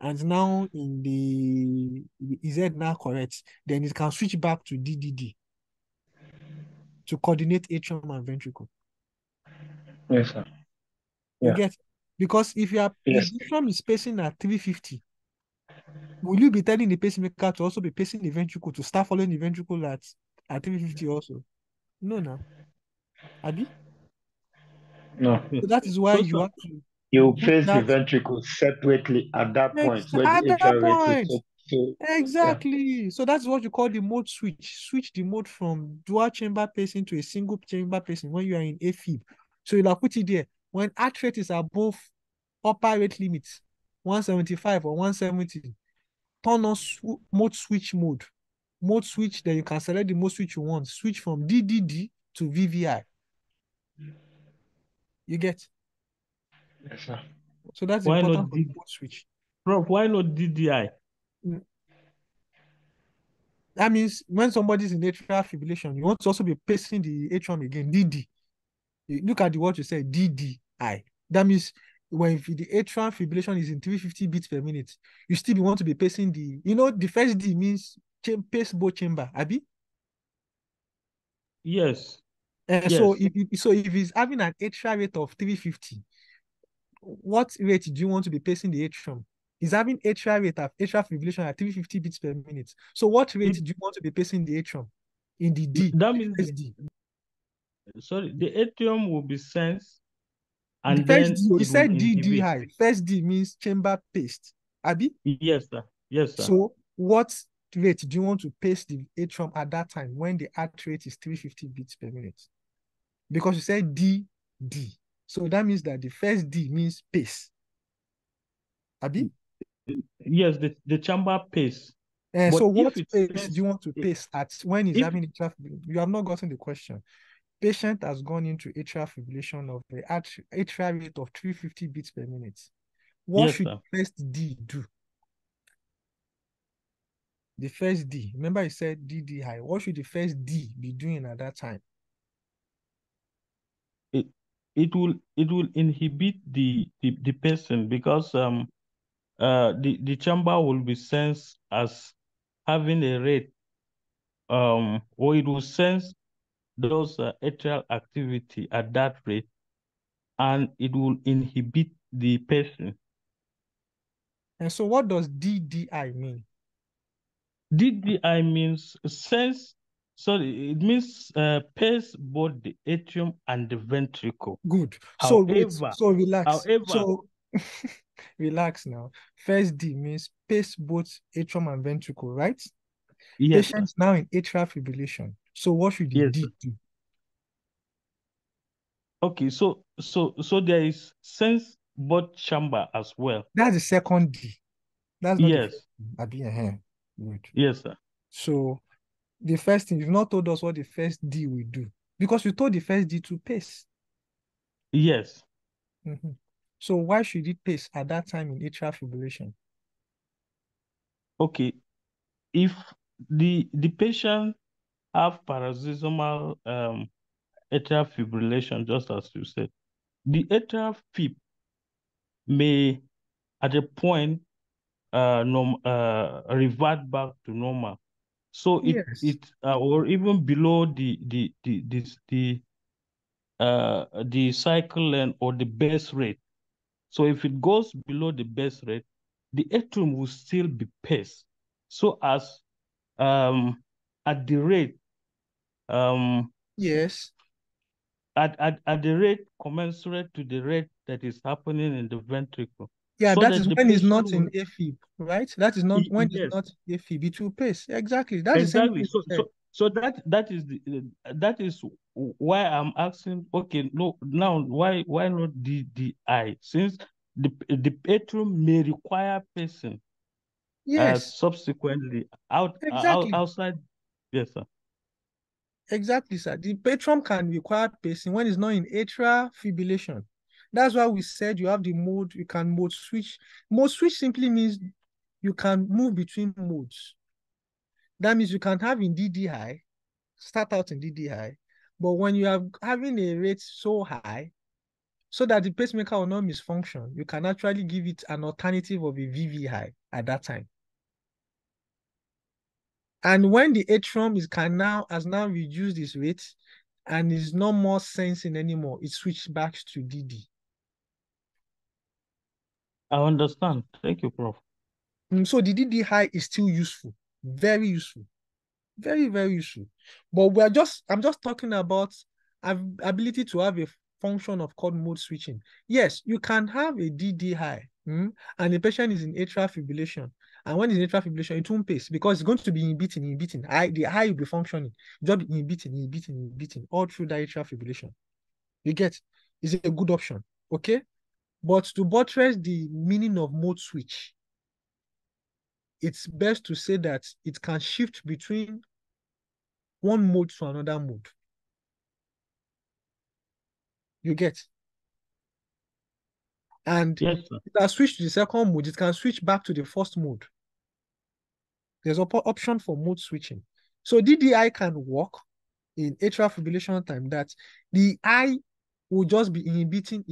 and now in the is it now correct, then it can switch back to DDD to coordinate atrium and ventricle. Yes, sir. You Yeah. get, because if the Yes. atrium is pacing at 350 will you be telling the pacemaker to also be pacing the ventricle to start following the ventricle at 350 also? No, no. Abi? No. So that is why So, you sir, have to You put face the that ventricle separately at that point where at the that atrial rate is point. so yeah. Exactly. So that's what you call the mode switch. Switch the mode from dual chamber pacing to a single chamber pacing when you are in AFib. So you'll have put it there. When heart rate is above upper rate limits, 175 or 170, turn on mode switch mode. Mode switch, then you can select the mode switch you want. Switch from DDD to VVI. You get? Yes, sir. So that's why not important for the mode switch. Prof, why not DDI? That means when somebody's in atrial fibrillation, you want to also be pacing the atrium again, DD. You look at the word you said, DDI. That means when the atrial fibrillation is in 350 beats per minute, you still want to be pacing the first D means pace both chamber, Abi? Yes. So Yes. if it's having an atrial rate of 350, what rate do you want to be pacing the atrium? Is having atrial rate of atrial fibrillation at 350 beats per minute. So what rate do you want to be pacing the atrium in the D? That means SD. Sorry, the atrium will be sensed and The then first D, you it will said DD inhibit. high. First D means chamber paced. Abi? Yes, sir. Yes, sir. So what rate do you want to pace the atrium at that time when the heart rate is 350 beats per minute? Because you said D. So that means that the first D means pace. Abi? Yes, the chamber pace. And But so what if pace do you want to pace at when he's if having atrial fibrillation? You have not gotten the question. Patient has gone into atrial fibrillation of the atrial rate of 350 beats per minute. What yes, should sir. the first D do? The first D, remember I said DD high. What should the first D be doing at that time? It will inhibit the person because the chamber will be sensed as having a rate or it will sense those atrial activity at that rate and it will inhibit the person. And so what does DDI mean? DDI means sense, sorry, it means pace both the atrium and the ventricle. Good. So wait, However, so relax. however, So relax now. First D means pace both atrium and ventricle, right? yes, sir. Patient's now in atrial fibrillation. So what should the Yes, D sir. do? Okay, so there is sense both chamber as well. That's the second D. That's not the Yes, first D. Abi, Good. yes, sir. So the first thing, you've not told us what the first D will do. Because you told the first D to pace. Yes. So why should it pace at that time in atrial fibrillation? Okay, if the patient have paroxysmal atrial fibrillation, just as you said, the atrial fib may at a point revert back to normal. So Yes. or even below the cycle length or the base rate. So if it goes below the base rate, the atrium will still be paced. So as at the rate Yes. at the rate commensurate to the rate that is happening in the ventricle. Yeah, So that that is the when it's patient not in will AFib, right? That is not when it's yes, not AFib, it will pace. Exactly. That's the same exactly. thing you said. So that is why I'm asking. Okay, no, now why not DDI? Since the atrium may require pacing Yes, subsequently exactly. outside. Yes, sir. Exactly, sir. The patron can require pacing when it's not in atrial fibrillation. That's why we said you have the mode, you can mode switch. Mode switch simply means you can move between modes. That means you can have in DD high, start out in DD high, but when you are having a rate so high, so that the pacemaker will not misfunction, you can actually give it an alternative of a VV high at that time. And when the atrium has now reduced its rate and is no more sensing anymore, it switched back to DD. I understand. Thank you, Prof. So the DD high is still useful, very useful, very, very useful. But I'm just talking about ability to have a function of called mode switching. Yes, you can have a DD high, and the patient is in atrial fibrillation. And when it's in atrial fibrillation, it won't pace because it's going to be inhibiting. The high will be functioning, just be inhibiting all through the atrial fibrillation. You get? It's a good option, okay? But to buttress the meaning of mode switch, it's best to say that it can shift between one mode to another mode. You get? And Yes, sir. it can switch to the second mode. It can switch back to the first mode. There's an option for mode switching. So DDI can work in atrial fibrillation time that the eye will just be inhibiting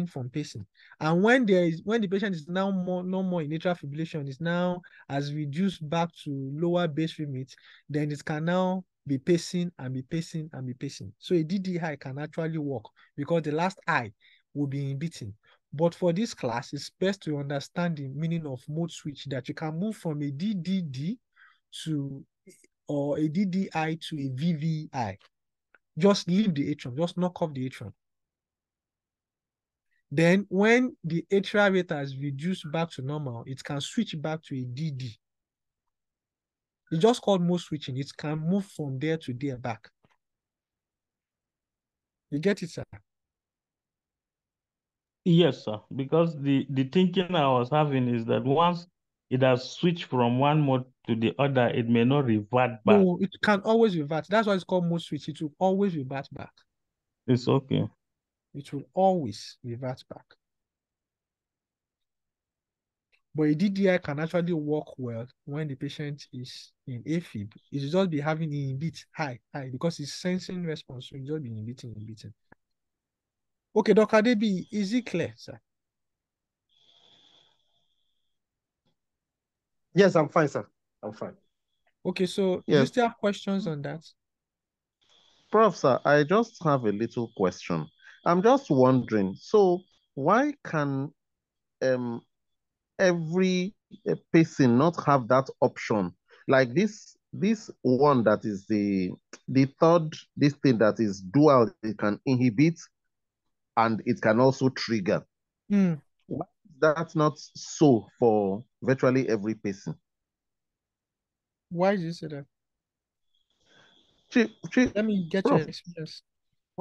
from pacing. And when the patient is now no more in atrial fibrillation, is now has reduced back to lower base limit, then it can now be pacing and be pacing and be pacing. So a DDI can actually work because the last eye will be inhibiting. But for this class, it's best to understand the meaning of mode switch, that you can move from a DDD to or a DDI to a VVI. Just leave the atrium, just knock off the atrium. Then when the atrial rate has reduced back to normal, it can switch back to a DD. It's just called mode switching. It can move from there to there back. You get it, sir? Yes, sir. Because the thinking I was having is that once it has switched from one mode to the other, it may not revert back. No, it can always revert. That's why it's called mode switch. It will always revert back. It's okay. It will always revert back. But a DDI can actually work well when the patient is in AFib. It will just be having a bit high, because it's sensing response. So it will just be inhibiting. Okay, Dr. Debi, is it clear, sir? Yes, I'm fine, sir. I'm fine. Okay, so do you Yes, still have questions on that? Prof, sir, I just have a little question. I'm just wondering, so why can every person not have that option? Like this one that is the third, this thing that is dual, it can inhibit and it can also trigger. Why is that not so for virtually every person? Why did you say that? Let me get Prof, your experience.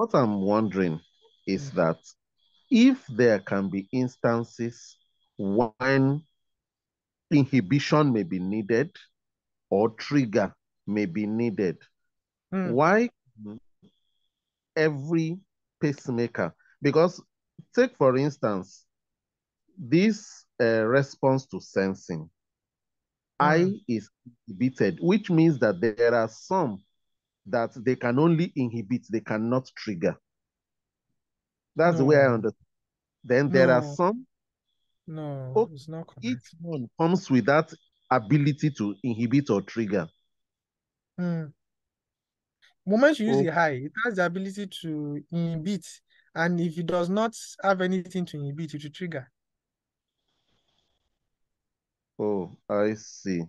what I'm wondering is that if there can be instances when inhibition may be needed or trigger may be needed, why every pacemaker? Because take for instance, this response to sensing, I is inhibited, which means that there are some that they can only inhibit, they cannot trigger. That's the way I understand. Then there are some. No, it's not correct. Each one comes with that ability to inhibit or trigger. Moment you use the high, it has the ability to inhibit, and if it does not have anything to inhibit, it will trigger. Oh, I see.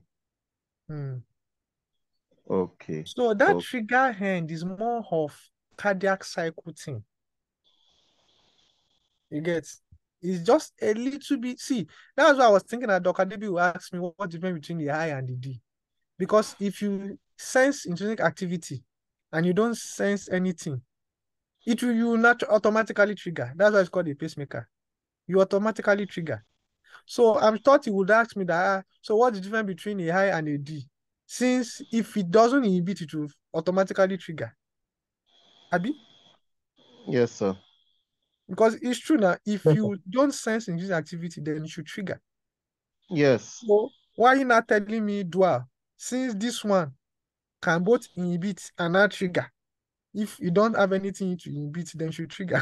Okay. So that trigger hand is more of cardiac cycle thing. You get? It's just a little bit. See, that's why I was thinking that Dr. Debi will ask me what's the difference between the high and the D. Because if you sense intrinsic activity and you don't sense anything, you will not automatically trigger. That's why it's called a pacemaker. You automatically trigger. So I thought he would ask me that, so what's the difference between a high and a D? Since if it doesn't inhibit, it will automatically trigger. Abi? Yes, sir. Because it's true now, if you don't sense in this activity, then you should trigger. Yes. So why are you not telling me dual? Since this one can both inhibit and not trigger. If you don't have anything to inhibit, then you should trigger.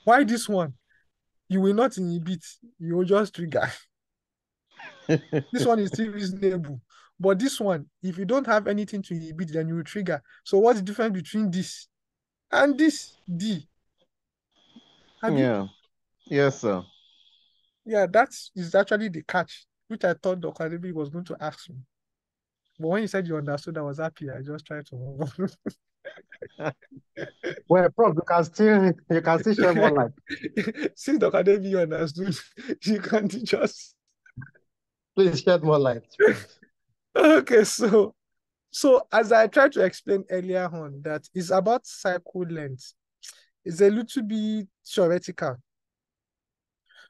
Why this one? You will not inhibit, you will just trigger. This one is still reasonable. But this one, if you don't have anything to inhibit, then you will trigger. So what's the difference between this and this D? Yeah. Yes, sir. Yeah, that is actually the catch, which I thought Dr. Oladimeji was going to ask me. But when you said you understood, I was happy. I just tried to move on. Well, Prof, you can still share more light. Since Dr. Oladimeji understood, you can teach us. Please shed more light, Prof. Okay, so as I tried to explain earlier on, that is about cycle length. It's a little bit theoretical.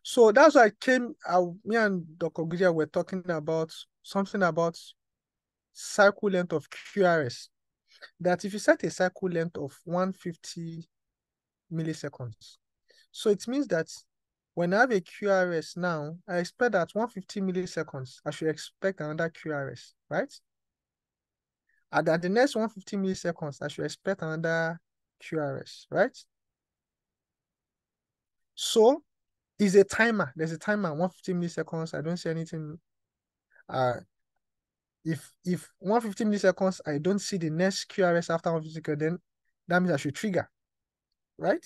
So that's why me and Dr. Gudia were talking about something about cycle length of QRS. That if you set a cycle length of 150 milliseconds, so it means that when I have a QRS now, I expect that 150 milliseconds, I should expect another QRS, right? And at the next 150 milliseconds, I should expect another QRS, right? So is a timer. There's a timer, 150 milliseconds. I don't see anything. If 150 milliseconds, I don't see the next QRS after 150 seconds, then that means I should trigger, right?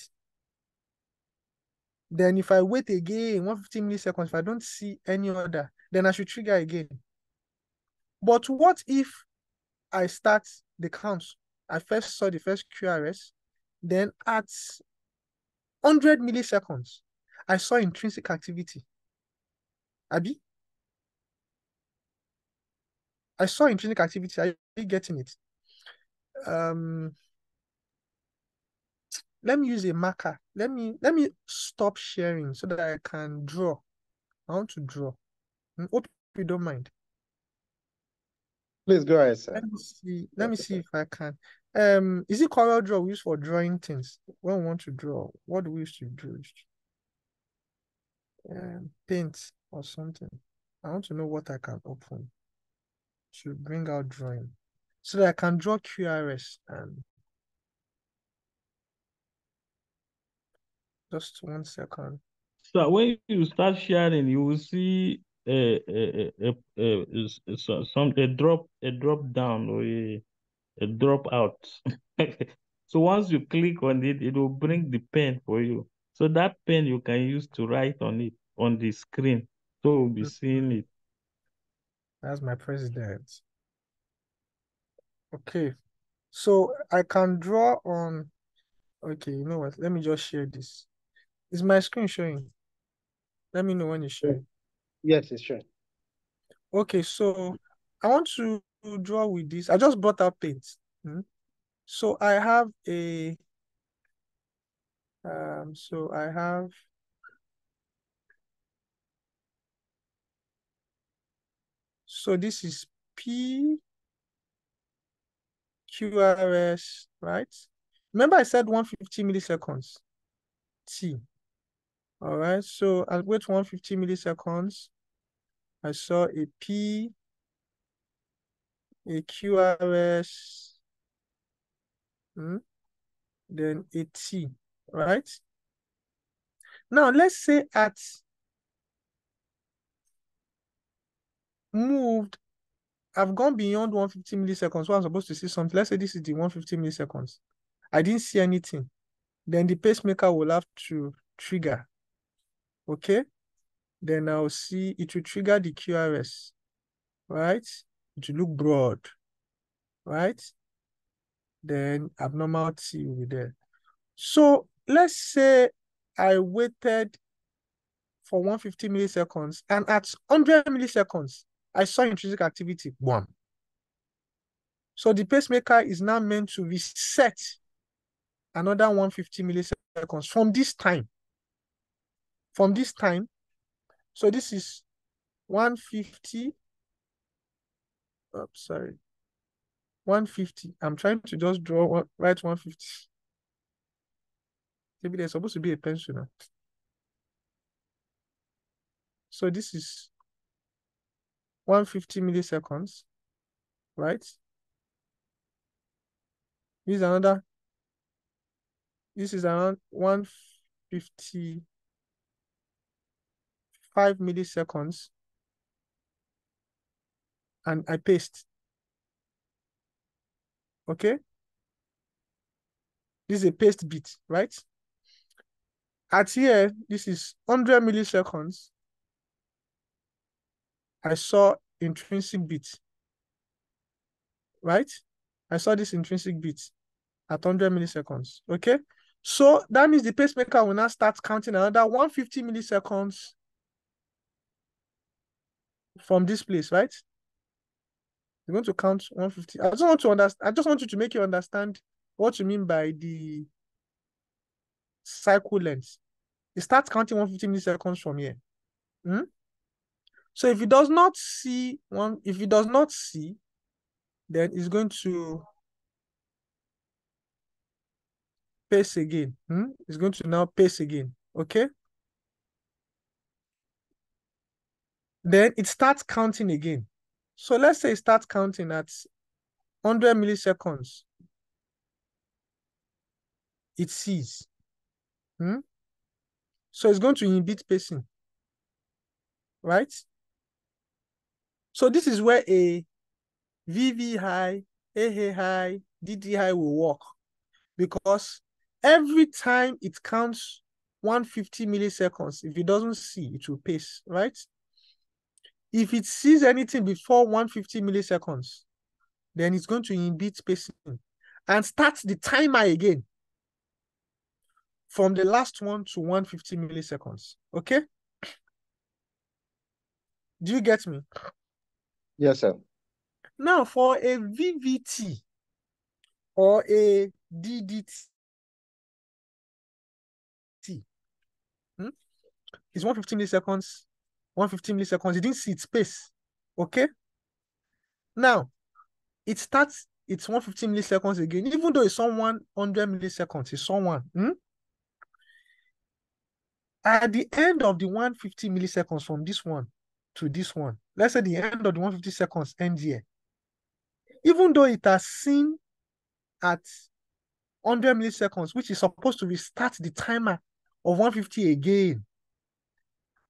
Then if I wait again 150 milliseconds, if I don't see any other, then I should trigger again. But what if I start the count? I first saw the first QRS, then at 100 milliseconds, I saw intrinsic activity. Abi? I saw intrinsic activity. Are you getting it? Let me use a marker. Let me stop sharing so that I can draw. I want to draw. Hope you don't mind. Please go ahead, sir. Let me see if I can. Is it CorelDRAW we use for drawing things? When we want to draw, what do we use to draw? Paint or something. I want to know what I can open to bring out drawing so that I can draw QRS. Just 1 second. So when you start sharing, you will see a drop down or a drop out. So once you click on it, it will bring the pen for you. So that pen you can use to write on it on the screen. So we'll be seeing it. That's my president. Okay. So I can draw on. Okay, you know what? Let me just share this. Is my screen showing? Let me know when it's showing. Yes, it's showing. Okay, so I want to draw with this. I just brought out paint. So I have a so I have this is P QRS, right? Remember I said 150 milliseconds. T. All right, so I'll wait 150 milliseconds. I saw a P, a QRS, then a T, right? Now let's say at moved, I've gone beyond 150 milliseconds. So I'm supposed to see something. Let's say this is the 150 milliseconds. I didn't see anything. Then the pacemaker will have to trigger. Okay? Then I'll see it will trigger the QRS. Right? It will look broad. Right? Then abnormal T will be there. So let's say I waited for 150 milliseconds and at 100 milliseconds, I saw intrinsic activity. One. So the pacemaker is now meant to reset another 150 milliseconds from this time. From this time, so this is 150. Oh, sorry. 150. I'm trying to just write 150. Maybe there's supposed to be a pencil now. So this is 150 milliseconds, right? This is around 155 milliseconds. And I paste. Okay? This is a paste bit, right? At here, this is 100 milliseconds. I saw intrinsic beat, right? I saw this intrinsic beat at 100 milliseconds, okay? So that means the pacemaker will now start counting another 150 milliseconds from this place, right? You're going to count 150. I just want to understand. I just want you to make you understand what you mean by the cycle length. It starts counting 150 milliseconds from here. So if it does not see, then it's going to pace again. It's going to now pace again. Okay. Then it starts counting again. So let's say it starts counting at 100 milliseconds. It sees. So it's going to inhibit pacing. Right? So this is where a VV high, AA high, DD high will work. Because every time it counts 150 milliseconds, if it doesn't see, it will pace, right? If it sees anything before 150 milliseconds, then it's going to inhibit pacing and start the timer again from the last one to 150 milliseconds. Okay? Do you get me? Yes, sir. Now, for a VVT or a DDT, it's 150 milliseconds, 150 milliseconds. You didn't see its pace. Okay? Now, it starts, it's 150 milliseconds again, even though it's on 100 milliseconds, it's on one. At the end of the 150 milliseconds from this one to this one, let's say the end of the 150 seconds end here, even though it has seen at 100 milliseconds, which is supposed to restart the timer of 150 again,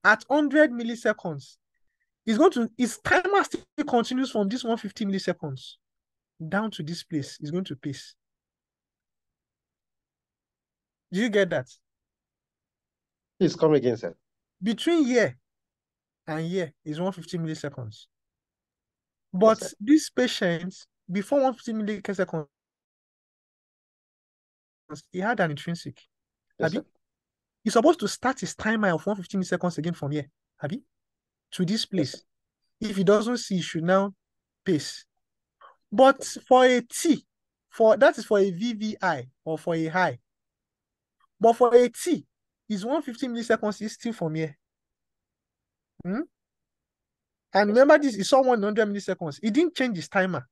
at 100 milliseconds, its timer still continues from this 150 milliseconds down to this place. It's going to pace. Do you get that? Please come again, sir. Between here and here is 150 milliseconds. But Yes, this patient, before 150 milliseconds, he had an intrinsic. Yes, sir. He's supposed to start his timer of 150 milliseconds again from here, to this place. Yes, if he doesn't see, he should now pace. But for a T, that is for a VVI or for a high. But for a T, his 150 milliseconds is still from here. And remember this, he saw 100 milliseconds. He didn't change his timer.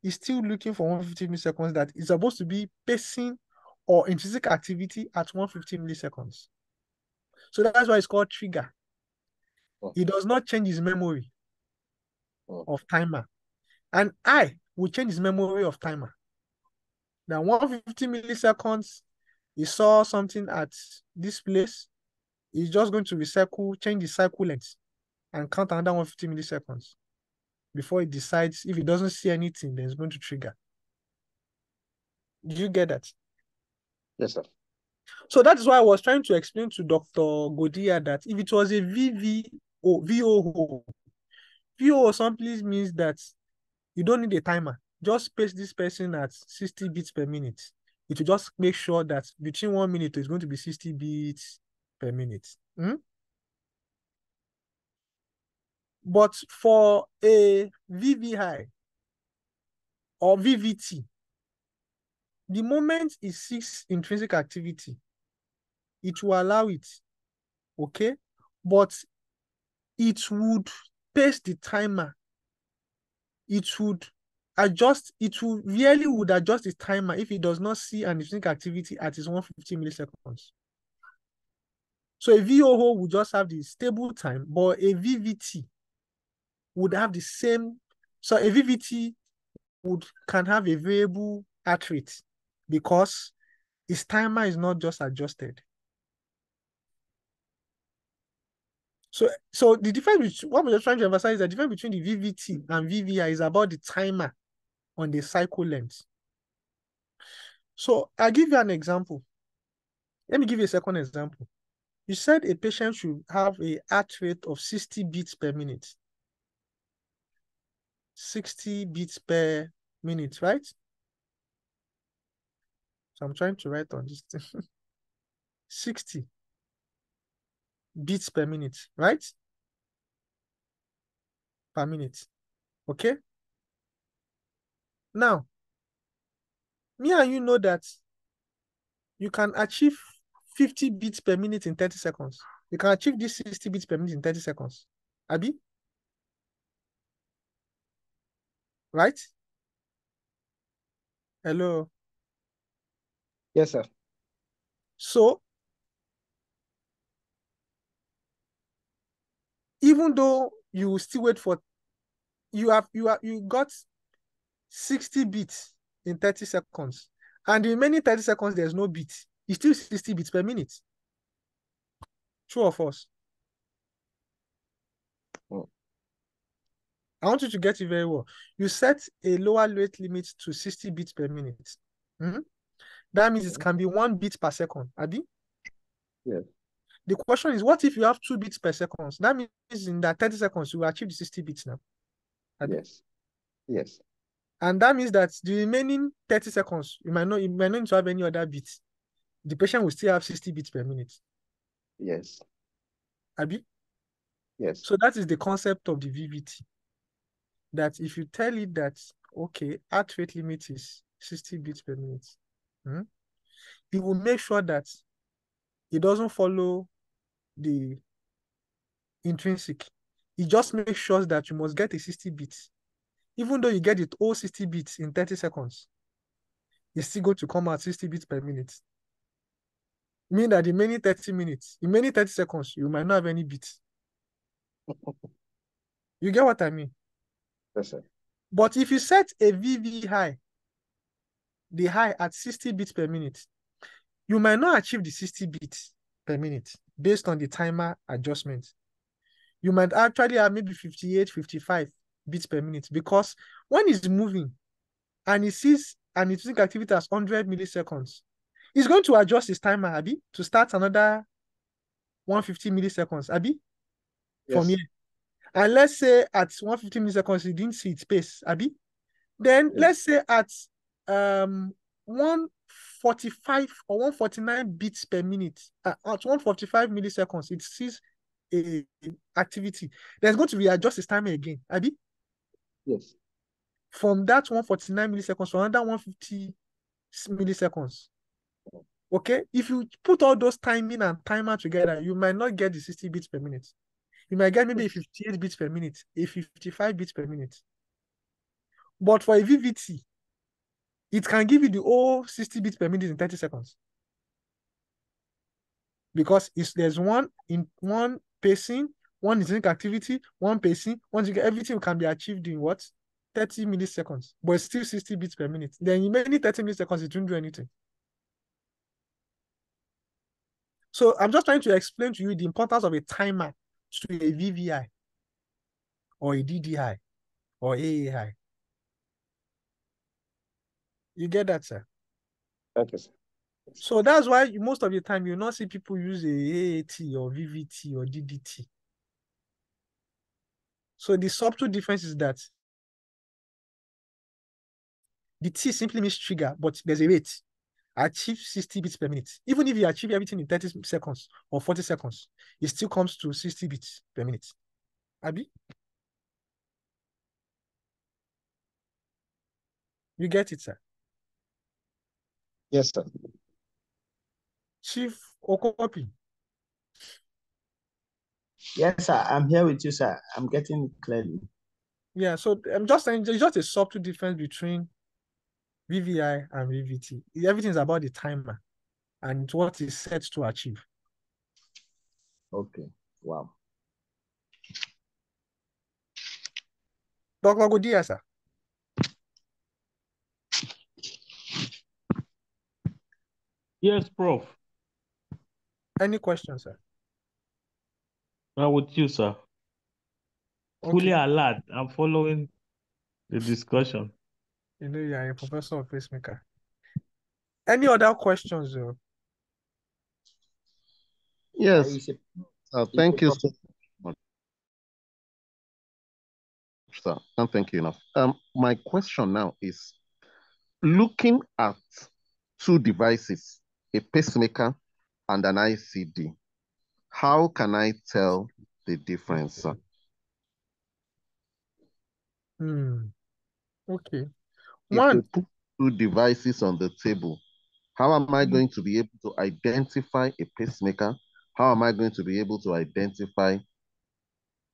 He's still looking for 150 milliseconds that is supposed to be pacing or intrinsic activity at 150 milliseconds. So that's why it's called trigger. He does not change his memory of timer. And I will change his memory of timer. Now 150 milliseconds, he saw something at this place. He's just going to change the cycle length and count another 150 milliseconds before he decides. If he doesn't see anything, then it's going to trigger. Do you get that? Yes, sir. So that is why I was trying to explain to Dr. Godia that if it was a VOO simply means that you don't need a timer. Just pace this person at 60 beats per minute. It will just make sure that between 1 minute, it's going to be 60 beats per minute. But for a VVI or VVT, the moment it sees intrinsic activity, it will allow it, okay? But it would pace the timer. It would really would adjust the timer if it does not see an intrinsic activity at its 150 milliseconds. So a VOO would just have the stable time, but a VVT would have the same. So a VVT can have a variable heart rate because its timer is not just adjusted. So the difference, what we're trying to emphasize is the difference between the VVT and VVI is about the timer on the cycle length. So I'll give you an example. Let me give you a second example. You said a patient should have a heart rate of 60 beats per minute. 60 beats per minute, right? So I'm trying to write on this thing. 60 beats per minute, right? Per minute. Okay? Now, me and you know that you can achieve 50 beats per minute in 30 seconds. You can achieve this 60 beats per minute in 30 seconds. Abi? Right? Hello? Yes, sir. So, even though you still wait for, you got 60 beats in 30 seconds, and the remaining 30 seconds, there's no beat. It's still 60 beats per minute. True or false? Oh. I want you to get it very well. You set a lower rate limit to 60 beats per minute. That means it can be 1 beat per second. Abi? Yes. The question is, what if you have 2 beats per second? That means in that 30 seconds, you will achieve the 60 beats now. Abi? Yes. Yes. And that means that the remaining 30 seconds, you might not need to have any other beats. The patient will still have 60 beats per minute. Yes. Abi? Yes. So that is the concept of the VVT. That if you tell it that, okay, heart rate limit is 60 beats per minute, it will make sure that it doesn't follow the intrinsic. It just makes sure that you must get a 60 beats. Even though you get it all 60 beats in 30 seconds, it's still going to come out 60 beats per minute. Meaning that in many 30 seconds, you might not have any beats. You get what I mean? Yes, sir. But if you set a VV high, the high at 60 beats per minute, you might not achieve the 60 beats per minute based on the timer adjustment. You might actually have maybe 58, 55 beats per minute, because when it's moving and it sees an intrinsic activity as 100 milliseconds, it's going to adjust its timer, Abi, to start another 150 milliseconds, Abi, from Yes. here. And let's say at 150 milliseconds, it didn't see its pace, Abi. Then let's say at 145 or 149 beats per minute, at 145 milliseconds, it sees a activity. There's going to be adjust its timer again, Abi. Yes. From that 149 milliseconds to another 150 milliseconds. Okay, if you put all those timing and timer together, you might not get the 60 beats per minute. You might get maybe a 58 beats per minute, a 55 beats per minute. But for a VVT, it can give you the whole 60 beats per minute in 30 seconds. Because there's one pacing, one intrinsic activity, one pacing, everything can be achieved in what? 30 milliseconds, but it's still 60 beats per minute. Then in many 30 milliseconds, it won't do anything. So I'm just trying to explain to you the importance of a timer to a VVI or a DDI or AAI. You get that, sir? Okay, sir. So that's why most of the time you'll not see people use a AAT or VVT or DDT. So the subtle difference is that the T simply means trigger, but there's a rate. Achieve 60 beats per minute. Even if you achieve everything in 30 seconds or 40 seconds, it still comes to 60 beats per minute. Abi? You get it, sir? Yes, sir. Chief Okopi. Yes, sir. I'm here with you, sir. I'm getting it clearly. Yeah, so I'm just saying there's just a subtle difference between VVI and VVT. Everything is about the timer and what is set to achieve. Okay. Wow. Dr. Godia, sir. Yes, Prof. Any questions, sir? Well, with you, sir. Fully alert. I'm following the discussion. You know, you're a professor of pacemaker. Any other questions, though? Yes. Thank you so much. much, sir. And thank you enough. My question now is, looking at two devices, a pacemaker and an ICD, how can I tell the difference, sir? Okay. If One, we put two devices on the table, how am I going to be able to identify a pacemaker? How am I going to be able to identify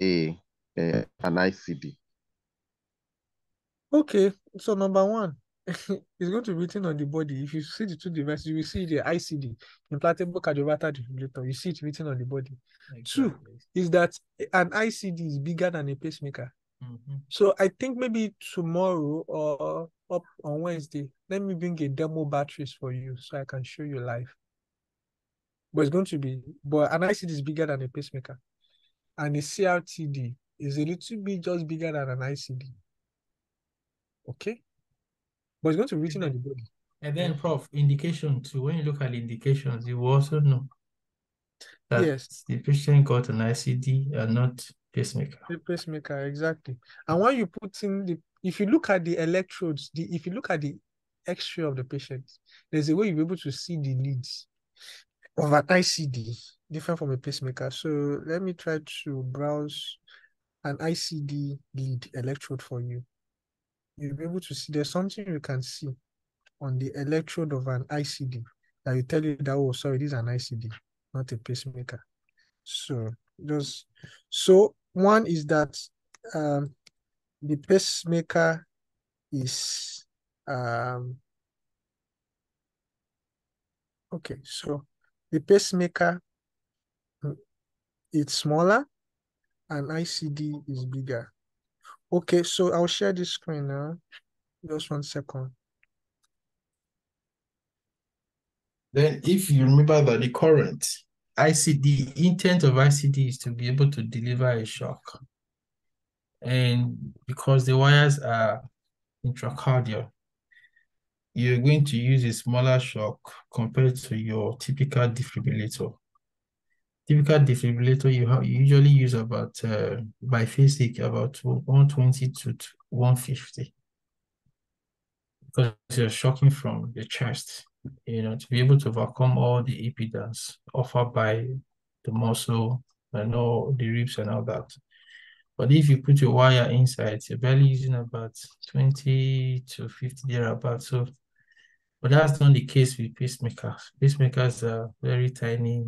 an ICD? okay. So number one, it's going to be written on the body. If you see the two devices, you will see the ICD, implantable cardiovascular defibrillator. You see it written on the body. Two is that an ICD is bigger than a pacemaker. So I think maybe tomorrow or up on Wednesday, let me bring a demo batteries for you so I can show you live. But it's going to be, but an ICD is bigger than a pacemaker. And a CRTD is a little bit just bigger than an ICD. Okay? But it's going to be written on the body. And then, Prof, indication too. When you look at the indications, you will also know that Yes, the patient got an ICD and not pacemaker. the pacemaker, exactly. And when you put in the, if you look at the electrodes, if you look at the X-ray of the patient, there's a way you'll be able to see the leads of an ICD, different from a pacemaker. So let me try to browse an ICD lead electrode for you. You'll be able to see there's something you can see on the electrode of an ICD that will tell you that, oh, sorry, this is an ICD, not a pacemaker. So one is that the pacemaker is okay. So the pacemaker, it's smaller and ICD is bigger. Okay, so I'll share this screen now. Just 1 second. Then if you remember that the current ICD, intent of ICD is to be able to deliver a shock. And because the wires are intracardial, you're going to use a smaller shock compared to your typical defibrillator. Typical defibrillator, you usually use about biphasic about 120 to 150 because you're shocking from the chest, to be able to overcome all the impedance offered by the muscle and all the ribs and all that. But if you put your wire inside, you're barely using about 20 to 50 thereabouts. So, but that's not the case with pacemakers. Pacemakers are very tiny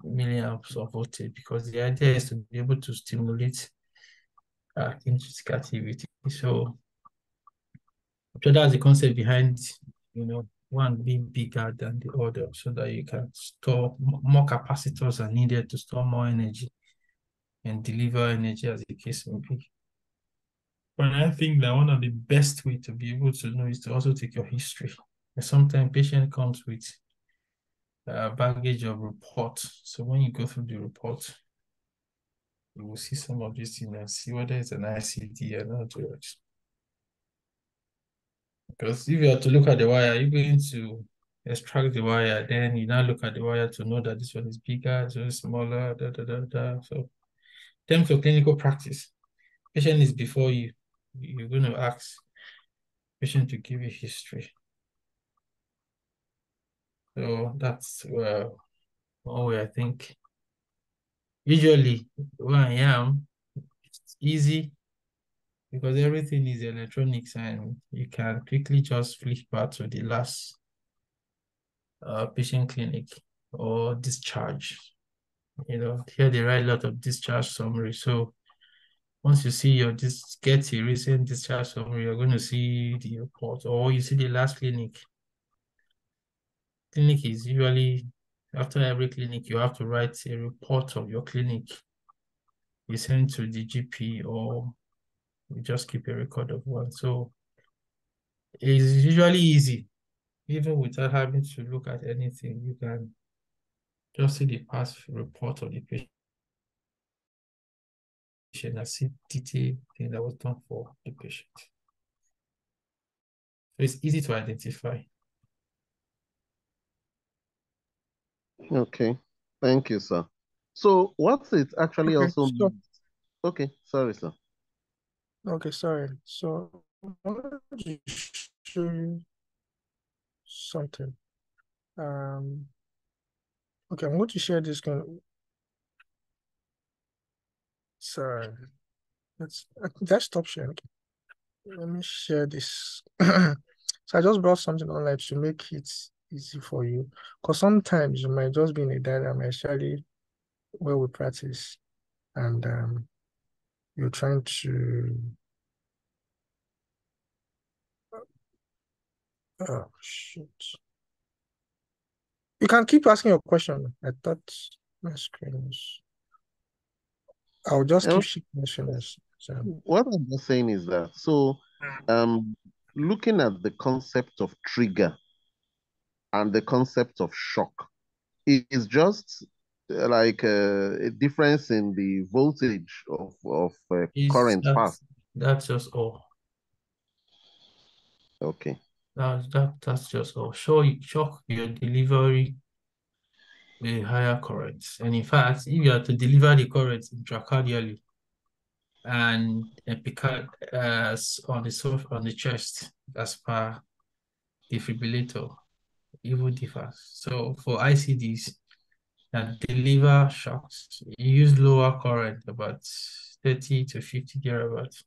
milliamps of voltage because the idea is to be able to stimulate intrinsic activity. So that's the concept behind, one being bigger than the other so that you can store more capacitors are needed to store more energy and deliver energy as the case may be. But I think that one of the best way to be able to know is to also take your history. And sometimes patient comes with baggage of report. So when you go through the report, you will see some of these things and see whether it's an ICD or not. Because if you are to look at the wire, you're going to extract the wire, then you now look at the wire to know that this one is bigger, this one is smaller, So in terms of clinical practice, patient is before you. You're going to ask patient to give you history. So that's one way I think. Usually, where I am, it's easy because everything is electronics and you can quickly just flip back to the last patient clinic or discharge. Here they write a lot of discharge summary. So once you see get a recent discharge summary, you're going to see the report, or you see the last clinic. Clinic is usually, after every clinic, you have to write a report of your clinic. You send to the GP or you just keep a record of one. So it's usually easy. Even without having to look at anything, you can just see the past report of the patient and see detailed thing that was done for the patient. So it's easy to identify. Okay, thank you, sir. So what it actually also means. Okay, sorry, sir. Okay, sorry. So I wanted to show you something. Okay, I'm going to share this. Sorry, let's stop sharing. Let me share this. So I just brought something online to make it easy for you, because sometimes you might just be in a diagram, especially where we practice, and you're trying to. Oh shoot! You can keep asking your question. I thought my screen was. I'll just keep sharing this. So. What I'm just saying is that, so looking at the concept of trigger and the concept of shock is just like a difference in the voltage of current path. That's just all. Okay. That's just all. Shock your delivery a higher current. And in fact, if you are to deliver the current intracardially and on the chest as per defibrillator, it will differ. So for ICDs that deliver shocks, you use lower current, about 30 to 50 thereabouts.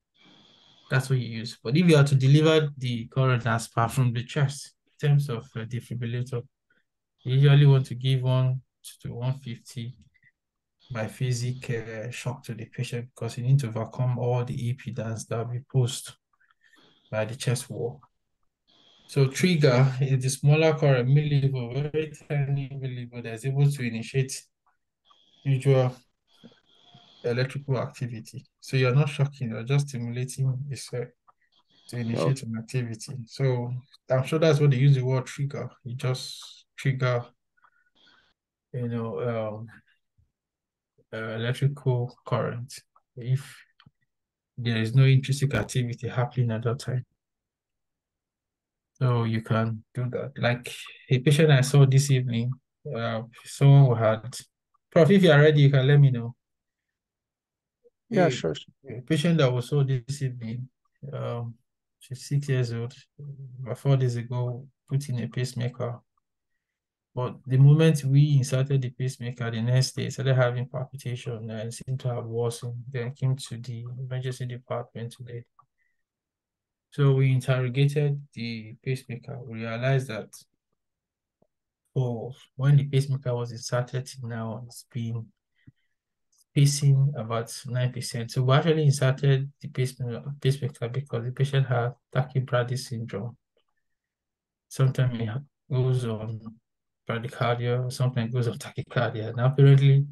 That's what you use. But if you are to deliver the current as per from the chest, in terms of defibrillator, you usually want to give 1 to 150 biphasic shock to the patient, because you need to overcome all the impedance that will be posed by the chest wall. So trigger is the smaller current millivolts, very tiny millivolts that's able to initiate usual electrical activity. So you're not shocking, you're just stimulating the cell to initiate an activity. So I'm sure that's what they use the word trigger. You just trigger, electrical current if there is no intrinsic activity happening at that time. So you can do that. Like a patient I saw this evening, someone who had, Prof, if you are ready, you can let me know. Yeah, sure. A patient that was saw this evening, she's 6 years old, about 4 days ago, put in a pacemaker. But the moment we inserted the pacemaker, the next day, started having palpitation and seemed to have worsened. Then came to the emergency department today. So we interrogated the pacemaker. We realized that when the pacemaker was inserted now, it's been pacing about 9%. So we actually inserted the pacemaker because the patient had tachycardia syndrome. Sometimes it goes on bradycardia, sometimes it goes on tachycardia. Now apparently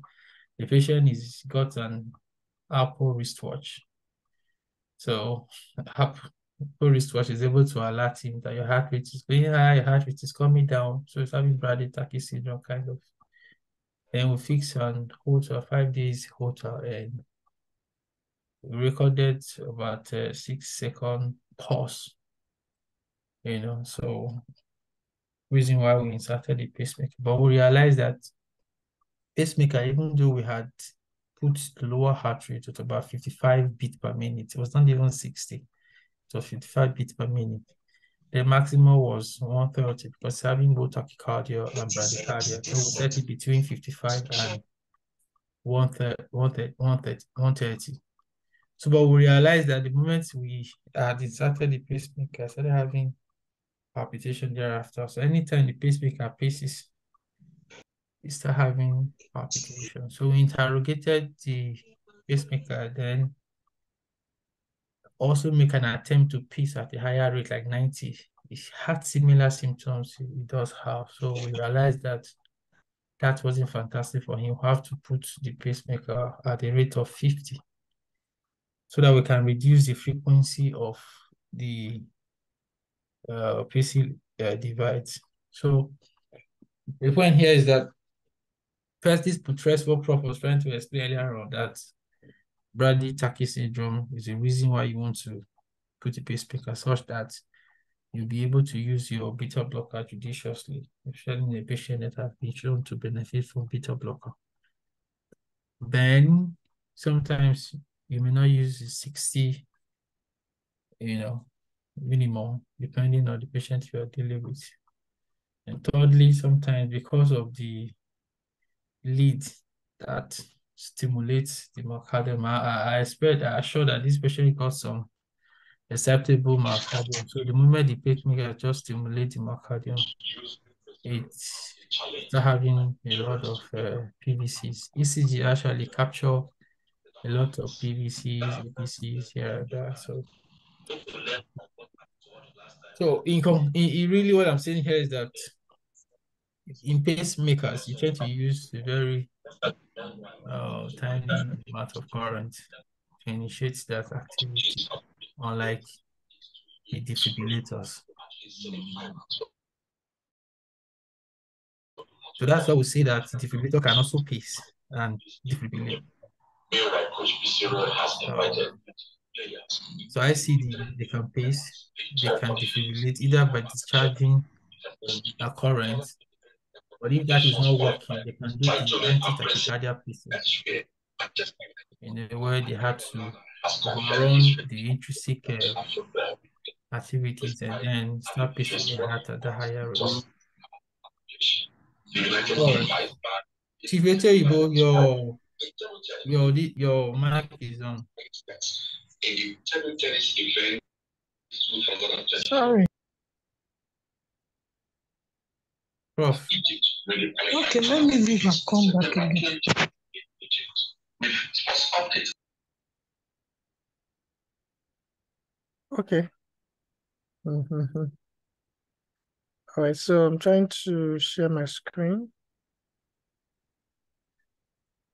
the patient is got an Apple wristwatch. So Apple wristwatch is able to alert him that your heart rate is going high, your heart rate is coming down. So it's having bradytachy syndrome kind of. Then we fix on Holter, 5 days Holter, and we recorded about a 6-second pause. So reason why we inserted the pacemaker. But we realized that pacemaker, even though we had put the lower heart rate at about 55 beats per minute, it was not even 60. It was 55 beats per minute. The maximum was 130 because having both tachycardia and bradycardia. So we set it between 55 and 130. So, but we realized that the moment we had inserted the pacemaker, I started having palpitation thereafter. So anytime the pacemaker paces, you start having palpitation. So we interrogated the pacemaker, then also make an attempt to pace at a higher rate, like 90. It had similar symptoms it does have. So we realized that wasn't fantastic for him. We have to put the pacemaker at a rate of 50 so that we can reduce the frequency of the PC divides. So the point here is that first, this buttress what Prof was trying to explain earlier on, that bradytachy syndrome is the reason why you want to put a pacemaker such that you'll be able to use your beta blocker judiciously, especially in a patient that have been shown to benefit from beta blocker. Then sometimes you may not use the 60 minimum, depending on the patient you are dealing with. And thirdly, sometimes because of the lead that stimulates the myocardium, I assure that this patient got some acceptable myocardium. So the moment the pacemaker just stimulates the myocardium, it's start having a lot of PVCs. ECG actually capture a lot of PVCs, APCs here and there. So really what I'm saying here is that in pacemakers, you try to use a very tiny amount of current to initiate that activity, unlike the defibrillators. So that's why we say that the defibrillator can also pace and defibrillate. So ICD, they can pace, they can defibrillate either by discharging a current, but if that is not working, they can do the anti-tachycardia pacing, in a way they had to overrun the intrinsic activities and then start pacing the heart at the higher rate. All right. Chief Ibo, your mic is on. Sorry. Prof. Okay, let me leave and come back again. Okay. All right, so I'm trying to share my screen.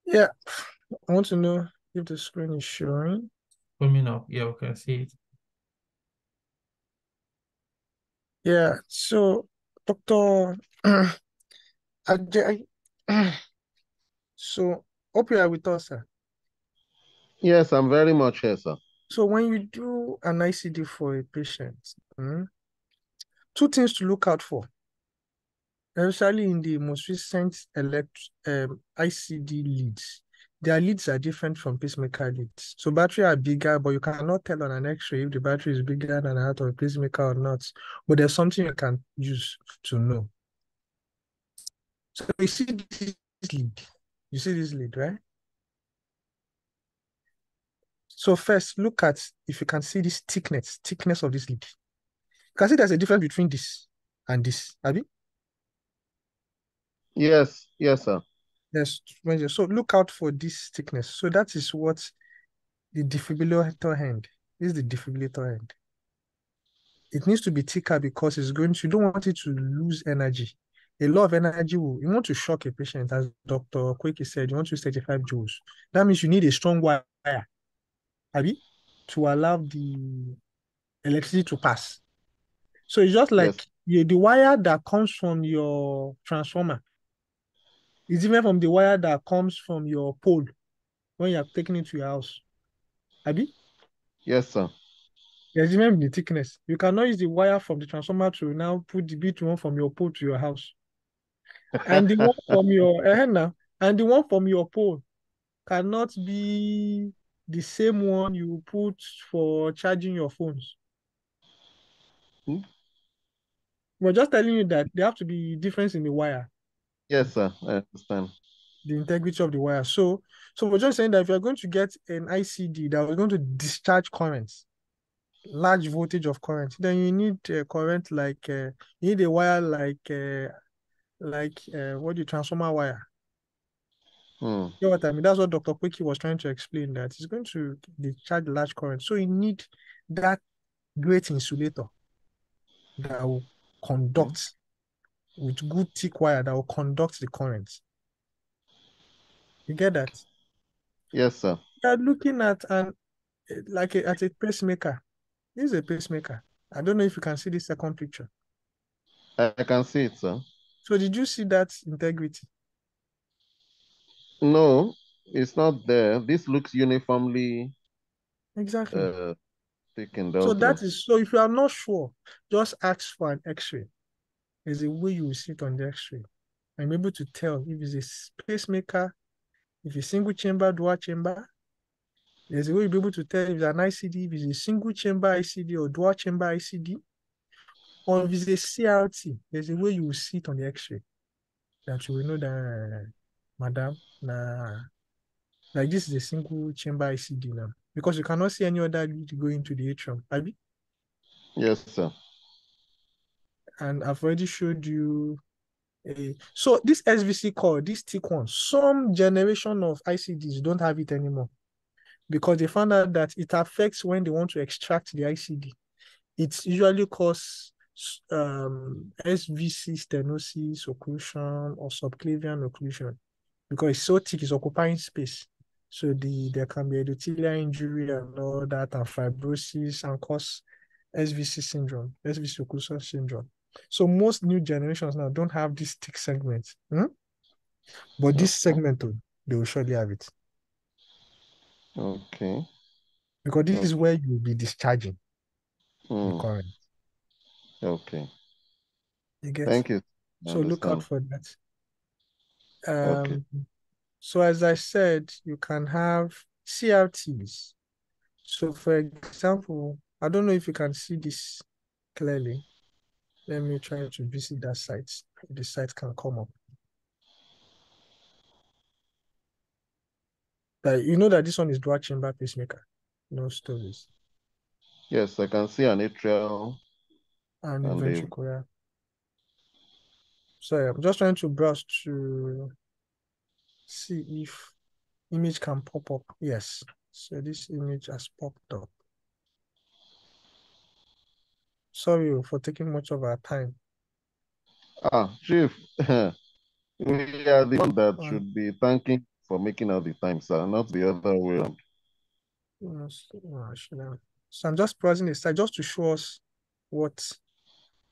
Yeah, I want to know if the screen is showing. Coming up, yeah, we can see it. Yeah, so Dr. Ajay, so hope you are with us, sir. Yes, I'm very much here, sir. So when you do an ICD for a patient, two things to look out for, especially in the most recent ICD leads. Their leads are different from pacemaker leads. So battery are bigger, but you cannot tell on an X-ray if the battery is bigger than that of a pacemaker or not. But there's something you can use to know. So you see this lead. You see this lead, right? So first, look at if you can see this thickness of this lead. You can see there's a difference between this and this, Abi? Yes, sir. Yes. So look out for this thickness. So that is what the defibrillator end. This is the defibrillator end. It needs to be thicker because you don't want it to lose energy. A lot of energy you want to shock a patient, as Dr. Kweki said, you want to use 35 joules. That means you need a strong wire, Abi, to allow the electricity to pass. So it's just like the wire that comes from your transformer is different from the wire that comes from your pole when you're taking it to your house. Abi? Yes, sir. There's difference in the thickness. You cannot use the wire from the transformer to now put the bit one from your pole to your house. And the one from your and the one from your pole cannot be the same one you put for charging your phones. We're just telling you that there have to be difference in the wire. Yes, sir. I understand. The integrity of the wire. So we're just saying that if you're going to get an ICD that was going to discharge currents, large voltage of current, then you need a current like you need a wire like what the transformer wire. You know what I mean? That's what Dr. Kweki was trying to explain, that it's going to discharge large current. So you need that great insulator that will conduct with good thick wire that will conduct the current. You get that? Yes, sir. You're looking at at a pacemaker. This is a pacemaker. I don't know if you can see the second picture. I can see it, sir. So did you see that integrity? No, it's not there. This looks uniformly Exactly. thickened. So so if you are not sure, just ask for an X-ray. There's a way you will see it on the X-ray. I'm able to tell if it's a pacemaker, if it's single chamber, dual chamber, There's a way you'll be able to tell if it's an ICD, if it's a single chamber ICD or dual chamber ICD, or if it's a CRT. There's a way you will see it on the X-ray that you will know that, madam, like this is a single chamber ICD now, because you cannot see any other lead going into the atrium. Abi? Yes, sir. And I've already showed you. So this SVC core, this thick one, some generation of ICDs don't have it anymore because they found out that it affects when they want to extract the ICD. It usually causes SVC stenosis, occlusion, or subclavian occlusion because it's so thick, it's occupying space. So there can be endothelial injury and all that, and fibrosis, and cause SVC syndrome, SVC occlusion syndrome. So most new generations now don't have this thick segment. But this segment, they will surely have it. Okay. Because this is where you will be discharging the current. Okay. You get? Thank you. So look out for that. Okay. So as I said, you can have CRTs. So for example, I don't know if you can see this clearly. Let me try to visit that site. The site can come up. You know that this one is dual chamber pacemaker. No stories. Yes, I can see an atrial and ventricular. So I'm just trying to browse to see if image can pop up. Yes. So this image has popped up. Sorry for taking much of our time. Chief, we are the one that should be thanking for making out the time, sir, not the other way around. So I'm just browsing the site just to show us what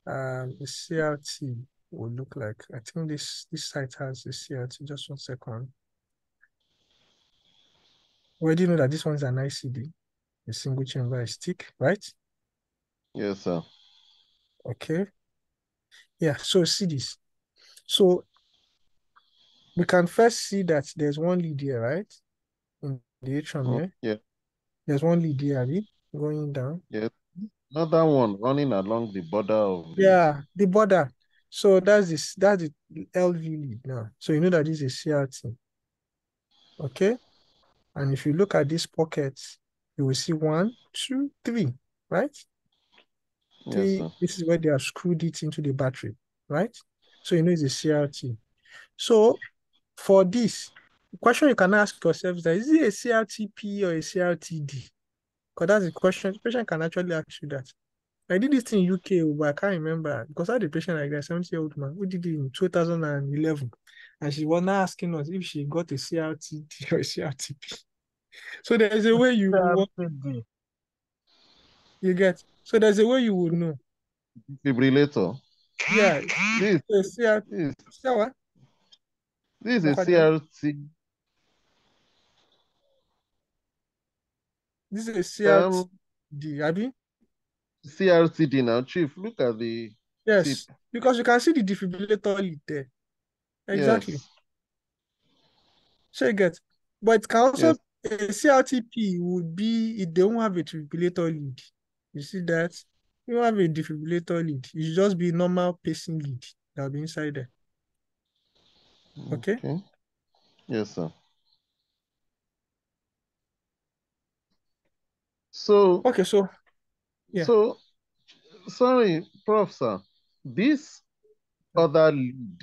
the CRT will look like. I think this site has the CRT. Just 1 second. Well, do you know that this one's an ICD? A single chamber stick, right? Yes, sir. Okay. Yeah, so see this. So we can first see that there's one lead here, right? In the atrium here. Yeah. There's one lead here, going down. Yes. Another one running along the border of the border. So that's the LV lead now. So you know that this is CRT. Okay. And if you look at these pockets, you will see 1, 2, 3, right? Yes, sir. This is where they have screwed it into the battery, right? So you know it's a CRT. So for this, the question you can ask yourself is that, is it a CRTP or a CRTD? Because that's the question. The patient can actually ask you that. I did this thing in UK, but I can't remember because I had a patient like that, 70-year-old man, who did it in 2011. And she was now asking us if she got a CRTD or a CRTP. So there's a way you get. So there's a way you would know. Defibrillator. Yeah. This is a CRT. This is a CRTD, Abi? CRTD now, Chief. Look at the Yes, tip. because you can see the defibrillator lead there. Exactly. Yes. So you get. But it can also, a CRTP would be, if they don't have a defibrillator lead. You see that? You don't have a defibrillator lead. It should just be normal pacing lead that will be inside there. Okay? Yes, sir. So, yeah. So, sorry, Prof, sir. This other lead,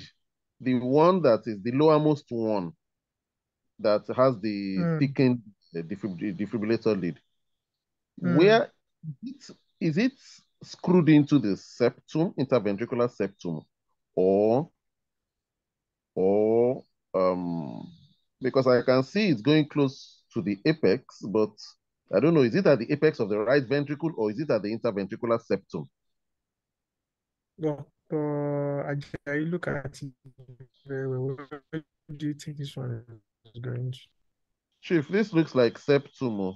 the one that is the lowermost one that has the thickened defibrillator lead, where is it screwed into the septum, interventricular septum, or because I can see it's going close to the apex, but I don't know, is it at the apex of the right ventricle or is it at the interventricular septum? Dr. Ajayi, look at it very well. Where do you think this one is going to? Chief, this looks like septum.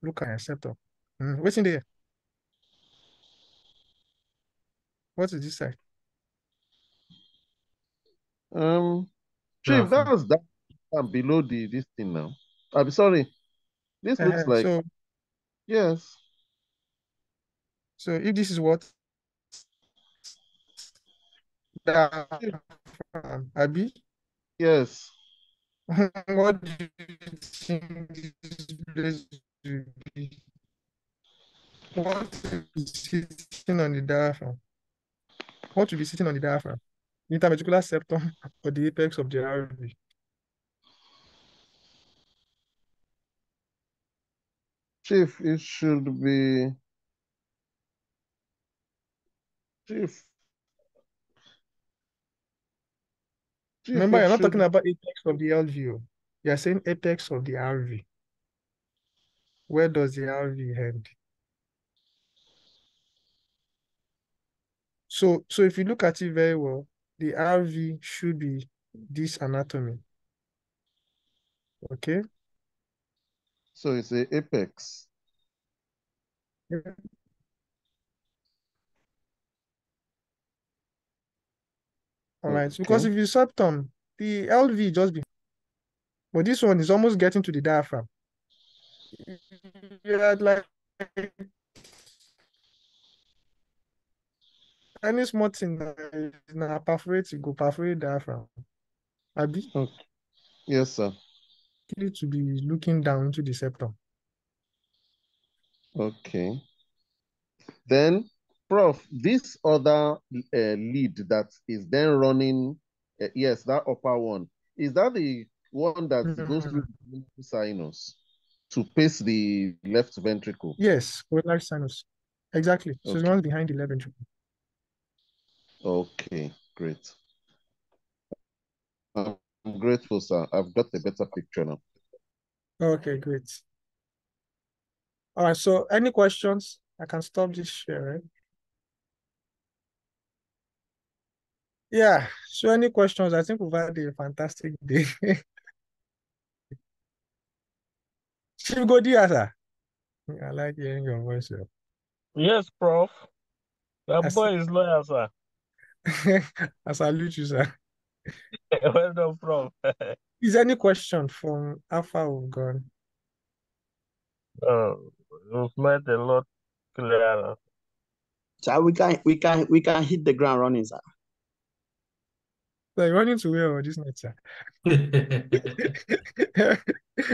Look at your septum. What's in there? What is this side? Chief, that's that below this thing now. I'm sorry. This looks like, So yes. so if this is what diaphragm, Abi, Yes. what do you think this place will be? What will be sitting on the diaphragm? What will be sitting on the diaphragm? Interventricular septum or the apex of the RV? Chief, it should be Chief. Chief, Remember, it you're not should. talking about apex of the LVO. You're saying apex of the RV. Where does the RV end? So if you look at it very well, the RV should be this anatomy. Okay? So it's a apex. All right. Okay. Because if you septum, the LV just be, but this one is almost getting to the diaphragm. Yeah, like any small thing na perforate, go perforate diaphragm. Abi, Okay. Yes, sir. need to be looking down into the septum. Okay. Then, Prof, this other lead that is then running, yes, that upper one, is that the one that goes through the sinus to pace the left ventricle? Yes, corollary sinus. Exactly. So the Okay. one behind the left ventricle. Okay, great. I'm grateful, sir. I've got a better picture now. Okay, great. All right, so any questions? I can stop this share, right? Yeah, so any questions? I think we've had a fantastic day. Chief Godia, sir. I like hearing your voice, sir. Yes, Prof. That I boy is lawyer, sir. I salute you, sir. Well done, Prof. Is there any question from Alpha we've gone? You've made a lot clearer. So we can hit the ground running, sir. Like running to where this night, sir?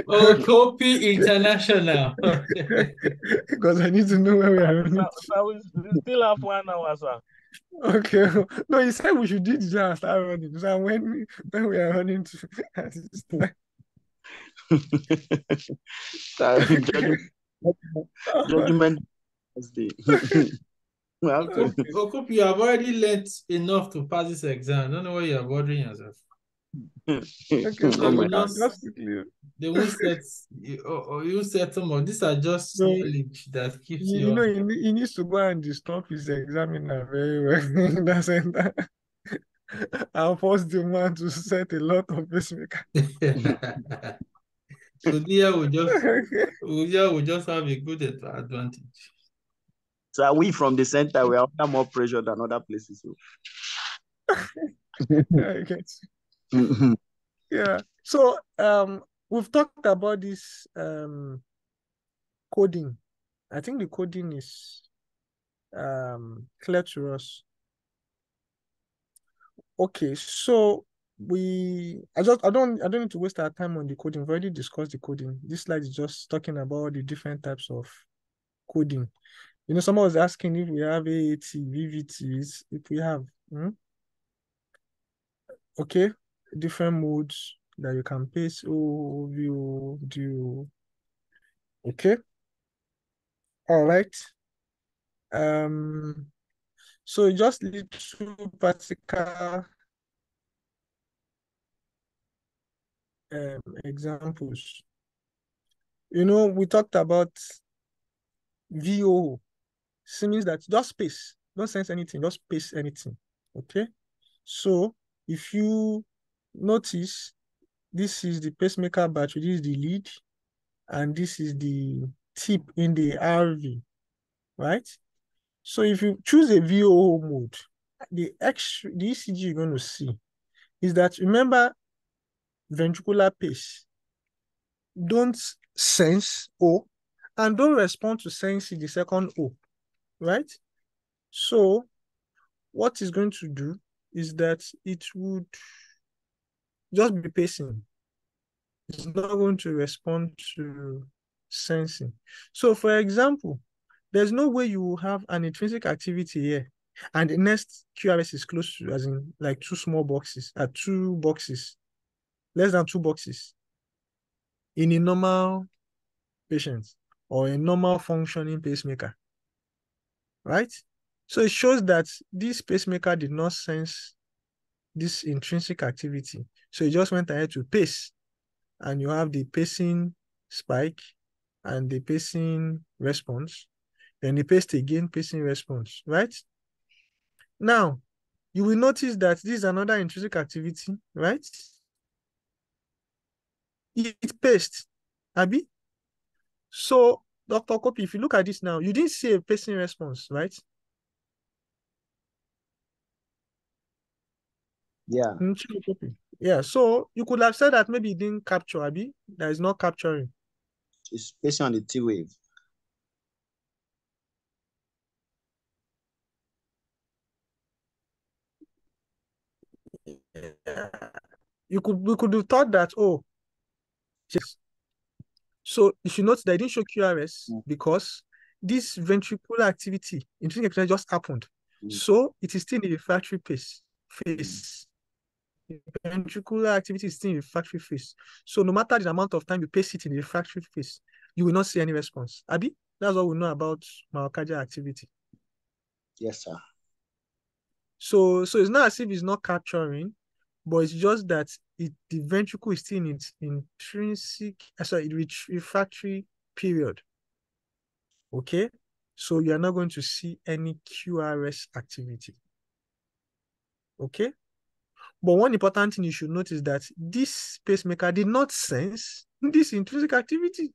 Oh, copy international. Because I need to know where we are running to. So we still have 1 hour, sir. Okay. No, you said we should do this and start running. So when we are running to Judgment is the we have to. Okup, you have already learnt enough to pass this exam. I don't know why you are bothering yourself. Okay, so Oh my we God. just quickly. They won't set you set them up. These are just So, knowledge that keeps you you know, on. he needs to go and disturb his examiner very well in that center. I'll force the man to set a lot of pacemaker. So Dia will just have a good advantage. So we from the center, we are under more pressure than other places. I get you. Yeah. So we've talked about this coding. I think the coding is clear to us. Okay, so I don't need to waste our time on the coding. We've already discussed the coding. This slide is just talking about the different types of coding. You know, someone was asking if we have AAT, VVTs, if we have. Okay, different modes that you can paste. Oh, view, do. Okay. All right. So just little practical examples. You know, we talked about VO. So means that just space, don't sense anything, just space anything. Okay. So if you notice, this is the pacemaker battery, this is the lead, and this is the tip in the RV, right? So if you choose a VO mode, the ECG you're going to see is that, remember ventricular pace. don't sense O and don't respond to sensing the second O, right? So what it's going to do is that it would just be pacing. It's not going to respond to sensing. So for example, there's no way you will have an intrinsic activity here and the next QRS is close to, as in like two boxes, less than 2 boxes in a normal patient or a normal functioning pacemaker, right? So it shows that this pacemaker did not sense this intrinsic activity. So it just went ahead to pace, and you have the pacing spike and the pacing response. Then the pace again, pacing response, right? Now, you will notice that this is another intrinsic activity, right? It paced, Abi. So, Dr. Kopi, if you look at this now, you didn't see a pacing response, right? Yeah. Yeah, so you could have said that maybe it didn't capture, Abi. That is not capturing. It's based on the T wave. We could have thought that, oh, yes. So you should note that it didn't show QRS because this ventricular activity, intrinsic activity just happened. So it is still in the refractory phase. The ventricular activity is still in the refractory phase. So no matter the amount of time you pace it in the refractory phase, you will not see any response. Abi, that's what we know about myocardial activity. Yes, sir. So it's not as if it's not capturing, but it's just that the ventricle is still in its refractory period. Okay, so you are not going to see any QRS activity. Okay, but one important thing you should notice is that this pacemaker did not sense this intrinsic activity,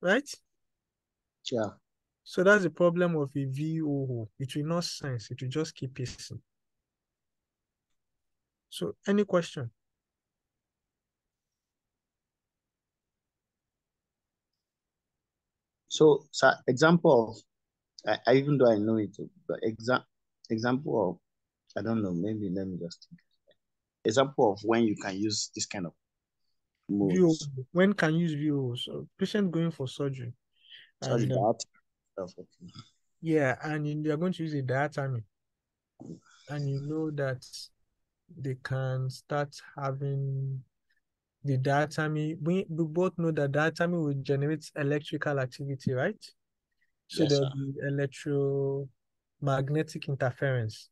right? Yeah. So that's the problem of a VOO. It will not sense, it will just keep pacing. So any question? So, sir, example of, even though I know it, but example of, I don't know, maybe let me just think. Example of when you can use this kind of VOO. modes. When can you use VOO? So patient going for surgery. Sorry, And that stuff. Okay. yeah, and you're going to use a diatemy. And you know that they can start having the diatemy. We both know that diatemy will generate electrical activity, right? So Yes, there'll sir. be electromagnetic interference.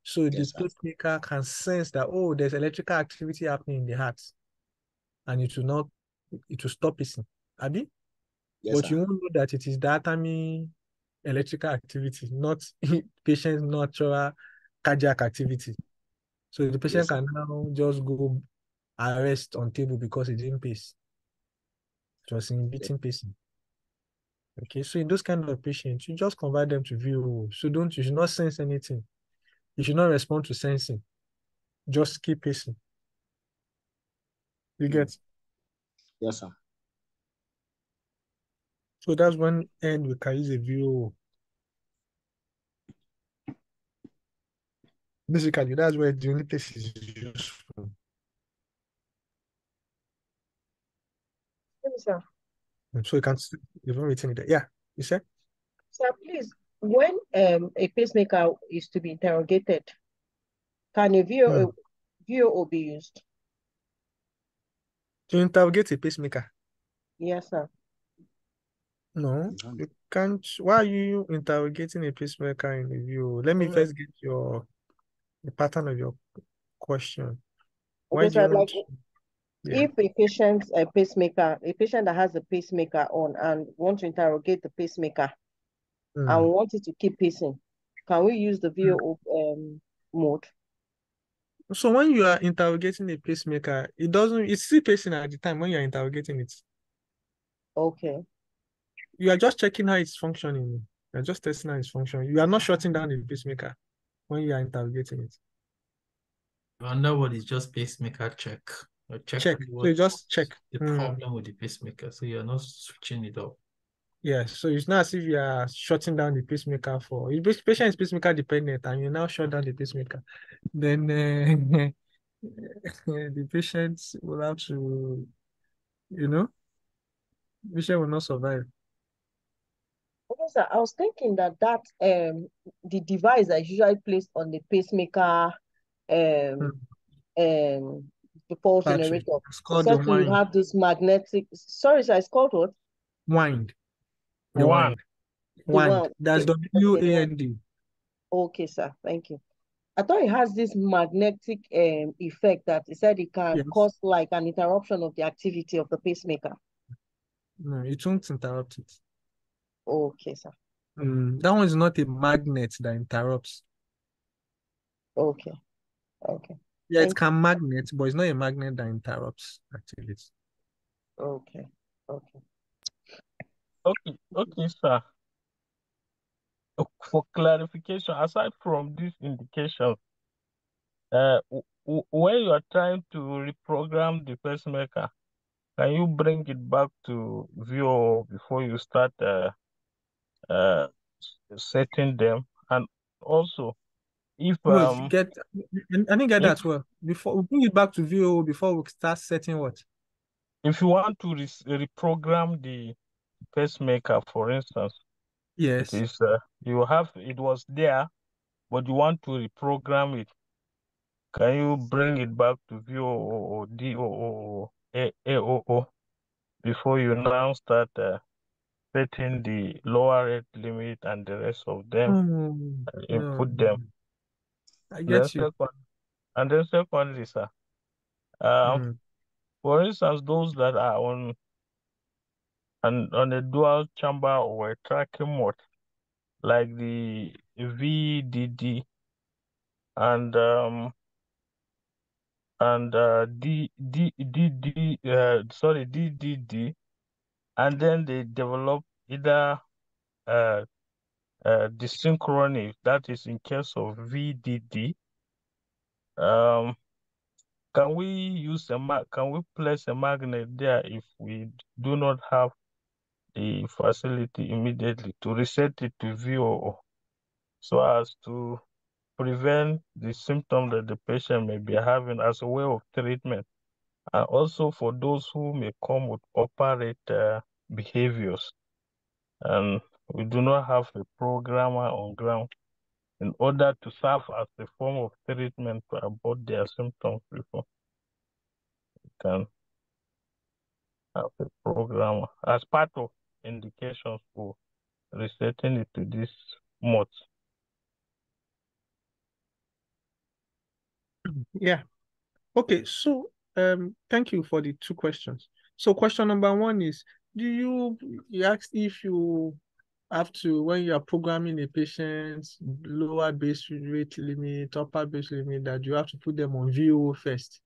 So the Yes, sir. pacemaker can sense that, oh, there's electrical activity happening in the heart, and it will stop pacing. Abi? Yes, But sir. you won't know that it is diatemy electrical activity, not patient's natural cardiac activity. So the patient Yes, sir. can now just go arrest on table because it didn't pace. It was inhibiting pacing. Okay, so in those kind of patients, you just convert them to VOO. So you should not sense anything. You should not respond to sensing. Just keep pacing. You get? Yes, sir. So that's when end we can use a VOO. Basically, that's where the only place is useful. Sir. So you can you've not written it there. Yeah, you said? Sir, please, when a pacemaker is to be interrogated, can a VOO be used? To interrogate a pacemaker? Yes, sir. No, you can't. Why are you interrogating a pacemaker in the VOO? Let me first get the pattern of your question. Why Okay, do you sir, want like to? Yeah. if a patient that has a pacemaker on and want to interrogate the pacemaker and want it to keep pacing, can we use the VOO mode? So when you are interrogating a pacemaker, it's still pacing at the time when you are interrogating it. Okay. You are just checking how it's functioning. You are just testing how it's functioning. You are not shutting down the pacemaker when you are interrogating it. I wonder what is just pacemaker check. or check Check. So you what's just check. the problem with the pacemaker. So you're not switching it up. Yeah, so it's not as if you are shutting down the pacemaker for if the patient is pacemaker dependent and you now shut down the pacemaker, then the patient will have to, the patient will not survive. Okay, sir, I was thinking that the device that is usually placed on the pacemaker the pulse Battery. generator. It's You called the said to wind. have this magnetic. Sorry, sir, it's called what? Wind. The One. wind. The Wind. one. That's Okay, the one. WAND. Okay, sir. Thank you. I thought it has this magnetic effect that it said it can Yes. cause like an interruption of the activity of the pacemaker. No, it won't interrupt it. Okay, sir. That one is not a magnet that interrupts. Okay. Okay. Yeah, it Thank can magnet, but it's not a magnet that interrupts activity. Okay. Okay. Okay, sir. For clarification, aside from these indications, when you are trying to reprogram the pacemaker, can you bring it back to VO before you start uh, setting them? And also, if Wait, I didn't get if that well. Before we bring it back to VO, before we start setting what? if you want to reprogram the pacemaker, for instance, it Yes. is it was there, but you want to reprogram it. Can you bring it back to VO or DOO or AOO before you now start setting the lower rate limit and the rest of them, input them? I Then get you. secondly, sir, for instance, those that are on a dual chamber or a tracking mode, like the VDD and DDD, and then they develop either desynchrony, that is in case of VDD. Can we place a magnet there if we do not have the facility immediately to reset it to VOO, so as to prevent the symptom that the patient may be having as a way of treatment, and also for those who may come with upper rate behaviors, and we do not have a programmer on ground in order to serve as a form of treatment to abort their symptoms before we can have a programmer as part of indications for resetting it to this mode. Yeah. Okay, so thank you for the two questions. So question number one is, you asked if you have to, when you are programming a patient's lower base rate limit, upper base limit, that you have to put them on VO first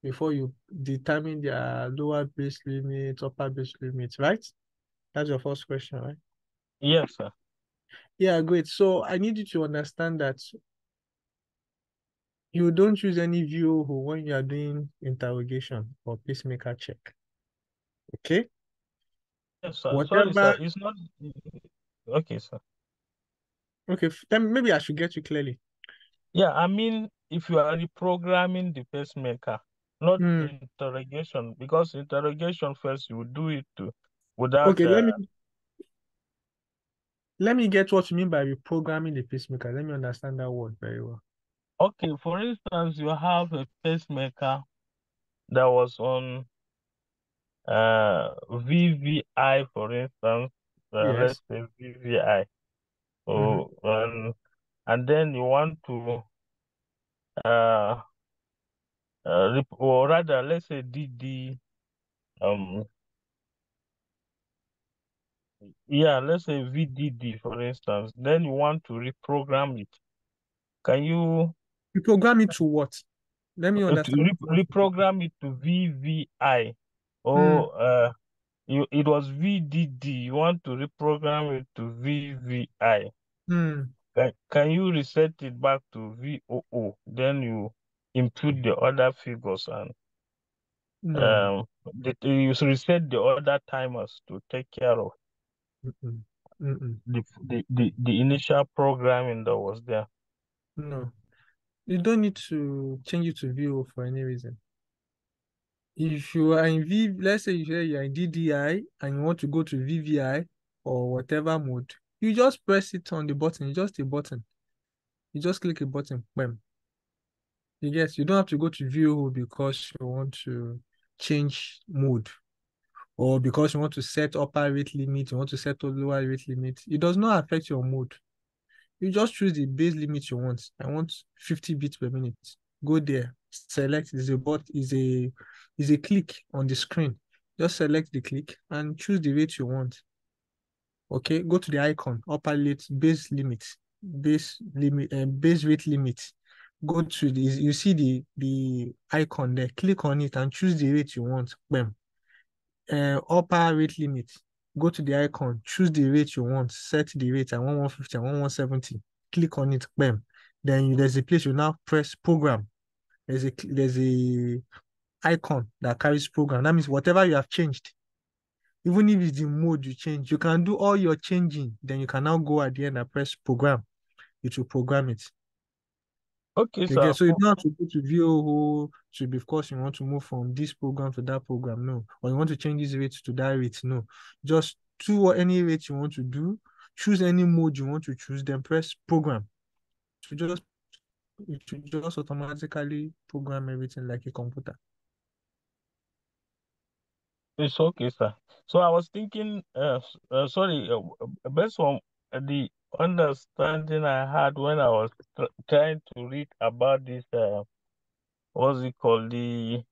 before you determine their lower base limit, upper base limit, right? That's your first question, right? Yes, sir. Yeah, great. So I need you to understand that you don't use any VO when you are doing interrogation or pacemaker check. Okay? Yes, sir. Sorry, Whatever. sir. It's not. Okay, sir. Okay, then maybe I should get you clearly. Yeah, I mean, if you are reprogramming the pacemaker, not interrogation, because interrogation first you do it without. Okay, let me get what you mean by reprogramming the pacemaker. Let me understand that word very well. Okay, for instance, you have a pacemaker that was on VVI, for instance. Let's Yes. say VVI. So, and then you want to or rather, let's say DD. Yeah, let's say VDD, for instance. Then you want to reprogram it. Can you Reprogram it to what? Let me understand. reprogram it to VVI, or it was VDD. You want to reprogram it to VVI. Can you reset it back to VOO? Then you input the other figures and No. You reset the other timers to take care of Mm-mm. Mm-mm. the initial programming that was there. No. You don't need to change it to VO for any reason. If you are in let's say you are in DDI and you want to go to VVI or whatever mode, you just press it on the button. It's just a button. You just click a button. Bam. You don't have to go to VO because you want to change mode or because you want to set upper rate limit, you want to set a lower rate limit. It does not affect your mode. You just choose the base limit you want. I want 50 bits per minute. Go there, select is a click on the screen. Just select the click and choose the rate you want. Okay, go to the icon, upper rate, base limit, base rate limit. Go to you see the icon there, click on it and choose the rate you want. Bam. Upper rate limit. Go to the icon, choose the rate you want, set the rate. I want 150, I want 170. Click on it, bam. Then there's a place you now press program. There's a icon that carries program. That means whatever you have changed, even if it's the mode you change, you can do all your changing. Then you can now go at the end and press program. It will program it. Okay, Again, sir. so you don't have to go to VOO to be, of course, you want to move from this program to that program, no. Or you want to change this rate to that rate, no. Just do any rate you want to do, choose any mode you want to choose, then press program. It should just automatically program everything like a computer. It's okay, sir. So I was thinking, based on the understanding I had when I was trying to read about this, what's it called, the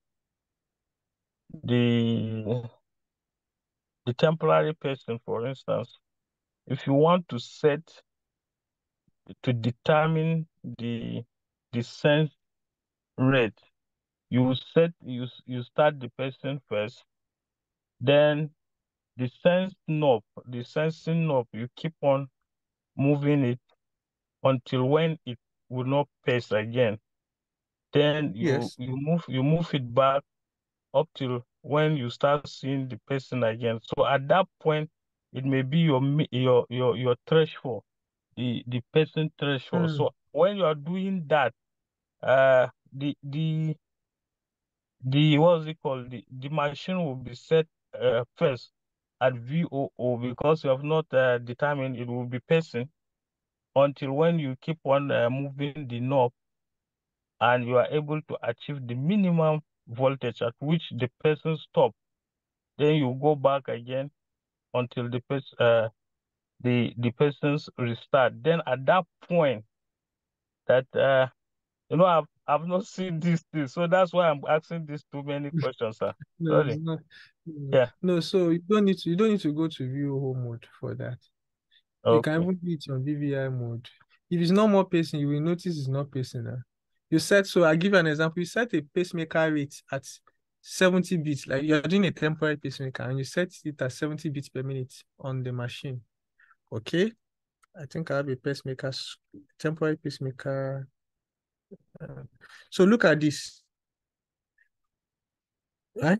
temporary person, for instance. If you want to determine the sense rate, you start the person first, then the sensing knob, you keep on moving it until when it will not pace again. Then you move it back up till when you start seeing the person again. So at that point, it may be your threshold, the person threshold. So when you are doing that, the what's it called? The machine will be set first at VOO because you have not determined it will be pacing until when you keep on moving the knob and you are able to achieve the minimum voltage at which the person stop. Then you go back again until the person's restart. Then at that point, that I've not seen this thing, so that's why I'm asking these too many questions, sir. No, Sorry. no, Yeah. no. So you don't need to go to VOO mode for that. You can Okay. even do it on VVI mode. If it's not more pacing, you will notice it's not pacing now. I give you an example. You set a pacemaker rate at 70 beats, like you're doing a temporary pacemaker, and you set it at 70 beats per minute on the machine. Okay? I think I have a temporary pacemaker. So look at this. Right?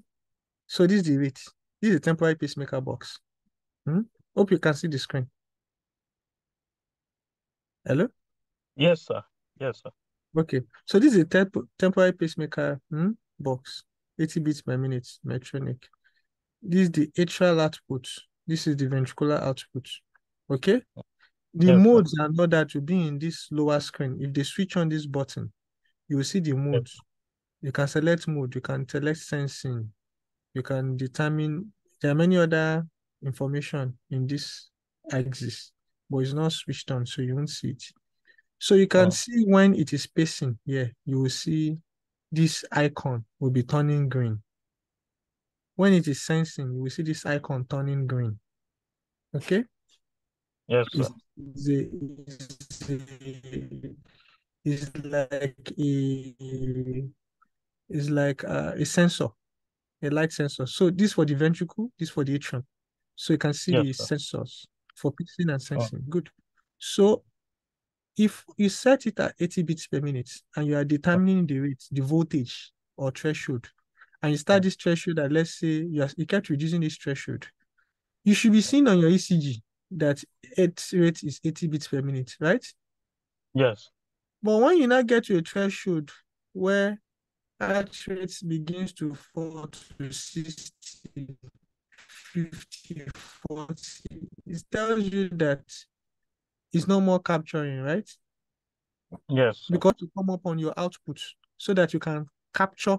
So this is the rate. This is a temporary pacemaker box. Hope you can see the screen. Hello? Yes, sir. Yes, sir. Okay. So this is a temporary pacemaker box. 80 beats per minute, Medtronic. This is the atrial output. This is the ventricular output. Okay? The Yes, modes sir. And all that will be in this lower screen. If they switch on this button, you will see the modes. You can select mode. You can select sensing. You can determine. There are many other information in this axis, but it's not switched on, so you won't see it. So you can see when it is pacing here, you will see this icon will be turning green. When it is sensing, you will see this icon turning green. Okay? Yes, sir. It's like a sensor, a light sensor. So this for the ventricle, this for the atrium. So you can see the sensors for pacing and sensing. Good. So if you set it at 80 beats per minute and you are determining the rate, the voltage or threshold, and you start this threshold that, let's say you kept reducing this threshold, you should be seeing on your ECG that heart rate is 80 beats per minute, right? Yes. But when you now get to a threshold where heart rate begins to fall to 60, 50, 40, it tells you that it's no more capturing, right? Yes. Because you come up on your output so that you can capture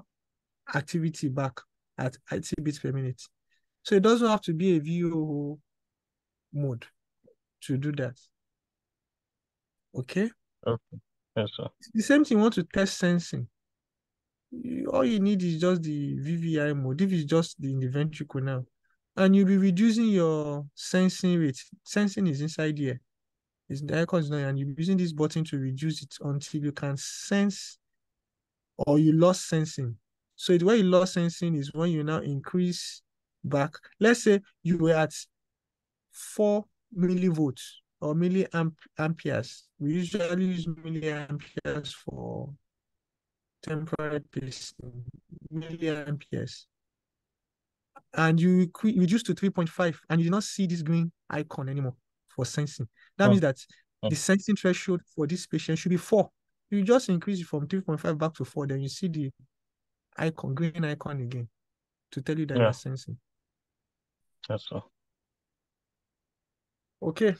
activity back at 80 bits per minute. So it doesn't have to be a VO mode to do that. Okay? Okay. Yes, sir. The same thing you want to test sensing. All you need is just the VVI mode. If it's just in the ventricle now, and you'll be reducing your sensing rate. Sensing is inside here. It's the icon is not, and you're using this button to reduce it until you can sense or you lost sensing. So the way you lost sensing is when you now increase back. Let's say you were at 4 millivolts or milliamperes. We usually use milliamperes for temporary pacing, milliamperes. And you reduce to 3.5 and you do not see this green icon anymore for sensing. That means that the sensing threshold for this patient should be 4. You just increase it from 3.5 back to 4, then you see the icon, green icon again to tell you that you are sensing. Yes, sir. Okay.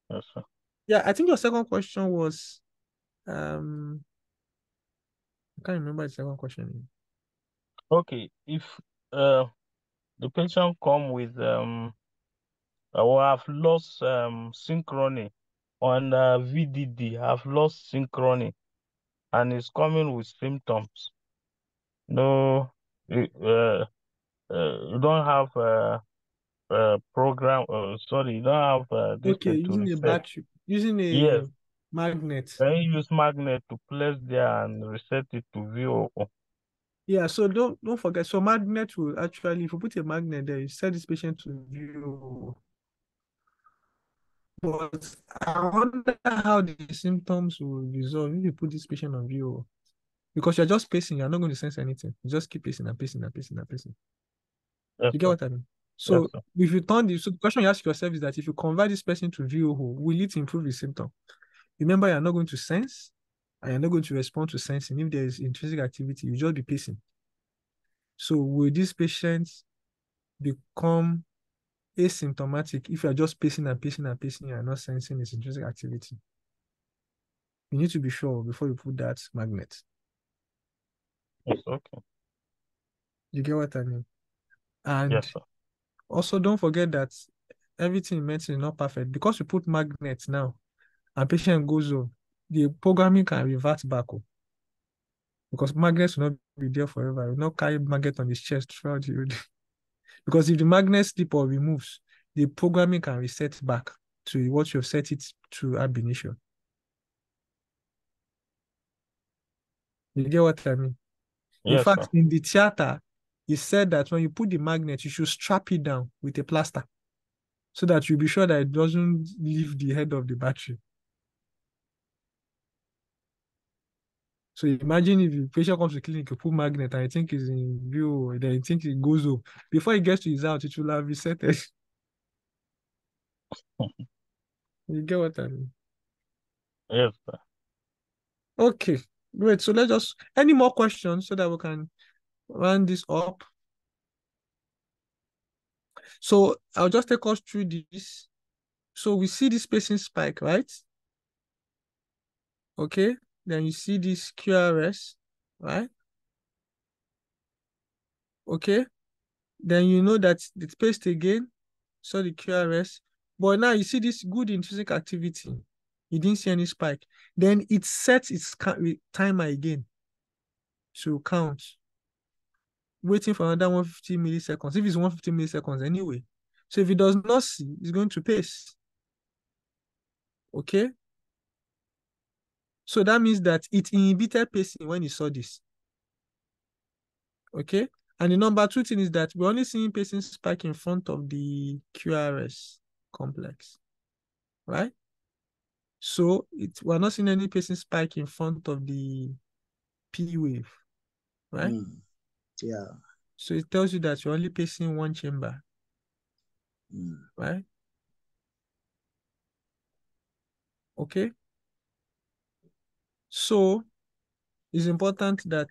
Yes, sir. Yeah, I think your second question was I can't remember the second question. Okay, if the patient come with or have lost synchrony on VDD, have lost synchrony, and is coming with symptoms. No, you don't have program. Sorry, you don't have this Okay, thing to using a reset. battery, using a Yes, magnet. can you use magnet to place there and reset it to VO? Yeah, so don't forget. So magnet will actually, if you put a magnet there, you set this patient to view. But I wonder how the symptoms will resolve if you put this patient on view. Because you're just pacing, you're not going to sense anything. You just keep pacing and pacing and pacing and pacing. Yes, You get sir. what I mean? Yes, So sir. if you turn so the question you ask yourself is that if you convert this person to VO, will it improve his symptom? Remember, you're not going to sense and you're not going to respond to sensing. If there is intrinsic activity, you just be pacing. So will these patients become asymptomatic if you're just pacing and pacing and pacing and not sensing its intrinsic activity? You need to be sure before you put that magnet. Yes, okay. You get what I mean? And Yes, sir. also don't forget that everything in medicine is not perfect. Because you put magnets now and patient goes on, the programming can revert back. Because magnets will not be there forever. You will not carry magnet on his chest throughout the day. Because if the magnet slip or removes, the programming can reset back to what you've set it to ab initio. You get what I mean? In Yes, fact, sir. in the theater, it said that when you put the magnet, you should strap it down with a plaster so that you'll be sure that it doesn't leave the head of the battery. So imagine if the patient comes to clinic, you put magnet and I think it's in view, then you think it goes up. Before it gets to his house, it will have resetted. You get what I mean? Yes, sir. Okay, great. So let's just, any more questions so that we can round this up? So I'll just take us through this. So we see this spacing spike, right? Okay, then you see this QRS, right? Okay, then you know that it's spaced again, so the QRS. But now you see this good intrinsic activity. You didn't see any spike. Then it sets its timer again to count, waiting for another 150 milliseconds. If it's 150 milliseconds anyway. So if it does not see, it's going to pace. Okay? So that means that it inhibited pacing when it saw this. Okay? And the number 2 thing is that we're only seeing pacing spike in front of the QRS complex. Right? So we're not seeing any pacing spike in front of the P wave. Right? Yeah. So it tells you that you're only pacing one chamber, right? Okay. So it's important that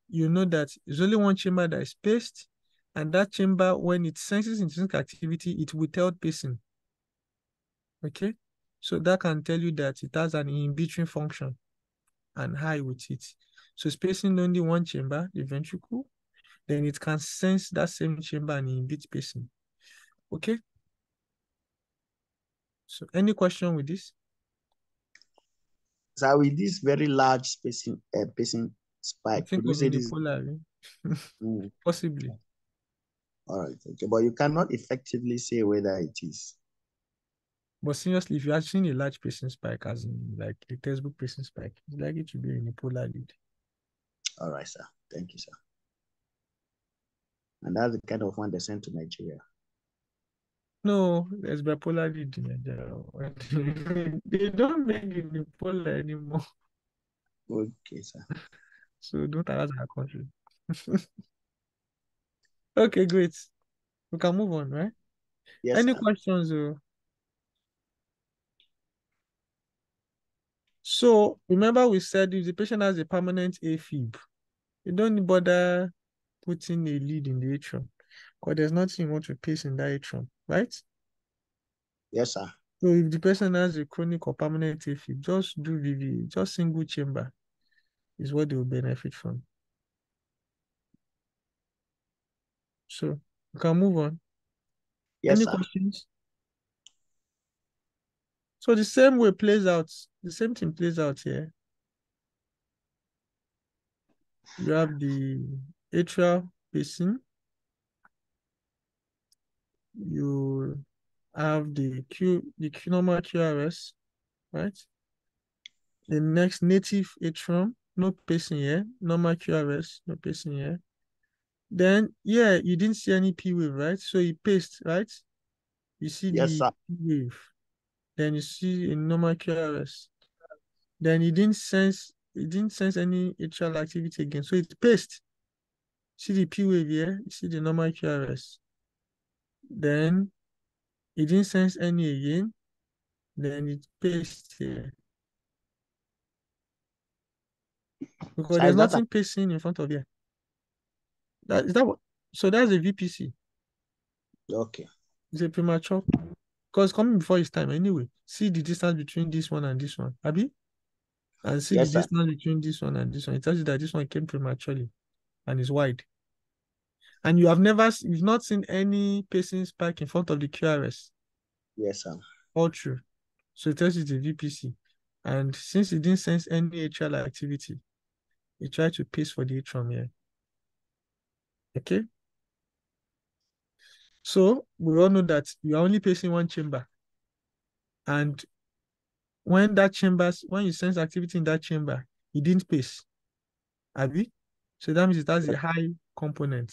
you know that it's only one chamber that is paced, and that chamber, when it senses intrinsic activity, it withheld pacing. Okay. So that can tell you that it has an inhibitory function and high with it. So spacing only one chamber, the ventricle, then it can sense that same chamber and inhibit pacing. Okay. So any question with this? So with this very large pacing spike, Think could we of say this? unipolar, possibly. All right, okay, but you cannot effectively say whether it is. But seriously, if you have seen a large pacing spike, as in like a textbook pacing spike, it's likely to be a unipolar lead. All right, sir. Thank you, sir. And that's the kind of one they sent to Nigeria. No, there's bipolar lead in Nigeria. They don't make unipolar anymore. Okay, sir. So don't harass our country. Okay, great. We can move on, right? Yes, Any sir. questions? So remember we said if the patient has a permanent AFib, you don't bother putting a lead in the atrium because there's nothing you want to pace in that atrium, right? Yes, sir. So if the person has a chronic or permanent AFib, just do VVA, just single chamber is what they will benefit from. So we can move on. Yes, Any sir. questions? So the same way plays out, the same thing plays out here. You have the atrial pacing. You have the normal QRS, right? The next native atrium, no pacing here, normal QRS, no pacing here. Then, yeah, you didn't see any P wave, right? So you paced, right? You see Yes, the sir. P wave. Then you see a normal QRS. Then you didn't sense any atrial activity again. So it paced. See the P wave here, you see the normal QRS. Then it didn't sense any again. Then it paced here. Because there's nothing pacing in front of here. Is that what? So that's a VPC. Okay. It's a premature. Because coming before his time anyway. See the distance between this one and this one. Abi? And see the distance between this one and this one. It tells you that this one came prematurely and is wide. And you've not seen any pacing spike in front of the QRS. Yes, sir. All true. So it tells you the VPC. And since it didn't sense any atrial activity, it tried to pace for the atrium here. Okay? So we all know that you are only pacing one chamber. And when you sense activity in that chamber, it didn't pace. Abi? So that means it has a high component.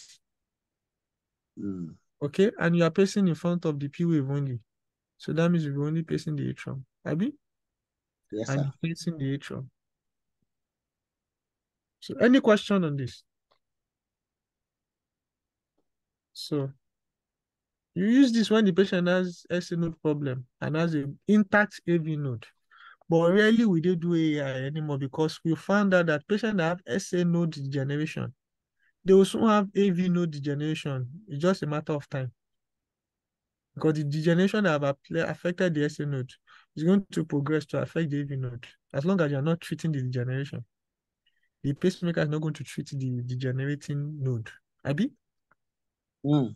Okay? And you are pacing in front of the P wave only. So that means you're only pacing the atrium. Abi? Yes, and sir. pacing the atrium. So any question on this? So you use this when the patient has SA node problem and has an intact AV node. But rarely we do AI anymore because we found out that patients that have SA node degeneration, they will soon have AV node degeneration. It's just a matter of time. Because the degeneration that have affected the SA node is going to progress to affect the AV node as long as you're not treating the degeneration. The pacemaker is not going to treat the degenerating node. Abi? So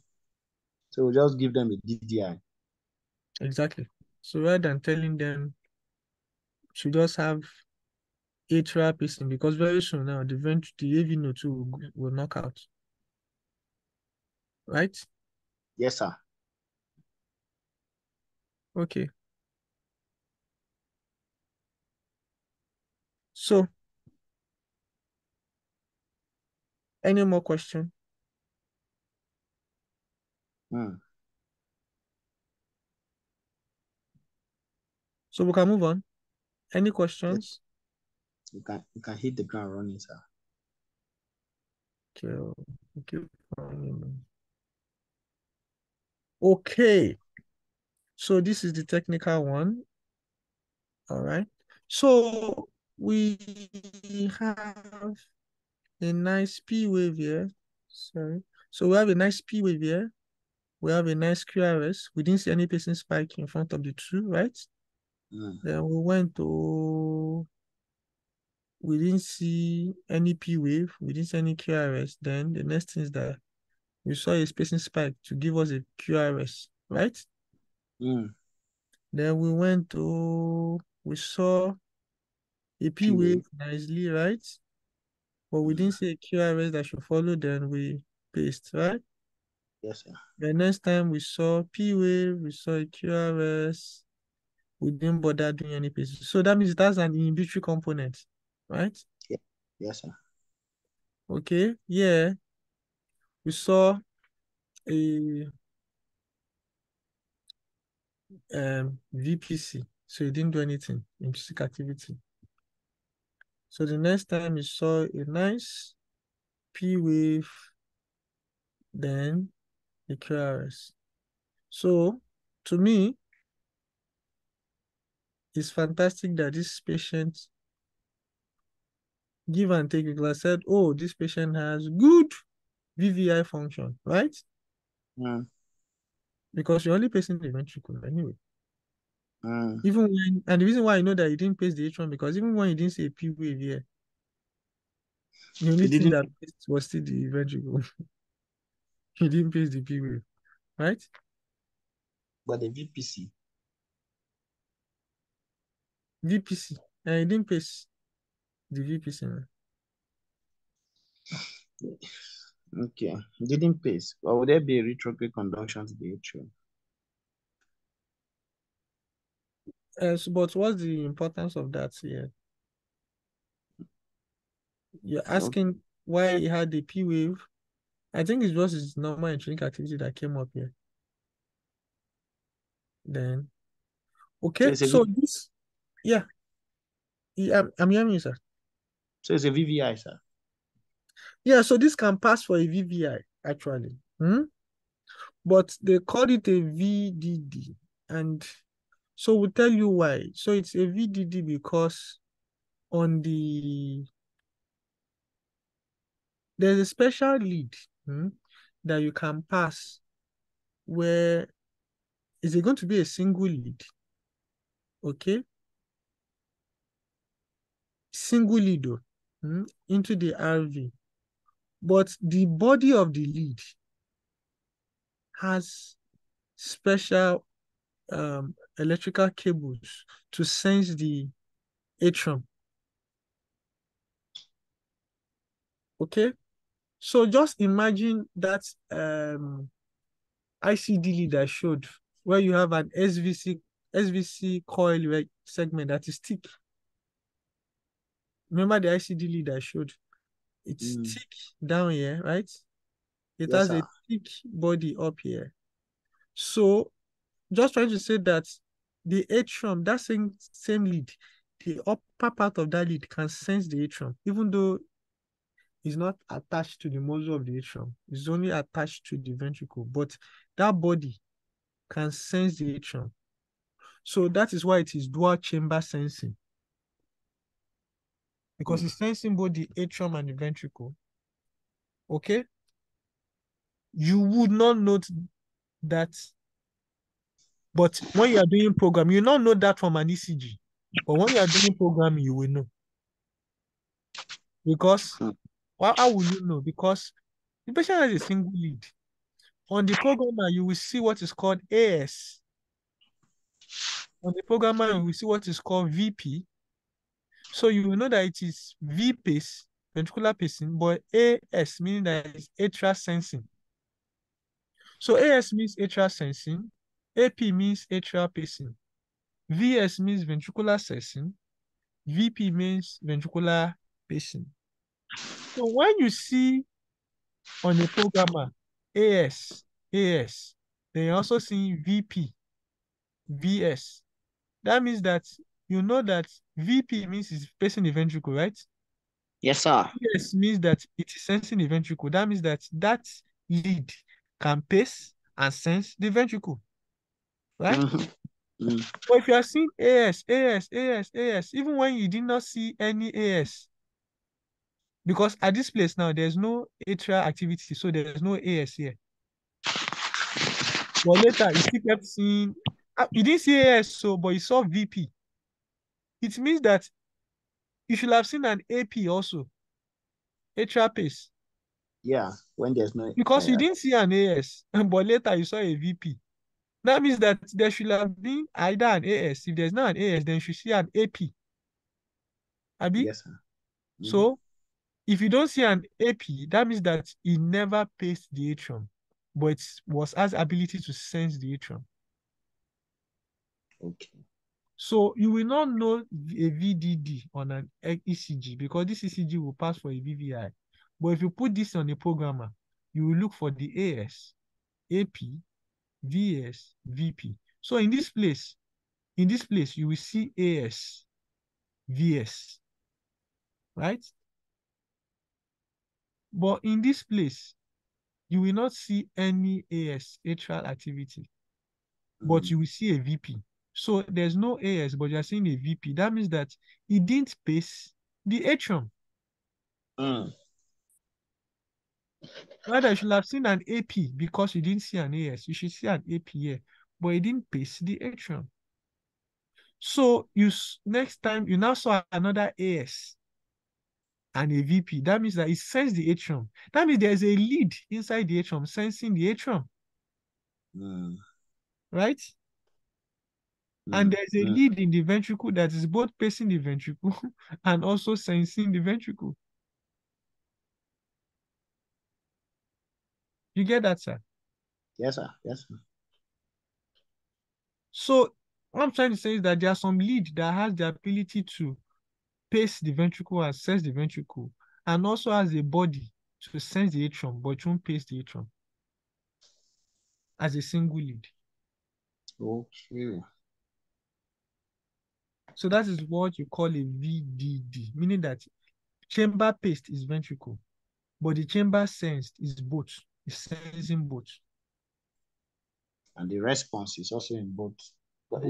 we'll just give them a DDI. Exactly. So rather than telling them to just have atrial pacing, because very soon now the AV node too will knock out. Right? Yes, sir. Okay. So any more question? So we can move on. Any questions? You can hit the ground running, sir. Okay. Okay. Okay. So this is the technical one. All right. So we have a nice P wave here. Sorry. So we have a nice P wave here. We have a nice QRS. We didn't see any pacing spike in front of the two, right? Then we went to, we didn't see any P wave. We didn't see any QRS. Then the next thing is that we saw a spacing spike to give us a QRS, right? Then we went to, we saw a P wave nicely, right? But we didn't see a QRS that should follow, then we paste, right? Yes, sir. The next time we saw P wave, we saw a QRS, we didn't bother doing any paste. So that means that's an inhibitory component, right? Yeah. Yes, sir. Okay, yeah. We saw a VPC, so it didn't do anything in physical activity. So the next time we saw a nice P wave, then a QRS. So to me, it's fantastic that this patient give and take, because I said, oh, this patient has good VVI function, right? Because you're only pacing the ventricle anyway. Even when, and the reason why I know that you didn't pace the H1, because even when you didn't see a P wave here, the only thing that paced was still the ventricle. You didn't pace the P wave, right? But the VPC. VPC, and you didn't pace the VPC, man. Okay, didn't pace. Or would there be a retrograde conduction to the atrium? So, but what's the importance of that here? You're asking why he had the P wave. I think it's just his normal intrinsic activity that came up here. Then, okay, so this, yeah, I'm hearing you, sir. So it's a VVI, sir. Yeah, so this can pass for a VVI, actually. But they called it a VDD. And so we'll tell you why. So it's a VDD because on there's a special lead that you can pass where is it going to be a single lead? Okay. Single lead into the RV. But the body of the lead has special electrical cables to sense the atrium. Okay, so just imagine that ICD lead I showed where you have an SVC coil segment that is thick. Remember the ICD lead I showed? It's thick down here, right? It has a thick body up here. So just trying to say that the atrium, that same lead, the upper part of that lead can sense the atrium, even though it's not attached to the muzzle of the atrium. It's only attached to the ventricle, but that body can sense the atrium. So that is why it is dual chamber sensing. Because it's sensing both the atrium and the ventricle. Okay? You would not note that, but when you are doing program, you not know that from an ECG. But when you are doing programming, you will know. Because, how will you know? Because the patient has a single lead. On the programmer, you will see what is called AS. On the programmer, you will see what is called VP. So you will know that it is V pace, ventricular pacing, but AS meaning that it's atrial sensing. So AS means atrial sensing, AP means atrial pacing, VS means ventricular sensing, VP means ventricular pacing. So when you see on the programmer AS, then you also see VP, VS. That means that you know that VP means it's pacing the ventricle, right? Yes, sir. Yes means that it is sensing the ventricle. That means that that lead can pace and sense the ventricle, right? But if you are seeing AS, even when you did not see any AS, because at this place now, there's no atrial activity, so there's no AS here. But later, you still kept seeing, you didn't see AS, so, but you saw VP. It means that you should have seen an AP also, atrial pace. Yeah, when there's no. Because you didn't see an AS, but later you saw a VP. That means that there should have been either an AS. If there's not an AS, then you should see an AP. Abi? Yes, sir. So, if you don't see an AP, that means that it never paced the atrium, but it has ability to sense the atrium. Okay. So you will not know a VDD on an ECG because this ECG will pass for a VVI. But if you put this on a programmer, you will look for the AS, AP, VS, VP. So in this place, you will see AS, VS, right? But in this place, you will not see any AS, atrial activity, but you will see a VP. So there's no AS, but you're seeing a VP. That means that it didn't pace the atrium. Rather, you should have seen an AP because you didn't see an AS. You should see an AP here, but it didn't pace the atrium. So next time you now saw another AS and a VP. That means that it sensed the atrium. That means there's a lead inside the atrium sensing the atrium. Right? And there's a lead in the ventricle that is both pacing the ventricle and also sensing the ventricle. You get that, sir? Yes, sir. Yes, sir. So what I'm trying to say is that there are some lead that has the ability to pace the ventricle and sense the ventricle, and also has a body to sense the atrium, but it won't pace the atrium as a single lead. Okay. So that is what you call a VDD, meaning that chamber paced is ventricle, but the chamber sensed is both. It's sensing both. And the response is also in both. Both.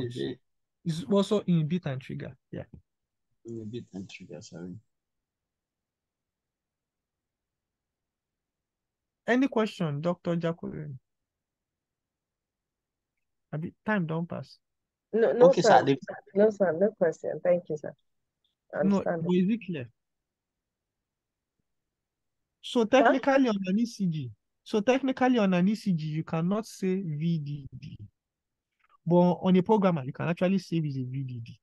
It's also in beat and trigger. Yeah. In beat and trigger, sorry. Any question, Dr. Jacqueline? Time don't pass. No, no, Okay, sir. sir. No, sir. No question. Thank you, sir. I No, understand. but is it clear? So technically on an ECG, you cannot say VDD. But on a programmer, you can actually say it's a VDD.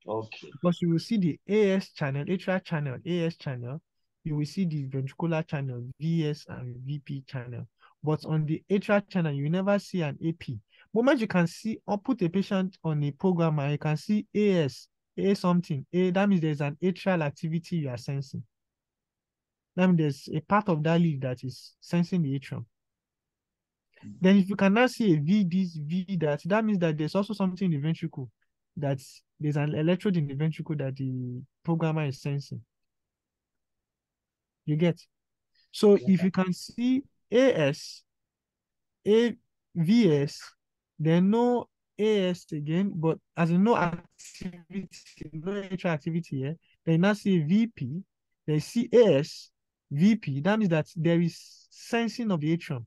Okay. Because you will see the AS channel, atrial channel, AS channel. You will see the ventricular channel, VS and VP channel. But on the atrial channel, you will never see an AP. Moment you can see or put a patient on a programmer, you can see AS, A something. That means there's an atrial activity you are sensing. That means there's a part of that lead that is sensing the atrium. Then if you can now see a V this, V that means that there's also something in the ventricle, that there's an electrode in the ventricle that the programmer is sensing. You get? So if you can see AS, VS, then no AS again, but as in no activity, no atrial activity here, then you now see VP, then see AS, VP, that means that there is sensing of the atrium.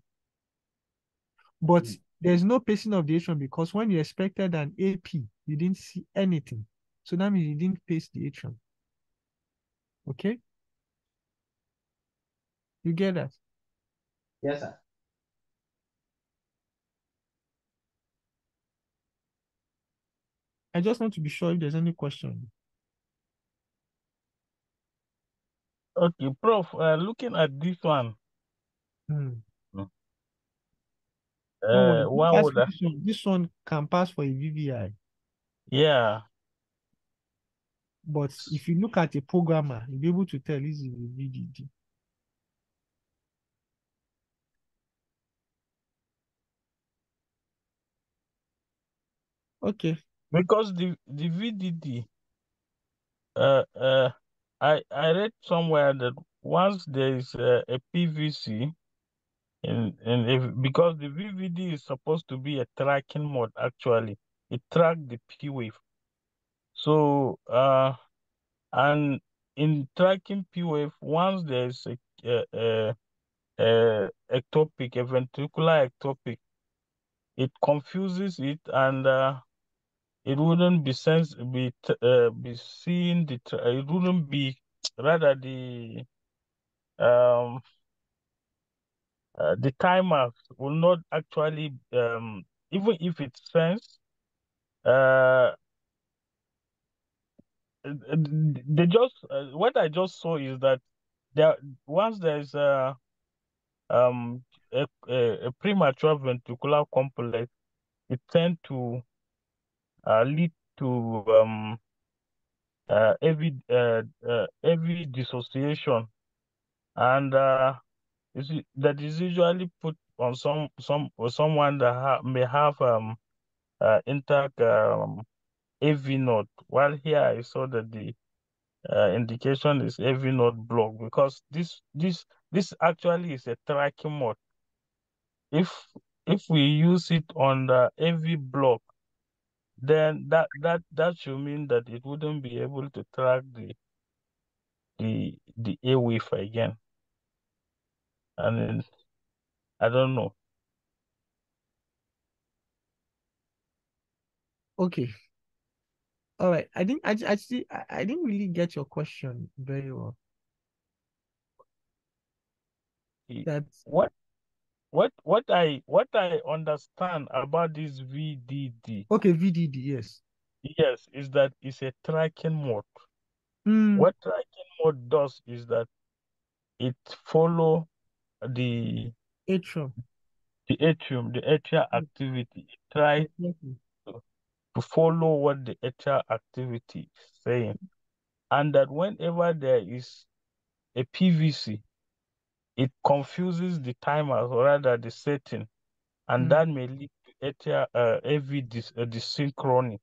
But there's no pacing of the atrium because when you expected an AP, you didn't see anything. So that means you didn't pace the atrium. Okay? You get that? Yes, sir. I just want to be sure if there's any question. Okay, Prof, looking at this one, Don't worry. one would, This one can pass for a VVI. yeah, But if you look at a programmer, you'll be able to tell this is a VDD. Okay. because the VDD I read somewhere that once there is a PVC because the VVD is supposed to be a tracking mode, actually it tracks the P wave. So and in tracking P wave, once there's a ectopic, a ventricular ectopic, it confuses it, and it wouldn't be seeing it wouldn't be rather the timer will not actually even if it's sensed, they just what I just saw is that there once there's um a premature ventricular complex, it tend to lead to heavy dissociation, and that is usually put on someone that may have intact AV node. While here I saw that the indication is AV node block, because this actually is a tracking mode. If we use it on the AV block, then that should mean that it wouldn't be able to track the A wave again. And then, I don't know. Okay. All right. I think I didn't really get your question very well. That's What I understand about this VDD, okay. VDD, yes. yes, is that it's a tracking mode. What tracking mode does is that it follow the atrium, the atrial activity. It tries to follow what the atrial activity is saying, and that whenever there is a PVC, it confuses the timer, or rather the setting, and that may lead to atrial heavy desynchrony.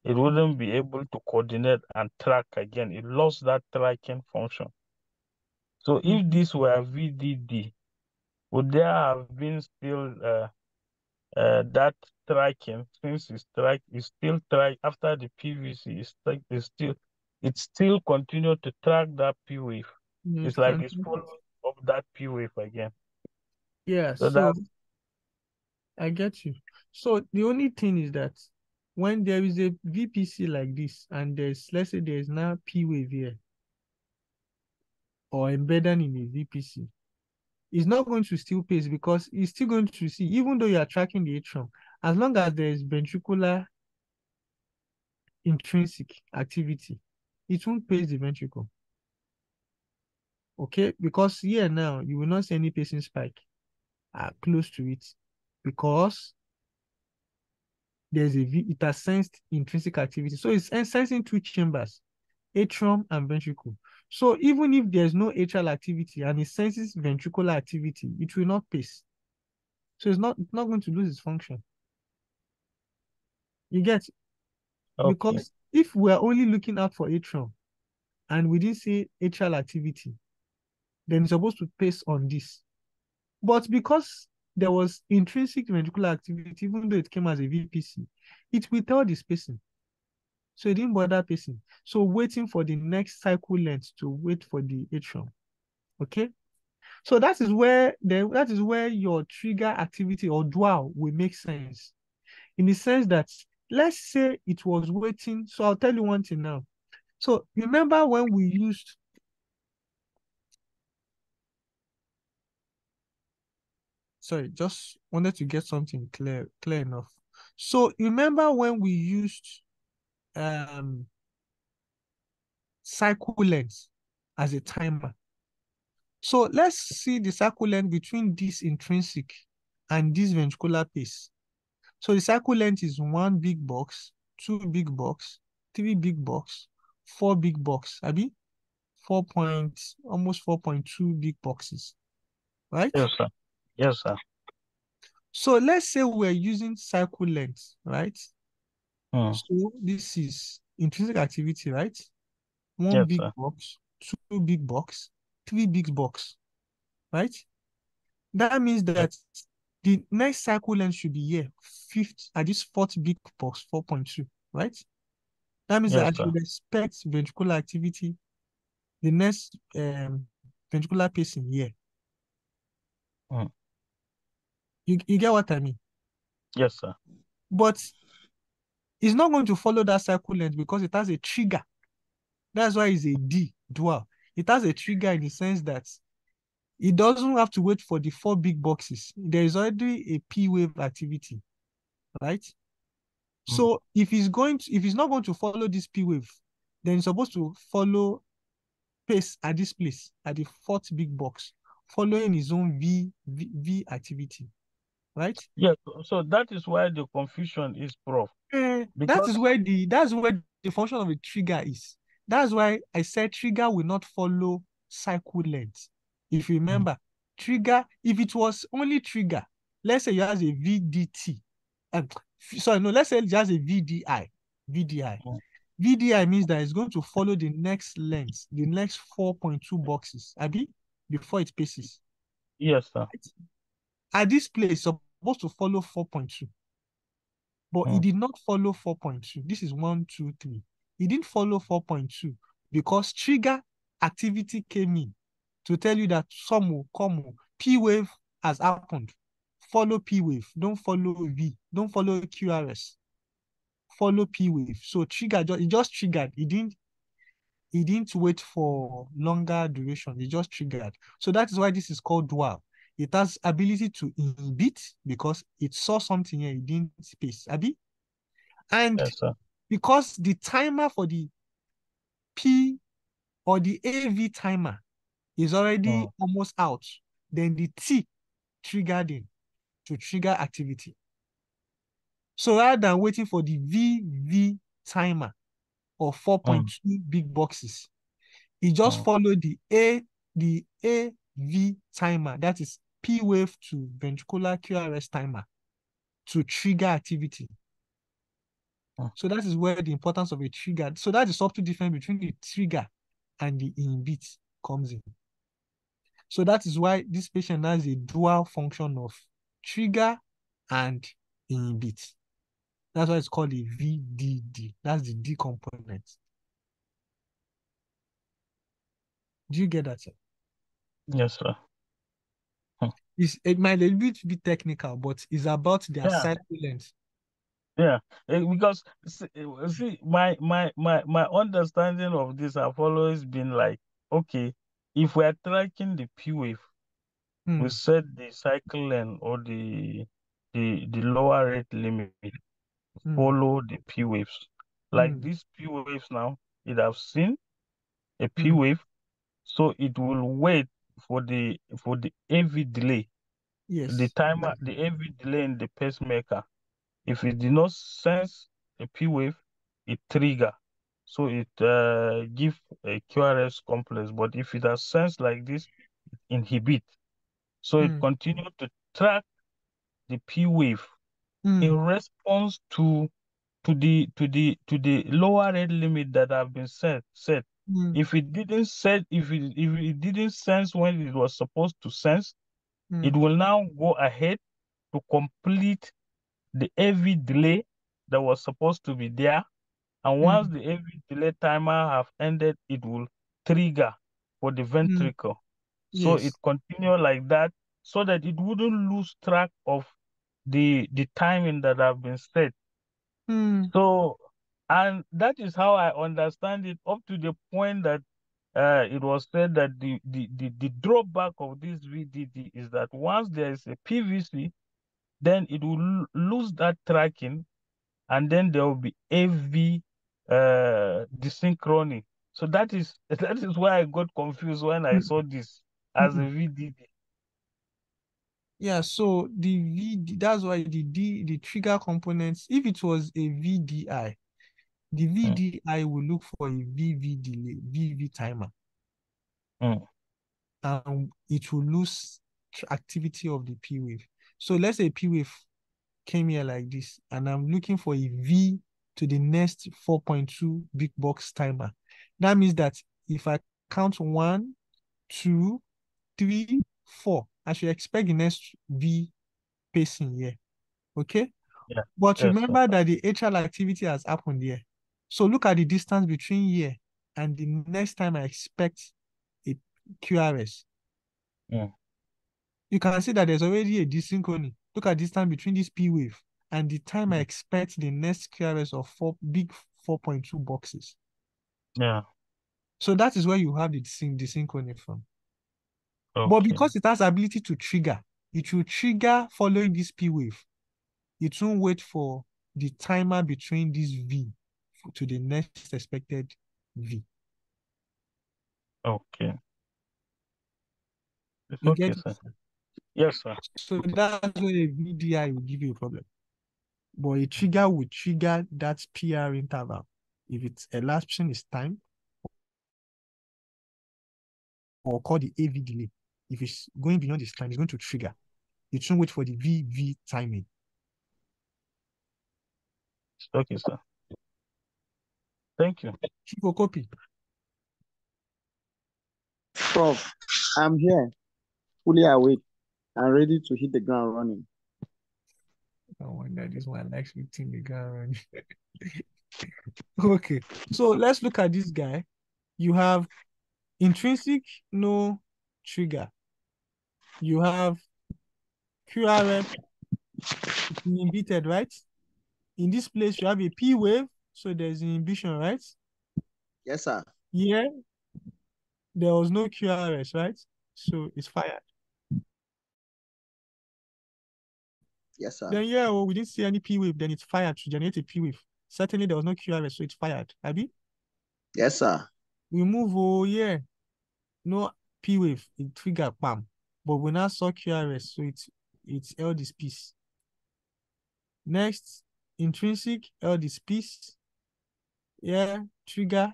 It wouldn't be able to coordinate and track again. It lost that tracking function. So if this were VDD, would there have been still that tracking, since it's still track after the PVC, it still continue to track that P wave. It's like it's following up that P wave again. Yeah, So so I get you. So the only thing is that when there is a VPC like this, and let's say there's now P wave here, or embedded in a VPC, it's not going to still pace, because it's still going to see, even though you are tracking the atrium, as long as there is ventricular intrinsic activity, it won't pace the ventricle. Okay, because here now you will not see any pacing spike close to it, because it has sensed intrinsic activity. So it's sensing two chambers, atrium and ventricle. So even if there's no atrial activity and it senses ventricular activity, it will not pace. So it's not going to lose its function. You get? Okay. Because if we're only looking out for atrium and we didn't see atrial activity, then it's supposed to pace on this. But because there was intrinsic ventricular activity, even though it came as a VPC, it withheld the spacing. So it didn't bother pacing. So waiting for the next cycle length to wait for the atrium. Okay? So that is where your trigger activity or dual will make sense. In the sense that, let's say it was waiting. So I'll tell you one thing now. So remember when we used sorry, just wanted to get something clear enough. So remember when we used cycle length as a timer. So let's see the cycle length between this intrinsic and this ventricular pace. So the cycle length is 1 big box, 2 big box, 3 big box, 4 big box. Abi? Almost 4.2 big boxes. Right? Yes, sir. Yes, sir. So let's say we're using cycle length, right? So this is intrinsic activity, right? one Yes, big sir. box, two big box, three big box, right? That means that the next cycle length should be here, fifth, at this fourth big box, 4.2, right? That means that Yes, I sir. should expect ventricular activity, the next ventricular pacing here. Mm. You get what I mean? Yes, sir. But it's not going to follow that cycle length because it has a trigger. That's why it's a D, dual. It has a trigger in the sense that it doesn't have to wait for the four big boxes. There is already a P wave activity, right? So if it's not going to follow this P wave, then it's supposed to follow pace at this place, at the fourth big box, following his own V activity, right? Yes, so that is why the confusion is, Prof. That's Because where the function of a trigger is. That's why I said trigger will not follow cycle length. If you remember, trigger, if it was only trigger, let's say you have a VDT. Sorry, no, let's say it has a VDI. VDI means that it's going to follow the next length, the next 4.2 boxes, Abi, before it paces. yes, sir. Right? At this place, it's supposed to follow 4.2. But it did not follow 4.2. This is 1, 2, 3. It didn't follow 4.2 because trigger activity came in to tell you that some will come. P wave has happened. Follow P wave. Don't follow V. Don't follow QRS. Follow P wave. So trigger it just triggered. It didn't wait for longer duration. It just triggered. So that is why this is called dual. It has ability to inhibit because it saw something here, it didn't space. Abi? And Yes, sir. because the timer for the P or the AV timer is already almost out, then the T triggered in to trigger activity. So rather than waiting for the VV timer or 4.2 big boxes, it just followed the AV timer, that is P wave to ventricular QRS timer, to trigger activity. So that is where the importance of a trigger. So that's the subtle difference between the trigger and the inhibit comes in. So that is why this patient has a dual function of trigger and inhibit. That's why it's called a VDD. That's the D component. Do you get that, sir? Yes, sir. It might a little bit be technical, but it's about their cycle length. Yeah, because see, my understanding of this have always been like, okay, if we are tracking the P wave, we set the cycle length or the lower rate limit follow the P waves. Like these P waves now, it have seen a P wave, so it will wait for the AV delay. Yes. The timer, the AV delay in the pacemaker. If it did not sense a P wave, it trigger. So it give a QRS complex. But if it has sense like this, it inhibit. So it continue to track the P wave in response to the lower rate limit that have been set. If it didn't sense when it was supposed to sense, it will now go ahead to complete the AV delay that was supposed to be there. And once the AV delay timer have ended, it will trigger for the ventricle. So it continue like that so that it wouldn't lose track of the timing that have been set. So, and that is how I understand it up to the point that it was said that the drawback of this VDD is that once there is a PVC, then it will lose that tracking, and then there will be AV desynchrony. So that is why I got confused when I saw this as a VDD. Yeah, so that's why the trigger components, if it was a VDI, the VDI will look for a VV delay, VV timer. And it will lose activity of the P wave. So let's say P wave came here like this, and I'm looking for a V to the next 4.2 big box timer. That means that if I count 1, 2, 3, 4, I should expect the next V pacing here. Okay? Yeah. But Yes, sir. remember that the atrial activity has happened here. So look at the distance between here and the next time I expect a QRS. Mm. You can see that there's already a desynchrony. Look at distance between this P wave and the time I expect the next QRS of big 4.2 boxes. Yeah. So that is where you have the desynchrony from. Okay. But because it has ability to trigger, it will trigger following this P wave. It won't wait for the timer between this V to the next expected V. Okay. It's You okay, get it? sir. Yes, sir. So that's where a VDI will give you a problem. But a trigger will trigger that PR interval. If its elapsing is time, or call the AV delay. If it's going beyond this time, it's going to trigger. It won't wait for the VV timing. It's okay, sir. Thank you. Keep a copy. Prof, I'm here, fully awake and ready to hit the ground running. I wonder this one likes hitting the ground. Okay, so let's look at this guy. You have intrinsic, no trigger. You have QRF inhibited, right? In this place, you have a P wave, so there's inhibition, right? Yes, sir. Here, there was no QRS, right? So it's fired. Yes, sir. Then yeah, well, we didn't see any P wave, then it's fired to generate a P wave. Certainly there was no QRS, so it's fired. Abi? Yes, sir. We move, oh yeah. No P wave, it trigger bam. But we now saw QRS, so it's held this piece. Next, intrinsic held this piece. Yeah, trigger.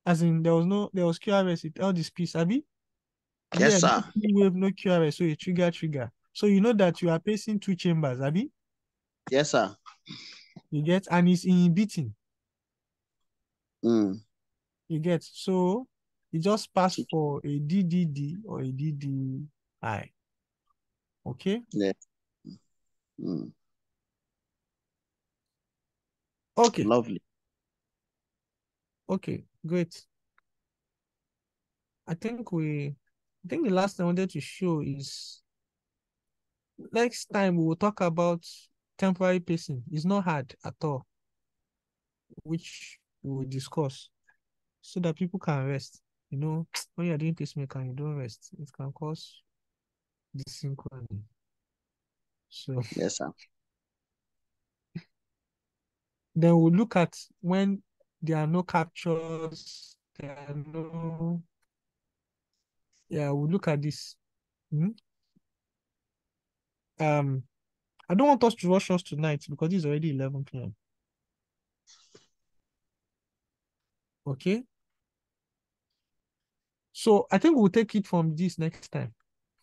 As in there was QRS, it held this piece, Abi? Yes, Yeah, sir. no P wave, no QRS, so it trigger. So you know that you are pacing 2 chambers, Abi? Yes, sir. You get, and it's inhibiting. Mm. You get, so it just passed for a DDD or a DDI. Okay? Yeah. Mm. Okay. Lovely. Okay, great. I think the last thing I wanted to show is next time we will talk about temporary pacing. It's not hard at all, which we will discuss so that people can rest. You know, when you're doing pacemaker and you don't rest, it can cause desynchrony. So yes, sir. Then we'll look at when there are no captures, we'll look at this. I don't want us to rush us tonight because it's already 11 p.m. Okay? So I think we'll take it from this next time,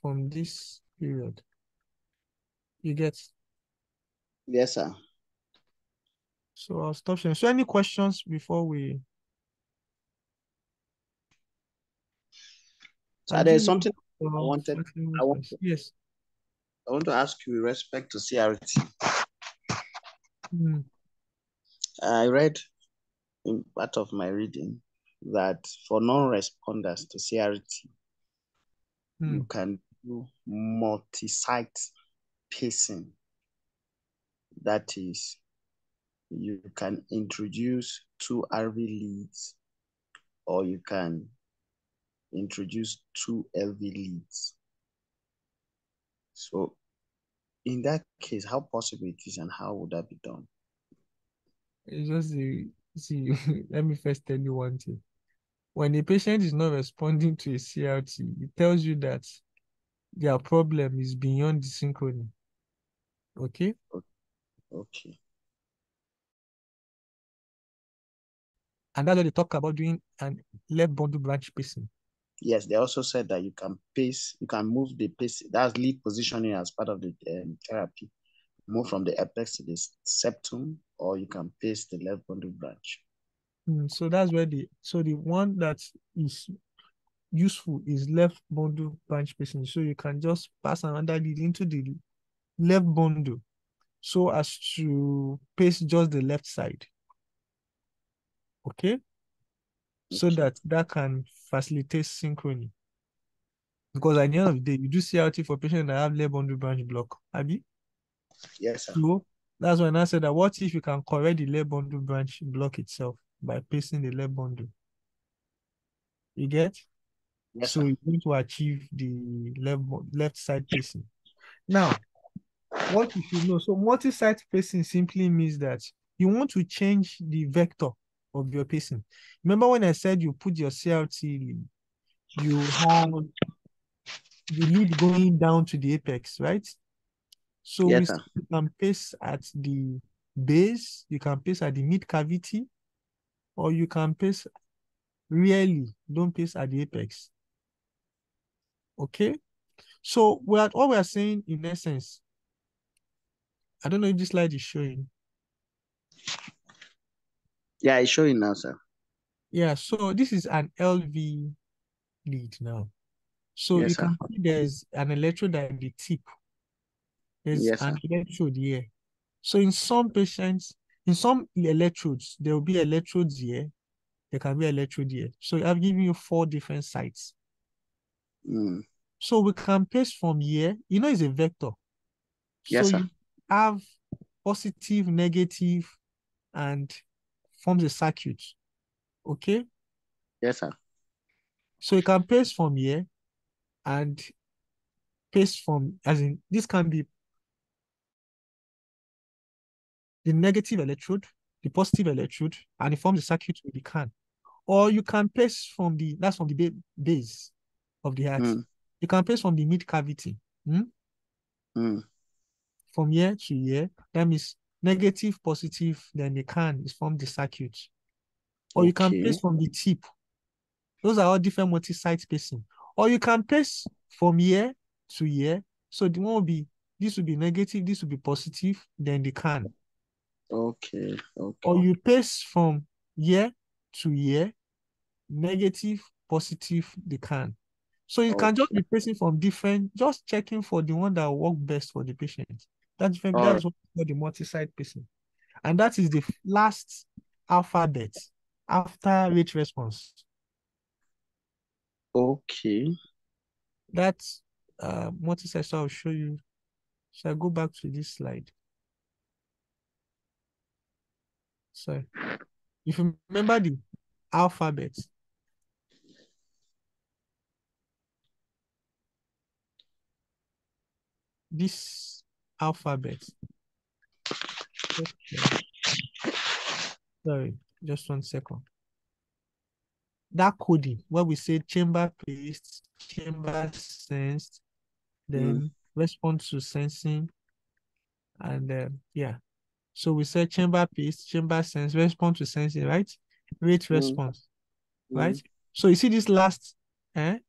from this period. You get? Yes, sir. So I'll stop sharing. So any questions before we... So there's something I wanted. Yes. I want to ask you with respect to CRT. I read in part of my reading that for non-responders to CRT, you can do multi-site pacing. That is, you can introduce 2 RV leads, or you can introduce 2 LV leads. So in that case, how possible it is and how would that be done? It's just see, let me first tell you one thing. When a patient is not responding to a CRT, it tells you that their problem is beyond the synchrony. Okay? Okay. And that's what they talk about doing an left bundle branch pacing. Yes, they also said that you can pace, you can move the pace, that's lead positioning as part of the therapy. Move from the apex to the septum, or you can pace the left bundle branch. So that's where the one that is useful is left bundle branch pacing. So you can just pass another lead into the left bundle so as to pace just the left side. Okay? So that can facilitate synchrony. Because at the end of the day, you do CRT for patients that have left bundle branch block. Abi? Yes, sir. So that's when I said that what if you can correct the left bundle branch block itself by pacing the left bundle? You get? Yes, So sir. you're going to achieve the left side pacing. Now, what you should know, so multi-site pacing simply means that you want to change the vector of your pacing. Remember when I said you put your CRT lead, you have the lead going down to the apex, right? So Yes, sir. you can pace at the base, you can pace at the mid cavity, or you can pace really, don't pace at the apex. Okay? So what we are saying in essence, I don't know if this slide is showing. Yeah, it's showing now, sir. Yeah, so this is an LV lead now. So Yes, you sir. can see there's an electrode at the tip. There's Yes, an sir. electrode here. So in some patients, in some electrodes, there will be electrodes here. There can be electrode here. So I've given you 4 different sites. So we can pace from here. You know, it's a vector. Yes, So sir. you have positive, negative, and forms a circuit. Okay? Yes, sir. So you can pace from here and pace from, as in, this can be the negative electrode, the positive electrode, and it forms a circuit with the can. Or you can pace from that's from the base of the heart. You can pace from the mid cavity. From here to here, that means negative, positive, then the can is from the circuit. Or you can pace from the tip. Those are all different multi-site pacing. Or you can pace from here to here. So the one will be, this will be negative, this will be positive, then the can. Okay. Or you pace from here to here, negative, positive, the can. So you can just be pacing from different, just checking for the one that will work best for the patient. That's what we call the multi-site pacing. And that is the last alphabet after rate response. Okay. That's multi-site. So I'll show you. So I go back to this slide. So if you remember the alphabet, this alphabet. Okay. Sorry, just 1 second. That coding, where we say chamber paced, chamber sensed, then response to sensing, and yeah. So we say chamber paced, chamber sense, response to sensing, right? Rate response, right? So you see this last, that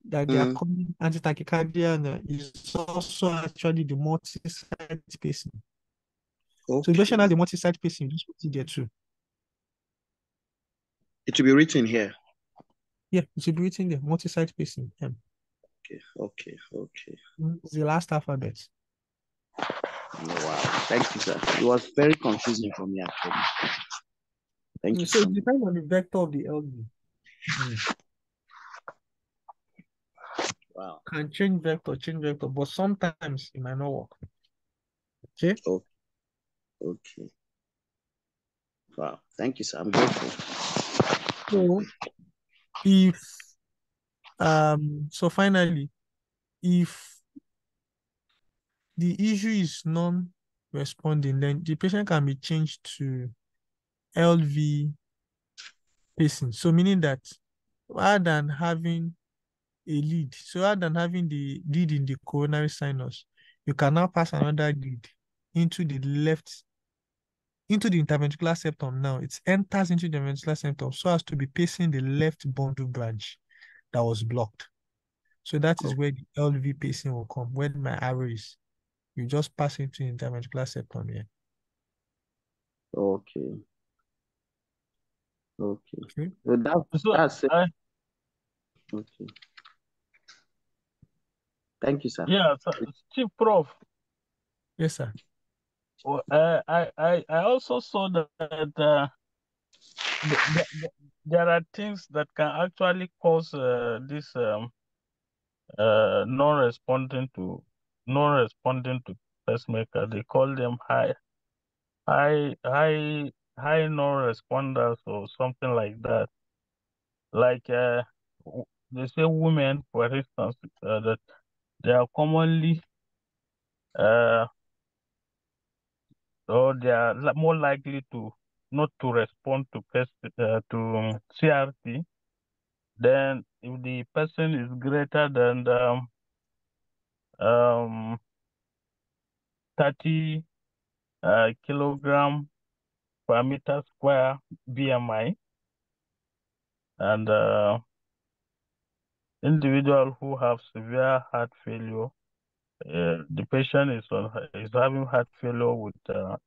they are calling antitachycardia is also actually the multi-site pacing. So the patient has the multi-site pacing, just put it there too. It will be written here. Yeah, it should be written there, multi-site pacing. Okay. It's the last alphabet. Oh, wow. Thank you, sir. It was very confusing for me, actually. Thank you So so it much. depends on the vector of the LV. Wow. Can change vector, but sometimes it might not work. Okay? Okay. Wow. Thank you, sir. I'm grateful. So if so finally, if the issue is non-responding, then the patient can be changed to LV pacing. So meaning that rather than having a lead, so rather than having the lead in the coronary sinus, you can now pass another lead into the interventricular septum. Now it enters into the interventricular septum so as to be pacing the left bundle branch that was blocked. So that is where the LV pacing will come, where my arrow is. You just pass into the interventricular septum here. Okay. Okay. Okay. So that's it. Okay. Thank you, sir. Yeah, so, Chief Prof. Yes, sir. Well, I also saw that there are things that can actually cause this non-responding to pacemaker. They call them high non-responders or something like that. Like they say women, for instance, that they are commonly or they are more likely to not to respond to CRT. Then if the person is greater than um 30 kilogram per meter square BMI, and individual who have severe heart failure, the patient is having heart failure with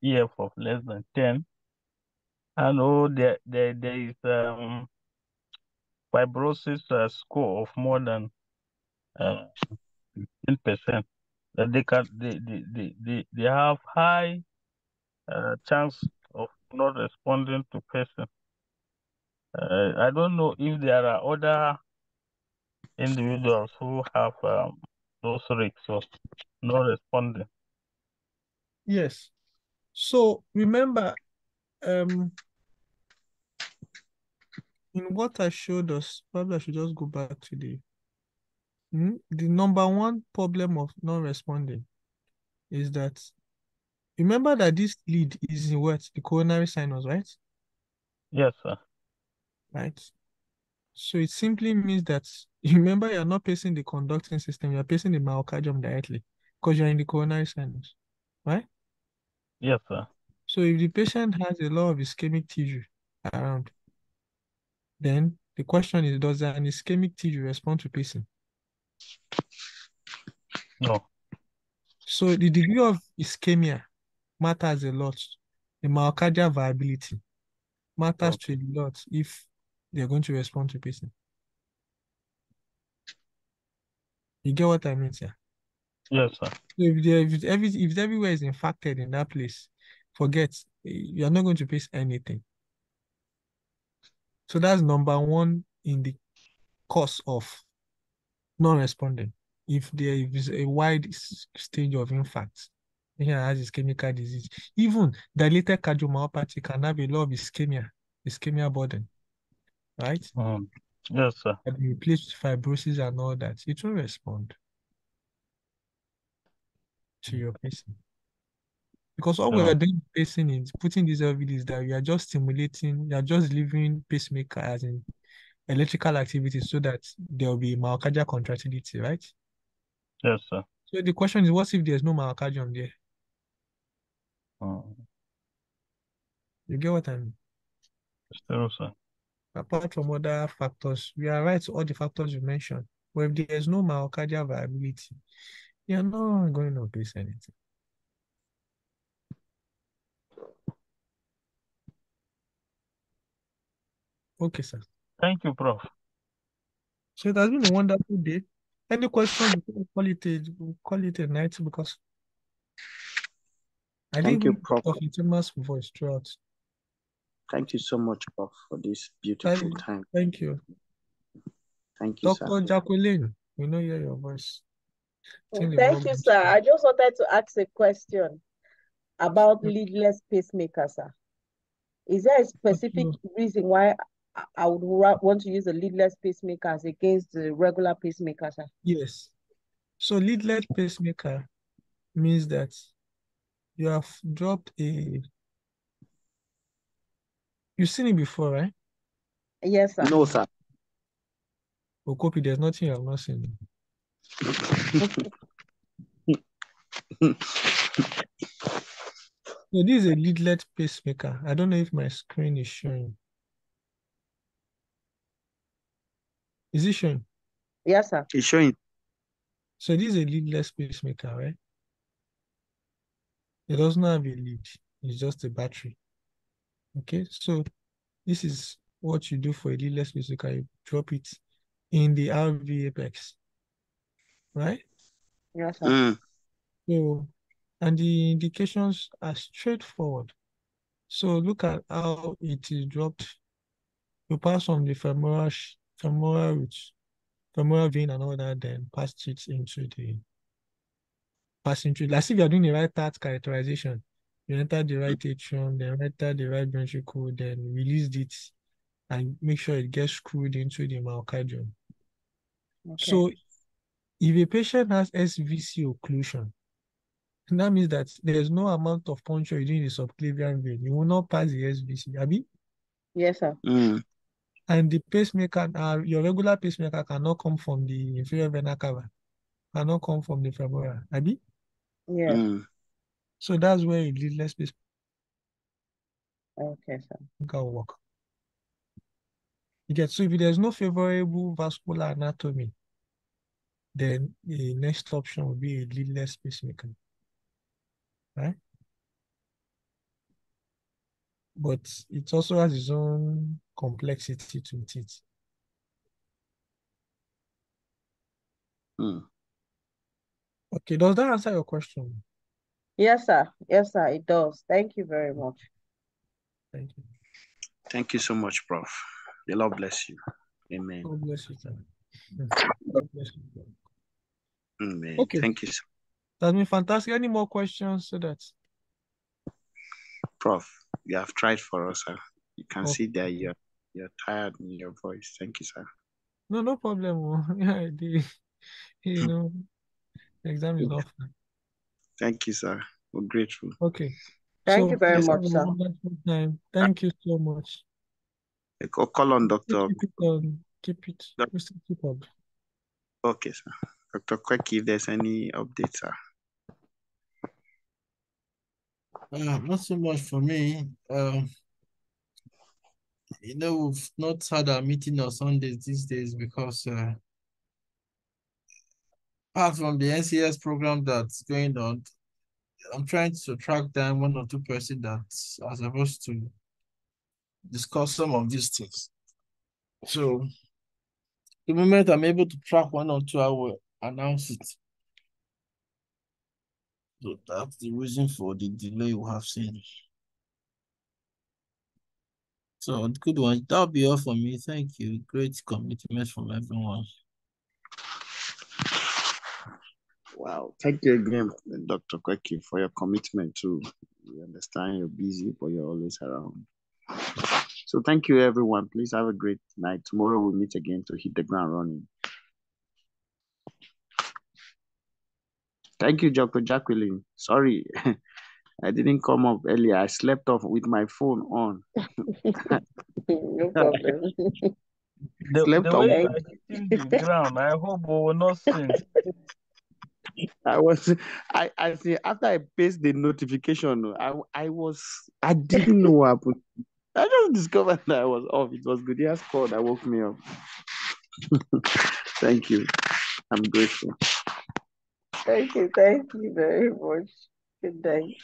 EF of less than 10, and there is fibrosis score of more than 10%. That they have high chance of not responding to patient. I don't know if there are other individuals who have those risks of not responding. Yes. So remember, in what I showed us, probably I should just go back to the number one problem of not responding is that, remember that this lead is in what? The coronary sinus, right? Yes, sir. Right. So it simply means that, remember, you're not pacing the conducting system, you're pacing the myocardium directly because you're in the coronary sinus, right? Yes, sir. So if the patient has a lot of ischemic tissue around, then the question is, does an ischemic tissue respond to pacing? No. So the degree of ischemia matters a lot. The myocardial viability matters to a lot if they're going to respond to pacing. You get what I mean, sir? Yes, sir. So if everywhere is infected in that place, forget, you're not going to pace anything. So that's number one in the cause of non-responding. If there is a wide stage of infarct, patient has ischemic disease. Even dilated cardiomyopathy can have a lot of ischemia burden, right? Yes, sir. And replaced with fibrosis and all that. It will respond to your pacing. Because all we are doing pacing is putting these LVDs that we are just stimulating, we are just leaving pacemaker as in electrical activity so that there will be myocardial contractility, right? Yes, sir. So the question is, what if there's no myocardium there? You get what I mean? Still, sir. Apart from other factors, we are right to all the factors you mentioned. But if there's no myocardial viability, you're not going to pace anything. Okay, sir. Thank you, Prof. So it has been a wonderful day. Any questions? We'll call it a night because I Thank didn't you, even Prof. talk in Tima's voice throughout. Thank you so much, Prof, for this beautiful time. Thank you. Thank you, Dr. sir. Jacqueline, we know hear your voice. Thank you, sir. I just wanted to ask a question about leadless pacemaker, sir. Is there a specific reason why I would want to use a leadless pacemaker as against the regular pacemaker, sir? Yes. So leadless pacemaker means that you have dropped a... You've seen it before, right? Yes, sir. No, sir. Oh, copy, there's nothing you have not seen. So this is a leadless pacemaker. I don't know if my screen is showing. Is it showing? Yes, sir. It's showing. So this is a leadless pacemaker, right? It does not have a lead. It's just a battery. Okay, so this is what you do for a leadless pacemaker, you drop it in the RV apex, right? Yes, sir. So, and the indications are straightforward. So look at how it is dropped. You pass from the femoral roots, femoral vein and all that, then pass it into the passing through. Like if you're doing the right heart characterization, you enter the right atrium, then enter the right ventricle, then release it and make sure it gets screwed into the myocardium. Okay. So if a patient has SVC occlusion, that means that there's no amount of puncture you do in the subclavian vein. You will not pass the SVC, Abi? Yes, sir. And the pacemaker, your regular pacemaker cannot come from the inferior vena cava, cannot come from the femoral, Abi? Yes. So that's where a leadless pacemaker Okay, sir. will work. You get, so if there's no favorable vascular anatomy, then the next option would be a leadless pacemaker, right? But it also has its own complexity to it. Okay, does that answer your question? Yes, sir. Yes, sir. It does. Thank you very much. Thank you. Thank you so much, Prof. The Lord bless you. Amen. God bless you, sir. God bless you. Amen. Okay. Thank you, sir. That's been fantastic. Any more questions so that? Prof, you have tried for us, sir. You can Okay. see that you're tired in your voice. Thank you, sir. No problem. Yeah, you know, the exam is not fun. Thank you, sir. We're grateful. Okay. Thank So you very please have much, a sir. wonderful time. Thank you so much. Call on Doctor. Keep it on. Keep it. We still keep up. Okay, sir. Dr. Kweki, if there's any updates, sir. Not so much for me. We've not had a meeting on Sundays these days because apart from the NCS program that's going on, I'm trying to track down one or two persons that are supposed to discuss some of these things. So the moment I'm able to track one or two, I will announce it. So that's the reason for the delay we have seen. So good one. That'll be all for me. Thank you. Great commitment from everyone. Wow. Thank you again, Dr. Kweki, for your commitment too. We understand you're busy, but you're always around. So thank you, everyone. Please have a great night. Tomorrow we'll meet again to hit the ground running. Thank you, Dr. Jacqueline. Sorry, I didn't come up earlier. I slept off with my phone on. No problem. The way you are hitting the ground, I hope we will not sing. I see, after I paste the notification, I didn't know what happened. I just discovered that I was off. It was good. He has called. That woke me up. Thank you. I'm grateful. Thank you. Thank you very much. Good night.